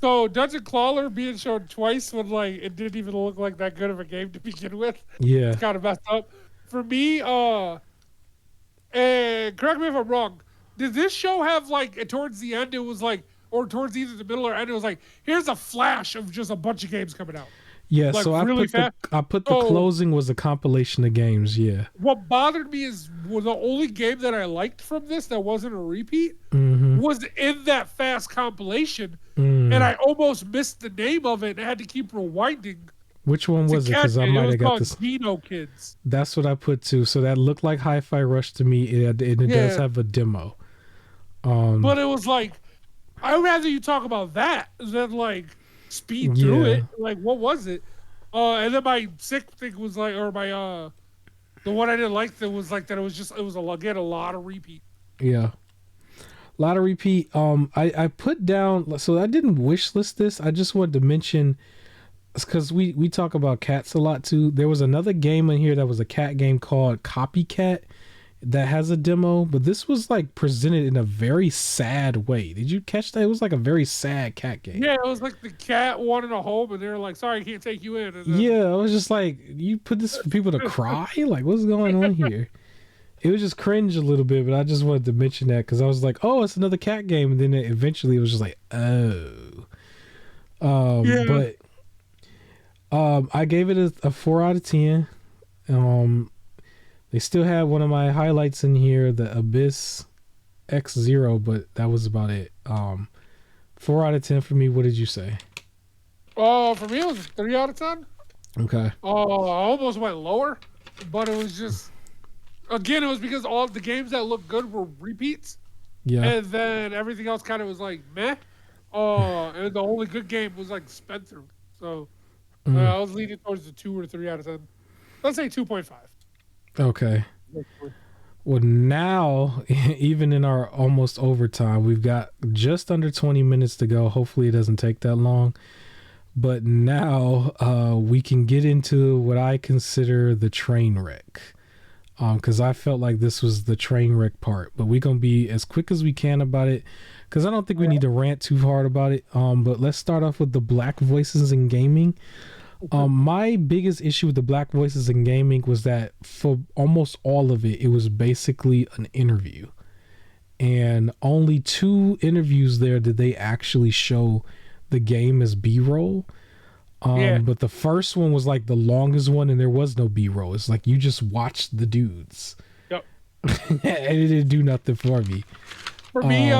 So Dungeon Crawler being shown twice when like it didn't even look like that good of a game to begin with. Yeah. It's kind of messed up. For me, and correct me if I'm wrong, did this show have like towards the end it was like, or towards either the middle or end, it was like, here's a flash of just a bunch of games coming out. Yeah, like, so really I put the closing was a compilation of games, yeah. What bothered me is the only game that I liked from this that wasn't a repeat was in that fast compilation, and I almost missed the name of it and I had to keep rewinding Which one was it? cat Because I game. It might was have got called this. Dino Kids. That's what I put too. So that looked like Hi-Fi Rush to me. It does Yeah. have a demo. But it was like, I'd rather you talk about that than like speed through Yeah. it. Like, what was it? And then my sick thing was like, or my the one I didn't like that was like that it was again a lot of repeat. Yeah. A lot of repeat. I put down, so I didn't wish list this. I just wanted to mention, because we talk about cats a lot too. There was another game in here that was a cat game called Copycat that has a demo, but this was like presented in a very sad way. Did you catch that? It was like a very sad cat game. Yeah, it was like the cat wanted a home, and they were like, "Sorry, I can't take you in." And then, Yeah, I was just like, you put this for people to cry? Like, what's going on here? It was just cringe a little bit, but I just wanted to mention that because I was like, oh, it's another cat game, and then eventually it was just like, oh. But I gave it a 4 out of 10. They still had one of my highlights in here, the Abyss X0, but that was about it. 4 out of 10 for me. What did you say? for me, it was 3 out of 10. Okay. I almost went lower, but it was just, again, it was because all the games that looked good were repeats. Yeah. And then everything else kind of was like meh. And the only good game was like Spencer. So I was leaning towards the 2 or 3 out of 10. Let's say 2.5. Okay. Well, now, even in our almost overtime, we've got just under 20 minutes to go. Hopefully it doesn't take that long. But now we can get into what I consider the train wreck. Because I felt like this was the train wreck part. But we're going to be as quick as we can about it. Because I don't think we need to rant too hard about it. But let's start off with the black voices in gaming. My biggest issue with the black voices in gaming was that for almost all of it, it was basically an interview. And only 2 interviews there did they actually show the game as B-roll. But the first one was like the longest one, and there was no B-roll. It's like you just watched the dudes. Yep. And it didn't do nothing for me. For me,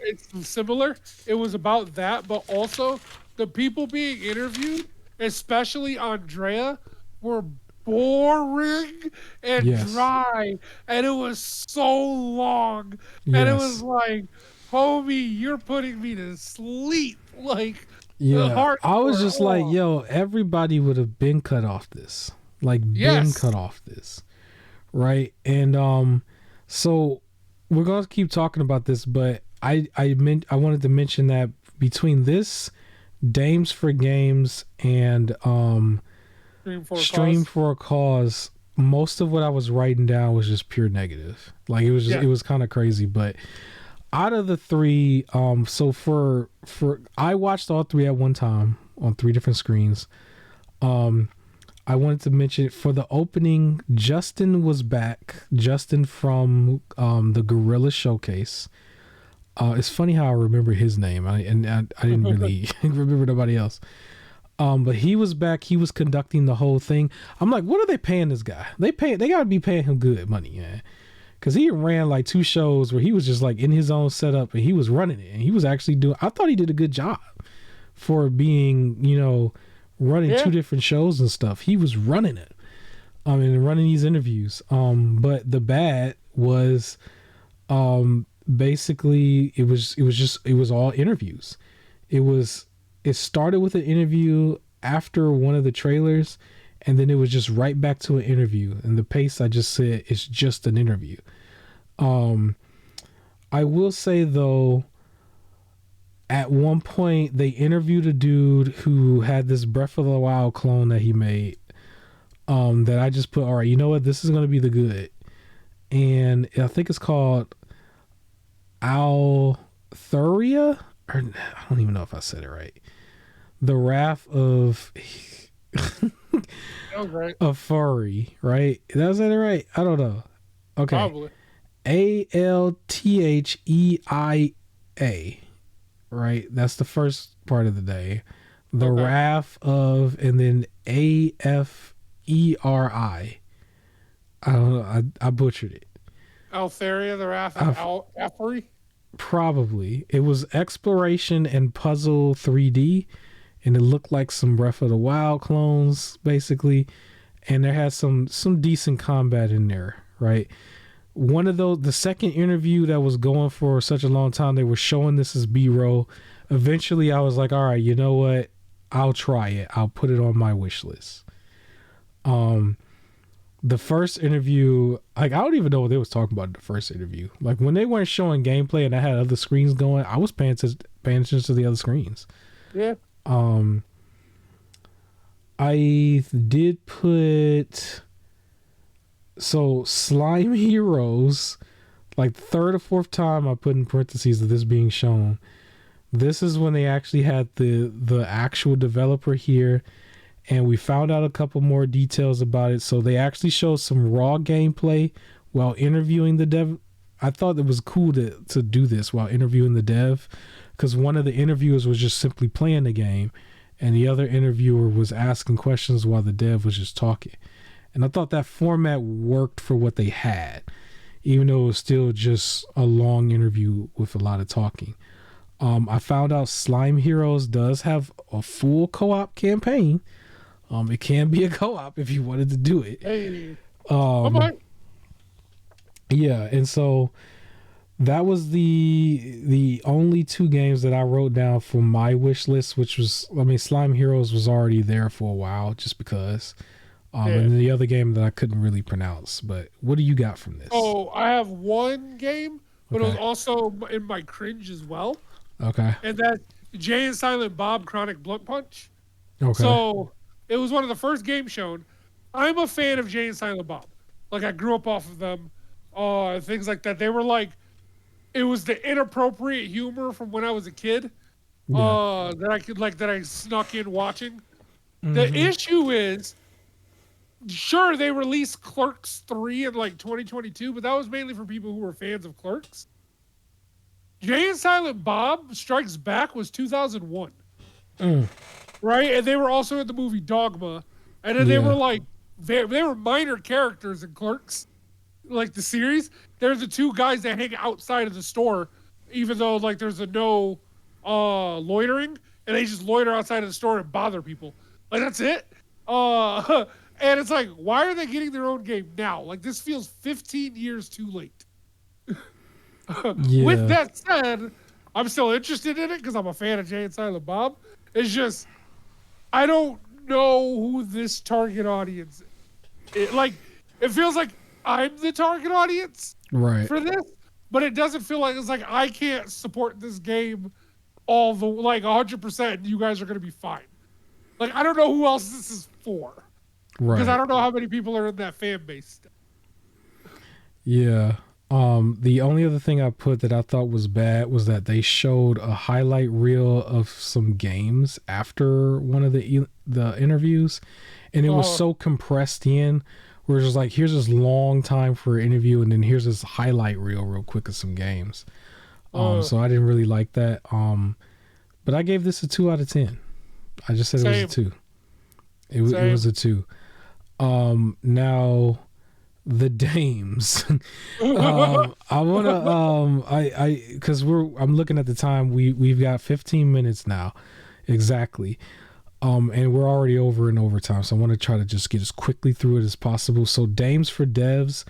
it's similar. It was about that, but also the people being interviewed, especially Andrea, were boring and dry, and it was so long, and it was like, homie, you're putting me to sleep. Like, I was just like, yo, everybody would have been cut off this, like been cut off this, right? And so we're gonna keep talking about this, but I wanted to mention that between this, Dames for Games, and Stream for a Cause, most of what I was writing down was just pure negative. Like it was just it was kind of crazy. But out of the 3, so for I watched all 3 at one time on 3 different screens. I wanted to mention for the opening, Justin was back. Justin from the Gorilla Showcase. It's funny how I remember his name. I didn't really remember nobody else. But he was back. He was conducting the whole thing. I'm like, what are they paying this guy? They gotta be paying him good money, man. Cause he ran like 2 shows where he was just like in his own setup and he was running it, and he was actually doing. I thought he did a good job for being, running 2 different shows and stuff. He was running it. And running these interviews. But the bad was, basically it was all interviews. It started with an interview after one of the trailers, and then it was just right back to an interview. And the pace I just said, it's just an interview. I will say though, at one point they interviewed a dude who had this Breath of the Wild clone that he made, that I just put, all right, you know what, this is going to be the good. And I think it's called Altheria, or I don't even know if I said it right. The Wrath of of Furry, right? Did I say it right? I don't know. Okay. Probably. Altheia, right? That's the first part of the day. The Wrath of, and then Aferi. I don't know. I butchered it. Altheria, the Wrath of Aferi? Probably. It was exploration and puzzle 3D. and it looked like some Breath of the Wild clones, basically. And there had some decent combat in there, right? One of those, the second interview that was going for such a long time, they were showing this as B-roll. Eventually, I was like, all right, you know what? I'll try it. I'll put it on my wish list. The first interview, like, I don't even know what they was talking about in the first interview. Like, when they weren't showing gameplay and I had other screens going, I was paying attention to the other screens. Yeah. I did put Slime Heroes, like third or fourth time I put in parentheses of this being shown. This is when they actually had the actual developer here, and we found out a couple more details about it. So they actually showed some raw gameplay while interviewing the dev. I thought it was cool to do this while interviewing the dev, because one of the interviewers was just simply playing the game, and the other interviewer was asking questions while the dev was just talking. And I thought that format worked for what they had, even though it was still just a long interview with a lot of talking. I found out Slime Heroes does have a full co-op campaign. It can be a co-op if you wanted to do it. Hey. Yeah, and so that was the only two games that I wrote down for my wish list, which was, I mean, Slime Heroes was already there for a while just because. And the other game that I couldn't really pronounce. But what do you got from this? Oh, I have one game, but it was also in my cringe as well. Okay. And that's Jay and Silent Bob Chronic Blunt Punch. Okay. So it was one of the first games shown. I'm a fan of Jay and Silent Bob. Like, I grew up off of them. Things like that. They were like, it was the inappropriate humor from when I was a kid. That I snuck in watching. Mm-hmm. The issue is, sure, they released Clerks 3 in like 2022, but that was mainly for people who were fans of Clerks. Jay and Silent Bob Strikes Back was 2001. Right? And they were also in the movie Dogma. And then they were like, they were minor characters in Clerks, like the series. They're the two guys that hang outside of the store, even though like there's a no loitering, and they just loiter outside of the store and bother people. Like, that's it. And it's like, why are they getting their own game now? Like, this feels 15 years too late. With that said, I'm still interested in it because I'm a fan of Jay and Silent Bob. It's just, I don't know who this target audience is. It feels like I'm the target audience for this, but it doesn't feel like, it's like I can't support this game all the, like, 100%, and you guys are going to be fine. Like, I don't know who else this is for. Because I don't know how many people are in that fan base. Yeah. The only other thing I put that I thought was bad was that they showed a highlight reel of some games after one of the interviews, and it was so compressed in, where it's just like, here's this long time for an interview, and then here's this highlight reel real quick of some games. So I didn't really like that. But I gave this a 2 out of 10. I just said it was a 2. It was a 2. Now the dames. I wanna because I'm looking at the time, we've got 15 minutes now exactly, and we're already over in overtime, so I want to try to just get as quickly through it as possible. So dames for devs,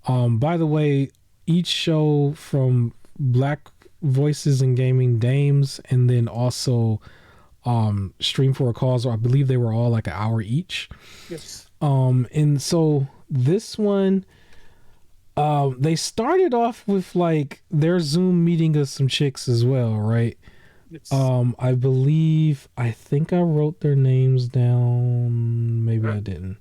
by the way, each show from Black Voices in Gaming, dames, and then also Stream for a Cause, I believe they were all like an hour each. Yes. And so this one, they started off with like their Zoom meeting of some chicks as well, right? Yes. I think I wrote their names down. Maybe I didn't.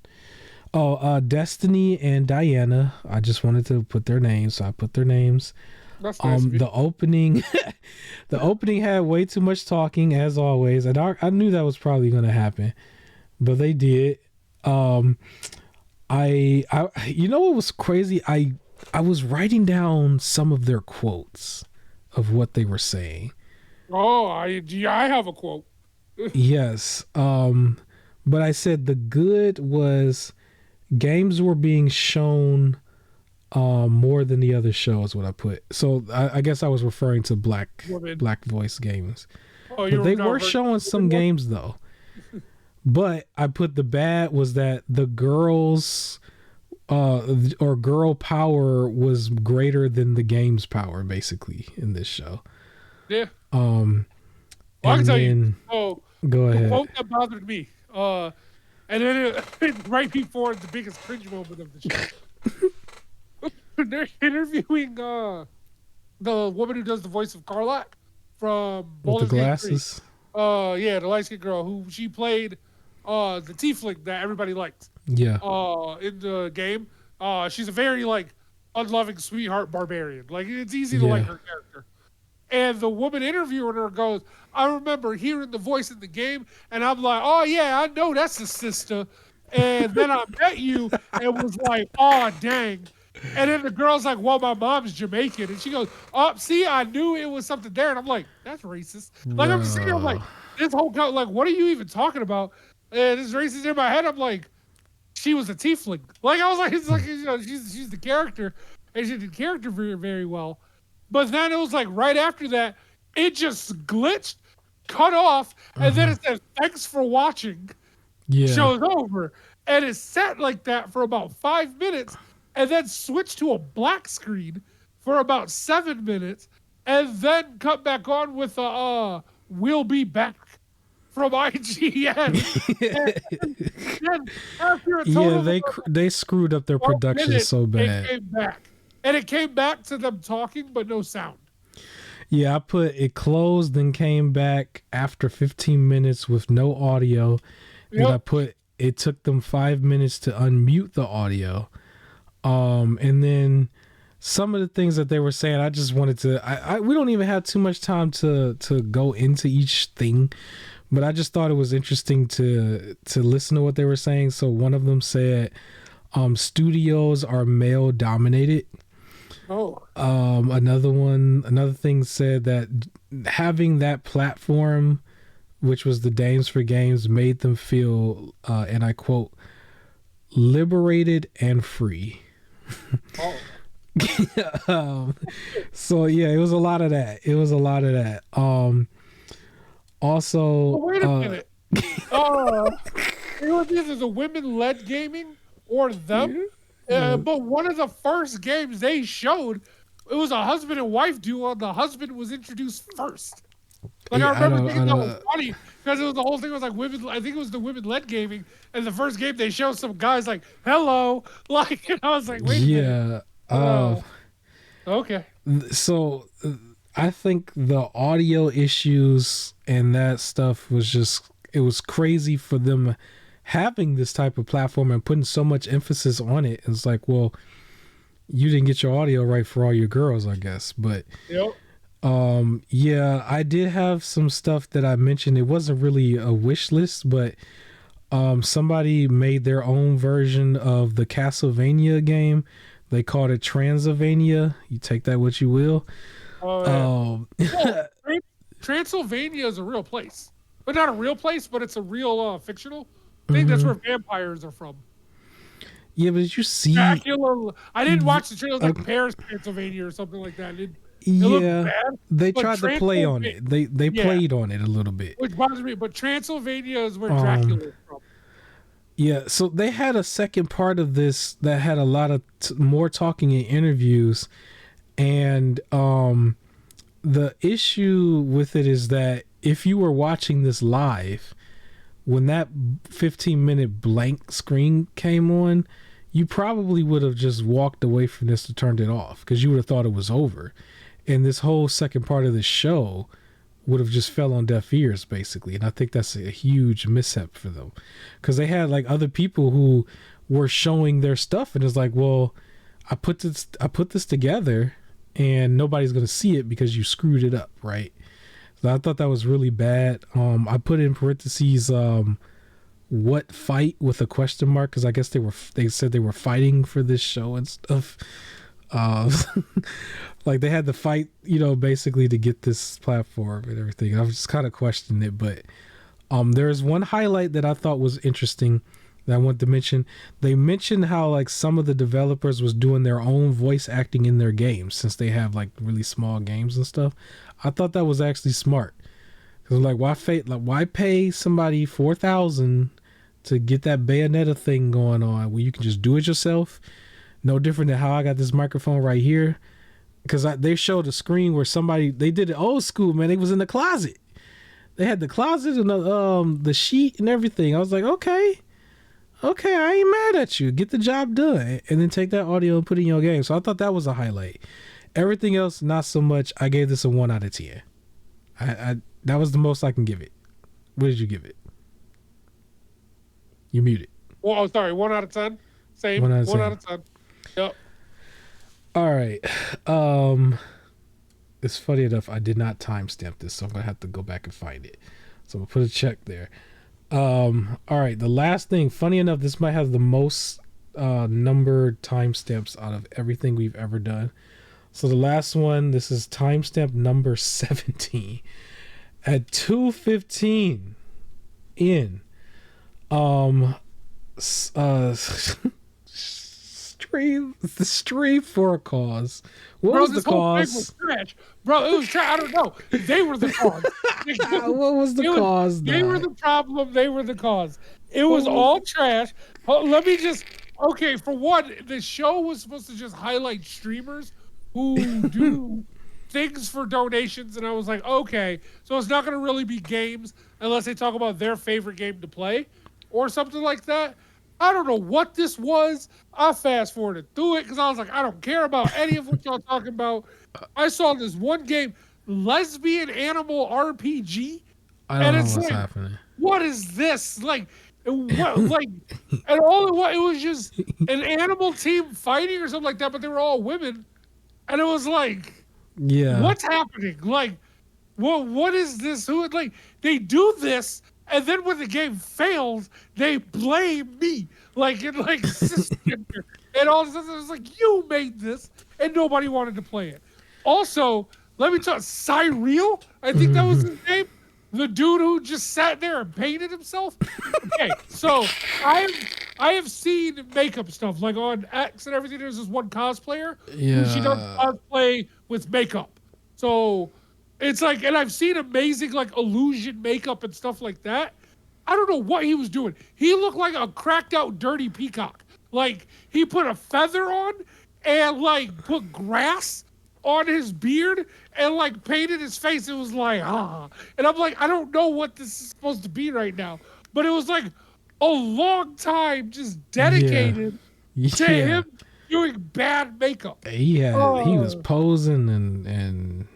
Destiny and Diana. I just wanted to put their names, so I put their names. That's nice. The opening, the opening had way too much talking as always, and I knew that was probably going to happen, but they did. I you know what was crazy? I was writing down some of their quotes of what they were saying. Oh, I have a quote. Yes. But I said the good was games were being shown more than the other shows, what I put. So I guess I was referring to Black Voice games. Oh, But they not were very showing some games though. But I put the bad was that the girls or girl power was greater than the game's power basically in this show. Yeah. Um Well, I can and tell you. then Oh, go the ahead. quote that bothered me. And then right before the biggest cringe moment of the show, they're interviewing the woman who does the voice of Carlac from With the Baldur's Gate 3. glasses. Yeah, the light skinned girl who she played the tiefling that everybody liked. Yeah. In the game. She's a very like unloving sweetheart barbarian. Like it's easy to Yeah. like her character. And the woman interviewing her goes, I remember hearing the voice in the game, and I'm like, oh yeah, I know that's the sister. And then I met you and was like, oh dang. And then the girl's like, well, my mom's Jamaican. And she goes, oh, see, I knew it was something there. And I'm like, that's racist. Like, I'm just sitting here, I'm like, this whole, like, what are you even talking about? And this racist in my head, I'm like, she was a tiefling. Like, I was like, it's like, you know, she's the character. And she did character very, very well. But then it was like, right after that, it just glitched, cut off, and then it says, thanks for watching. Yeah. Show's over. And it sat like that for about 5 minutes. And then switched to a black screen for about 7 minutes, and then cut back on with a "We'll be back" from IGN. and after a total they screwed up their production so bad. It came back to them talking, but no sound. Yeah, I put it closed, then came back after 15 minutes with no audio. Then I put it took them 5 minutes to unmute the audio. And then some of the things that they were saying, I just wanted to, we don't even have too much time to go into each thing, but I just thought it was interesting to listen to what they were saying. So one of them said, studios are male dominated. Oh. Another thing said that having that platform, which was the Dames for Games, made them feel, and I quote, liberated and free. So yeah, it was a lot of that. Also, wait a minute. It was either the women-led gaming or them. But one of the first games they showed, it was a husband and wife duo, and the husband was introduced first. Like I remember thinking that was funny because it was the whole thing was like women. I think it was the women-led gaming, and the first game they showed some guys like hello, like, and I was like, wait a minute. Okay. So I think the audio issues and that stuff was it was crazy for them having this type of platform and putting so much emphasis on it. It's like, well, you didn't get your audio right for all your girls, I guess, but. Yep. Yeah, I did have some stuff that I mentioned. It wasn't really a wish list, but somebody made their own version of the Castlevania game. They called it Transylvania. You take that what you will. Transylvania is a real place, but not a real place, but it's a real fictional. I think that's where vampires are from. Yeah, but did you see Dracula? I didn't watch the trailer, like Paris, Pennsylvania, or something like that. Yeah, they tried to play on it. They played on it a little bit, which bothers me. But Transylvania is where Dracula is from. Yeah, so they had a second part of this that had a lot of more talking in interviews, and the issue with it is that if you were watching this live, when that 15-minute blank screen came on, you probably would have just walked away from this and turned it off because you would have thought it was over. And this whole second part of the show would have just fell on deaf ears, basically. And I think that's a huge mishap for them because they had like other people who were showing their stuff, and it's like, well, I put this together, and nobody's gonna see it because you screwed it up, right? So I thought that was really bad. I put in parentheses, what fight with a question mark because I guess they said they were fighting for this show and stuff. Like they had to fight, basically to get this platform and everything. I was just kind of questioning it, but there's one highlight that I thought was interesting that I want to mention. They mentioned how like some of the developers was doing their own voice acting in their games since they have like really small games and stuff. I thought that was actually smart Cause like why pay somebody 4,000 to get that Bayonetta thing going on when you can just do it yourself? No different than how I got this microphone right here. Because they showed a screen where they did it old school, man. They was in the closet. They had the closet and the sheet and everything. I was like, okay, I ain't mad at you. Get the job done, and then take that audio and put it in your game. So I thought that was a highlight. Everything else, not so much. I gave this a 1 out of 10. I that was the most I can give it. What did you give it? You muted. Well, oh, sorry, 1 out of 10. Same. 1 out of 10. Yep. All right. It's funny enough, I did not timestamp this, so I'm gonna have to go back and find it. So we'll put a check there. All right. The last thing, funny enough, this might have the most numbered timestamps out of everything we've ever done. So the last one, this is timestamp number 17 at 2:15 in. Stray for a cause. What was the cause? Was trash. Bro, it was trash. I don't know. They were the cause. What was the cause? They were the problem. They were the cause. It was all trash. Let me just. Okay, for one, the show was supposed to just highlight streamers who do things for donations, and I was like, okay, so it's not going to really be games unless they talk about their favorite game to play or something like that. I don't know what this was. I fast forwarded through it because I was like, I don't care about any of what y'all talking about. I saw this one game, lesbian animal RPG, I don't know what's happening. What is this? Like, what? Like, and all it was just an animal team fighting or something like that, but they were all women, and it was like, yeah, what's happening? Like, what is this? Who like they do this? And then when the game fails, they blame me, like cisgender and all this. It was like, you made this, and nobody wanted to play it. Also, let me tell you, Cyril, I think that was his name, the dude who just sat there and painted himself. Okay, so I have seen makeup stuff like on X and everything. There's this one cosplayer who she does cosplay with makeup. So. It's like, and I've seen amazing like illusion makeup and stuff like that. I don't know what he was doing. He looked like a cracked out dirty peacock. Like he put a feather on and like put grass on his beard and like painted his face. It was like, and I'm like, I don't know what this is supposed to be right now. But it was like a long time just dedicated to him doing bad makeup. He was posing and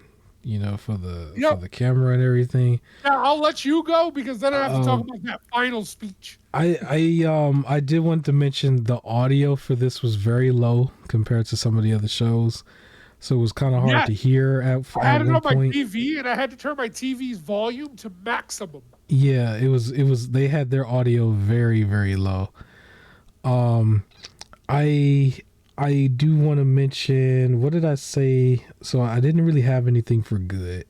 you know, for the camera and everything. Yeah, I'll let you go because then I have to talk about that final speech. I did want to mention the audio for this was very low compared to some of the other shows, so it was kind of hard to hear I had it on my TV and I had to turn my TV's volume to maximum. Yeah, it was. They had their audio very, very low. I do want to mention, what did I say? So I didn't really have anything for good.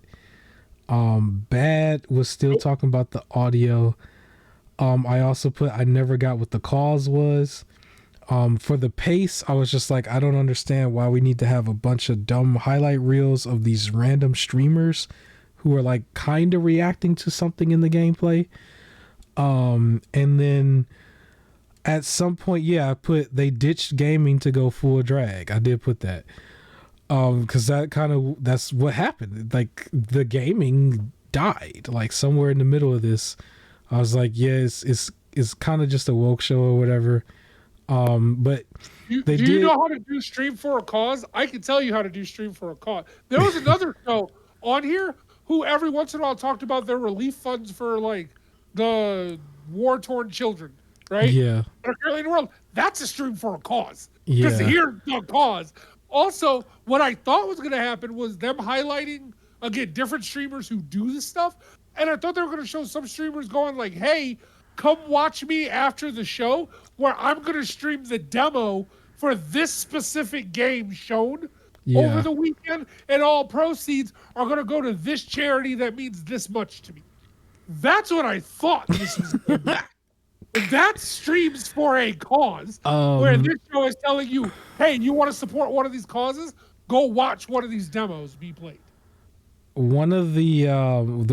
Bad was still talking about the audio. I also put, I never got what the cause was. For the pace, I was just like, I don't understand why we need to have a bunch of dumb highlight reels of these random streamers who are like kind of reacting to something in the gameplay. And then at some point, I put they ditched gaming to go full drag. I did put that. Because that's what happened. Like the gaming died. Like somewhere in the middle of this, I was like, it's kind of just a woke show or whatever. But do you know how to do stream for a cause? I can tell you how to do stream for a cause. There was another show on here who every once in a while talked about their relief funds for like the war-torn children. Right? Yeah. But apparently in the world, that's a stream for a cause. Because here's the cause. Also, what I thought was going to happen was them highlighting, again, different streamers who do this stuff. And I thought they were going to show some streamers going like, hey, come watch me after the show where I'm going to stream the demo for this specific game shown over the weekend. And all proceeds are going to go to this charity that means this much to me. That's what I thought this was going to be. That streams for a cause where this show is telling you, hey, you want to support one of these causes? Go watch one of these demos be played. one of the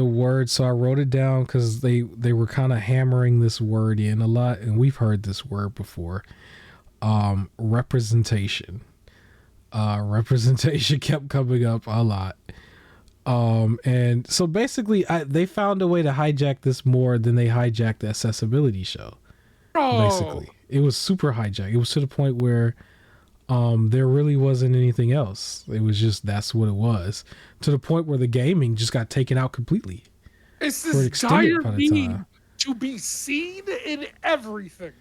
words. So I wrote it down because they were kind of hammering this word in a lot, and we've heard this word before. Representation. Representation kept coming up a lot. And so basically, they found a way to hijack this more than they hijacked the accessibility show. Basically, it was super hijacked. It was to the point where there really wasn't anything else. It was just that's what it was. To the point where the gaming just got taken out completely. It's this dire need to be seen in everything.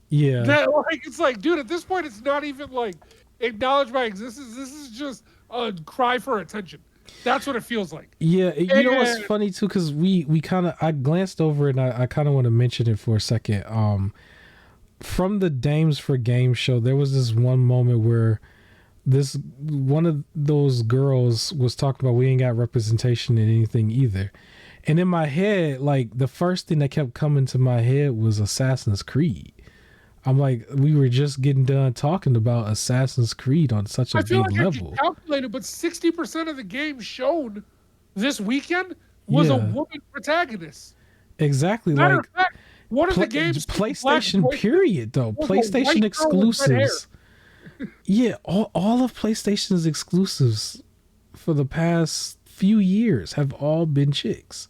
Yeah. That, like, it's like, dude, at this point, it's not even like acknowledge my existence. This is just a cry for attention. That's what it feels like. Yeah, you know what's funny too, because we kind of I glanced over it and I kind of want to mention it for a second. From the Dames for Games show, there was this one moment where this one of those girls was talking about we ain't got representation in anything either. And in my head, like the first thing that kept coming to my head was Assassin's Creed. I'm like, we were just getting done talking about Assassin's Creed on such a big level. I calculated, but 60% of the game shown this weekend was a woman protagonist. Exactly. Matter of fact, one of the games, PlayStation period though, PlayStation exclusives. Yeah, all of PlayStation's exclusives for the past few years have all been chicks.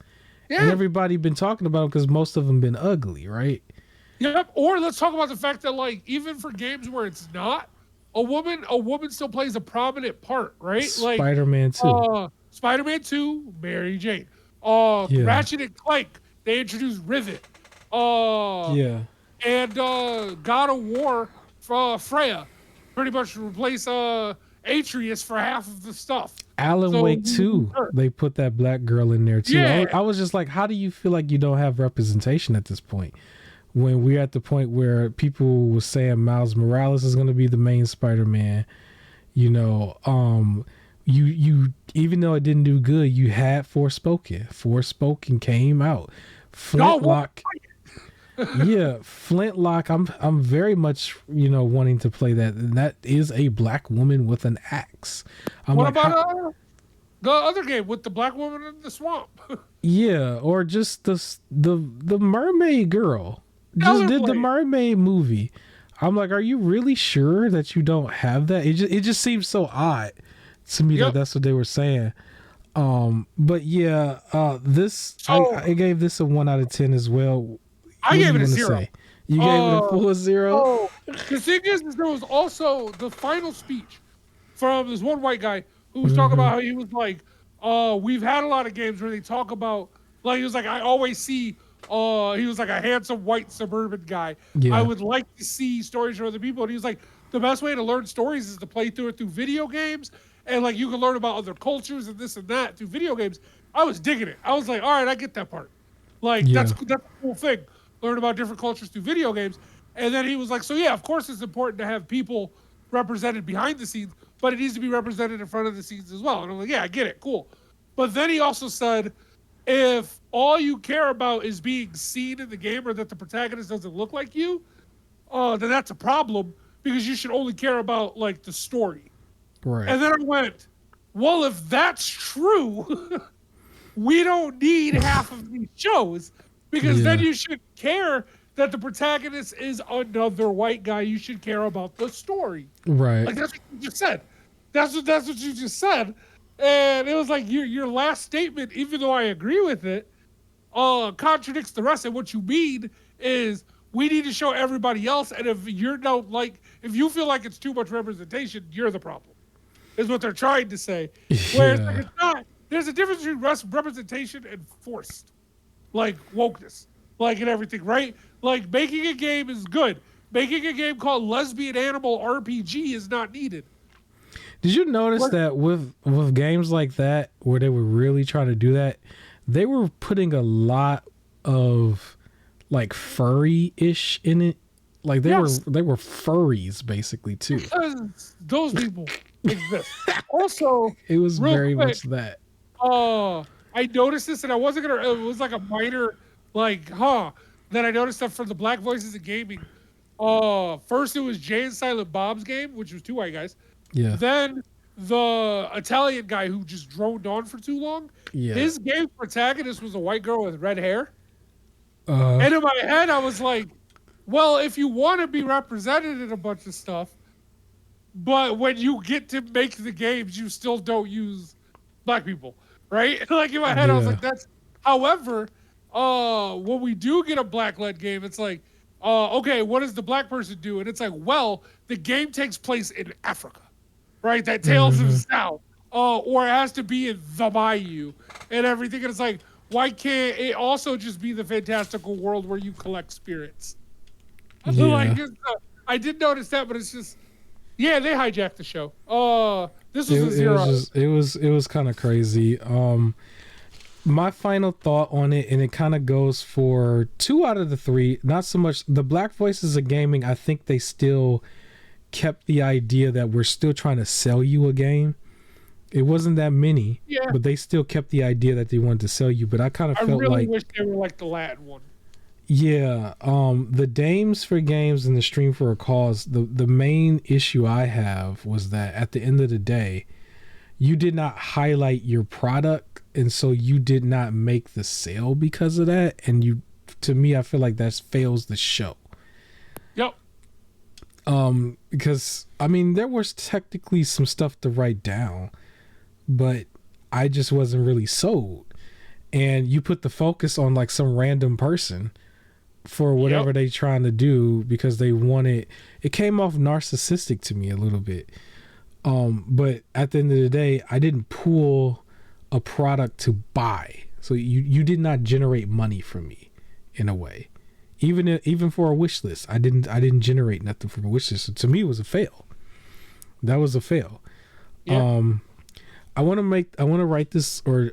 Yeah. And everybody been talking about them because most of them been ugly, right? Yep. Or let's talk about the fact that, like, even for games where it's not a woman still plays a prominent part, right? Spider-Man 2. Spider-Man 2, Mary Jane. Ratchet and Clank, they introduced Rivet. And God of War for Freya. Pretty much replace Atreus for half of the stuff. Alan Wake 2, they put that black girl in there too. Yeah. I was just like, how do you feel like you don't have representation at this point? When we're at the point where people were saying Miles Morales is going to be the main Spider-Man, you know, you even though it didn't do good, you had Forspoken. Forspoken came out. Flintlock. Yeah, Flintlock. I'm very much, you know, wanting to play that, and that is a black woman with an axe. What about the other game with the black woman in the swamp? Yeah, or just the mermaid girl. Just did the mermaid movie. I'm like, are you really sure that you don't have that? It just seems so odd to me that that's what they were saying. But yeah, I gave this a 1 out of 10 as well. I gave it a 0. You gave it a full 0? The thing is there was also the final speech from this one white guy who was talking about how he was like, we've had a lot of games where they talk about, like, he was like, I always see, he was like a handsome white suburban guy. Yeah. I would like to see stories from other people. And he was like, the best way to learn stories is to play through it through video games. And like, you can learn about other cultures and this and that through video games. I was digging it. I was like, all right, I get that part. Like, that's a cool thing. Learn about different cultures through video games. And then he was like, so yeah, of course it's important to have people represented behind the scenes, but it needs to be represented in front of the scenes as well. And I'm like, yeah, I get it. Cool. But then he also said, if all you care about is being seen in the game or that the protagonist doesn't look like you, then that's a problem because you should only care about, like, the story. Right. And then I went, well, if that's true, we don't need half of these shows because then you should care that the protagonist is another white guy. You should care about the story. Right. Like, that's what you just said. That's what you just said. And it was like your last statement, even though I agree with it, contradicts the rest. And what you mean is we need to show everybody else. And if you feel like it's too much representation, you're the problem. Is what they're trying to say. Whereas like, it's not. There's a difference between representation and forced, like, wokeness, like, and everything, right? Like, making a game is good. Making a game called Lesbian Animal RPG is not needed. Did you notice that with games like that, where they were really trying to do that, they were putting a lot of, like, furry-ish in it? Like, they were furries, basically, too. Because those people exist. Also, it was very much that. I noticed this, and I wasn't gonna. It was like a minor, like, Then I noticed that from the Black Voices of Gaming. First it was Jay and Silent Bob's game, which was 2 white guys. Yeah. Then the Italian guy who just droned on for too long. Yeah. His game protagonist was a white girl with red hair. Uh, And in my head, I was like, well, if you want to be represented in a bunch of stuff, but when you get to make the games, you still don't use black people, right? Like in my head, I was Yeah. like, that's. However, when we do get a black-led game, it's like, okay, what does the black person do? And it's like, well, the game takes place in Africa, right? That Tales of the South, or it has to be in the Bayou and everything. And it's like, why can't it also just be the fantastical world where you collect spirits? Yeah. Like, I did notice that, but it's just. Yeah, they hijacked the show. This was a zero. It was kind of crazy. My final thought on it, and it kind of goes for 2 out of the 3. Not so much the Black Voices of Gaming. I think they still kept the idea that we're still trying to sell you a game. It wasn't that many, but they still kept the idea that they wanted to sell you. But I kind of felt really like, wish they were like the Latin one. Yeah, the Dames for Games and the Stream for a Cause, the main issue I have was that at the end of the day, you did not highlight your product, and so you did not make the sale because of that. And to me, I feel like that fails the show. Yep. Because I mean, there was technically some stuff to write down, but I just wasn't really sold. And you put the focus on like some random person for whatever they trying to do because they wanted. It came off narcissistic to me a little bit. But at the end of the day, I didn't pull a product to buy. So you did not generate money from me in a way. Even for a wish list, I didn't generate nothing from a wish list. So to me, it was a fail. That was a fail. Yeah. I want to write this or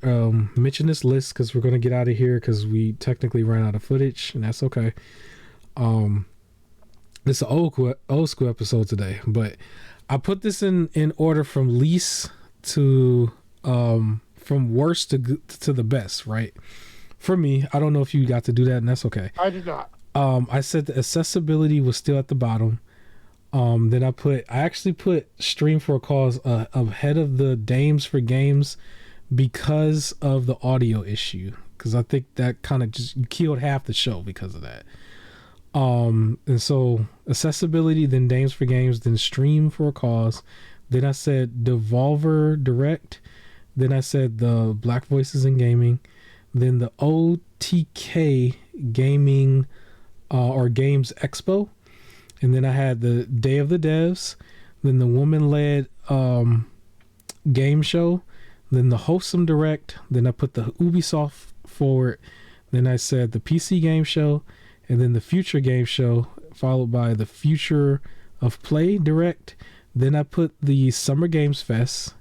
mention this list because we're going to get out of here because we technically ran out of footage, and that's okay. It's an old school episode today, but I put this in order from least to from worst to the best, right? For me, I don't know if you got to do that, and that's okay. I did not. I said the accessibility was still at the bottom. Then I actually put Stream for a Cause ahead of the Dames for Games because of the audio issue. Because I think that kind of just you killed half the show because of that. And so accessibility, then Dames for Games, then Stream for a Cause. Then I said Devolver Direct. Then I said the Black Voices in Gaming. Then the OTK Gaming or Games Expo. And then I had the Day of the Devs, then the woman-led game show, then the Wholesome Direct, then I put the Ubisoft Forward, then I said the PC game show, and then the Future game show, followed by the Future of Play Direct. Then I put the Summer Games Fest,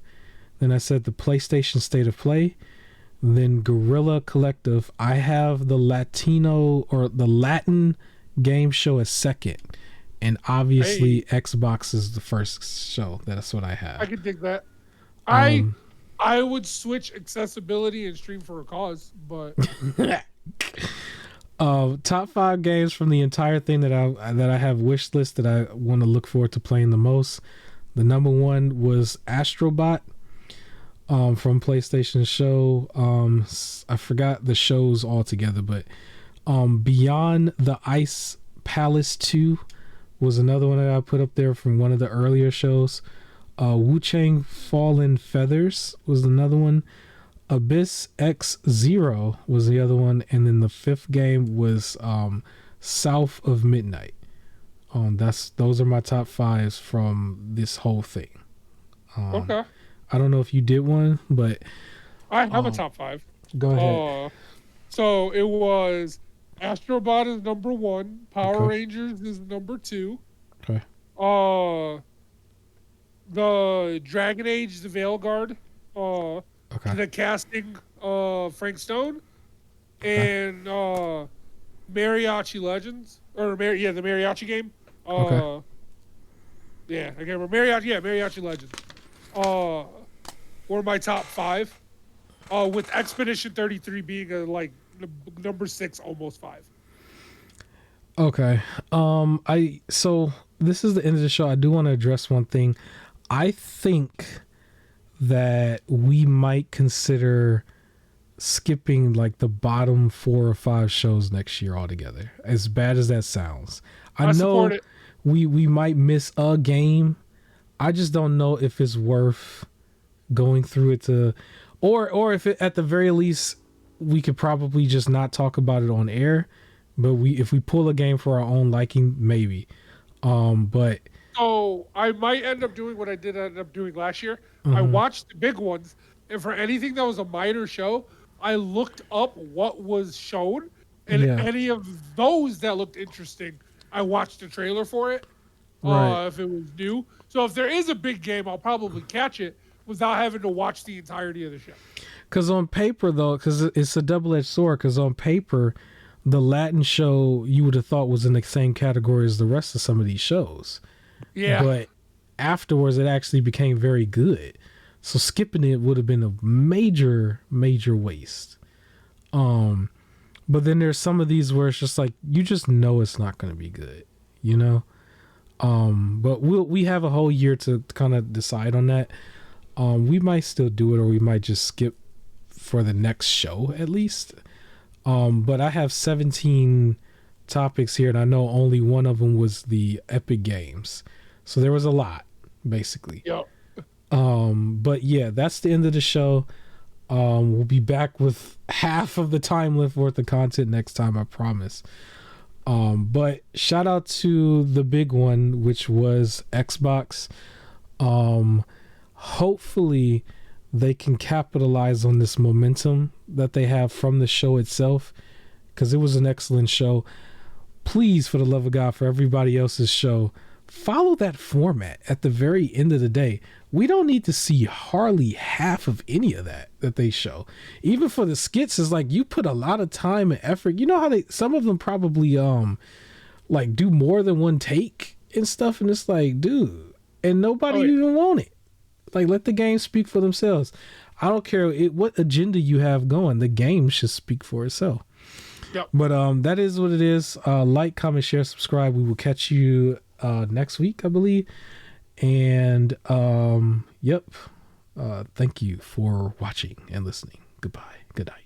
then I said the PlayStation State of Play, then Guerrilla Collective. I have the Latino or the Latin game show as second. And obviously, Xbox is the first show. That's what I have. I can dig that. I would switch accessibility and Stream for a Cause, but top 5 games from the entire thing that I have wish list that I want to look forward to playing the most. The number 1 was Astrobot from PlayStation Show. I forgot the shows altogether, but Beyond the Ice Palace 2 was another one that I put up there from one of the earlier shows. Wu-Chang Fallen Feathers was another one. Abyss X Zero was the other one. And then the 5th game was South of Midnight. Those are my top 5s from this whole thing. Okay. I don't know if you did one, but I have a top 5. Go ahead. So it was Astrobot is number 1. Power Rangers is number 2. Okay. The Dragon Age, the Veilguard. The casting, Frank Stone. And Mariachi Legends. The Mariachi game. Yeah, I can't remember. Mariachi Legends. Were my top 5. With Expedition 33 being number 6, almost 5. Okay. So this is the end of the show. I do want to address one thing. I think that we might consider skipping like the bottom 4 or 5 shows next year altogether. As bad as that sounds, I know support it. we might miss a game. I just don't know if it's worth going through it to, or if it, at the very least we could probably just not talk about it on air. But if we pull a game for our own liking, maybe. But So I might end up doing what I did end up doing last year. I Mhm. watched the big ones, and for anything that was a minor show, I looked up what was shown, and Yeah. any of those that looked interesting, I watched the trailer for it. Right. If it was new. So if there is a big game, I'll probably catch it without having to watch the entirety of the show. Because on paper, though, because it's a double-edged sword. Because on paper, the Latin show you would have thought was in the same category as the rest of some of these shows. Yeah. But afterwards, it actually became very good. So skipping it would have been a major, major waste. But then there's some of these where it's just like you just know it's not going to be good, you know. But we have a whole year to kind of decide on that. We might still do it, or we might just skip for the next show at least. But I have 17 topics here, and I know only one of them was the Epic Games, so there was a lot basically. Yep. But yeah, that's the end of the show. We'll be back with half of the time left worth of content next time, I promise. But shout out to the big one, which was Xbox. Hopefully they can capitalize on this momentum that they have from the show itself, because it was an excellent show. Please, for the love of God, for everybody else's show, follow that format. At the very end of the day, we don't need to see hardly half of any of that they show. Even for the skits, it's like you put a lot of time and effort. You know how some of them probably like do more than one take and stuff, and it's like, dude, and nobody even want it. Like, let the game speak for themselves. I don't care what agenda you have going. The game should speak for itself. Yep. But that is what it is. Like, comment, share, subscribe. We will catch you next week, I believe. And yep. Thank you for watching and listening. Goodbye. Good night.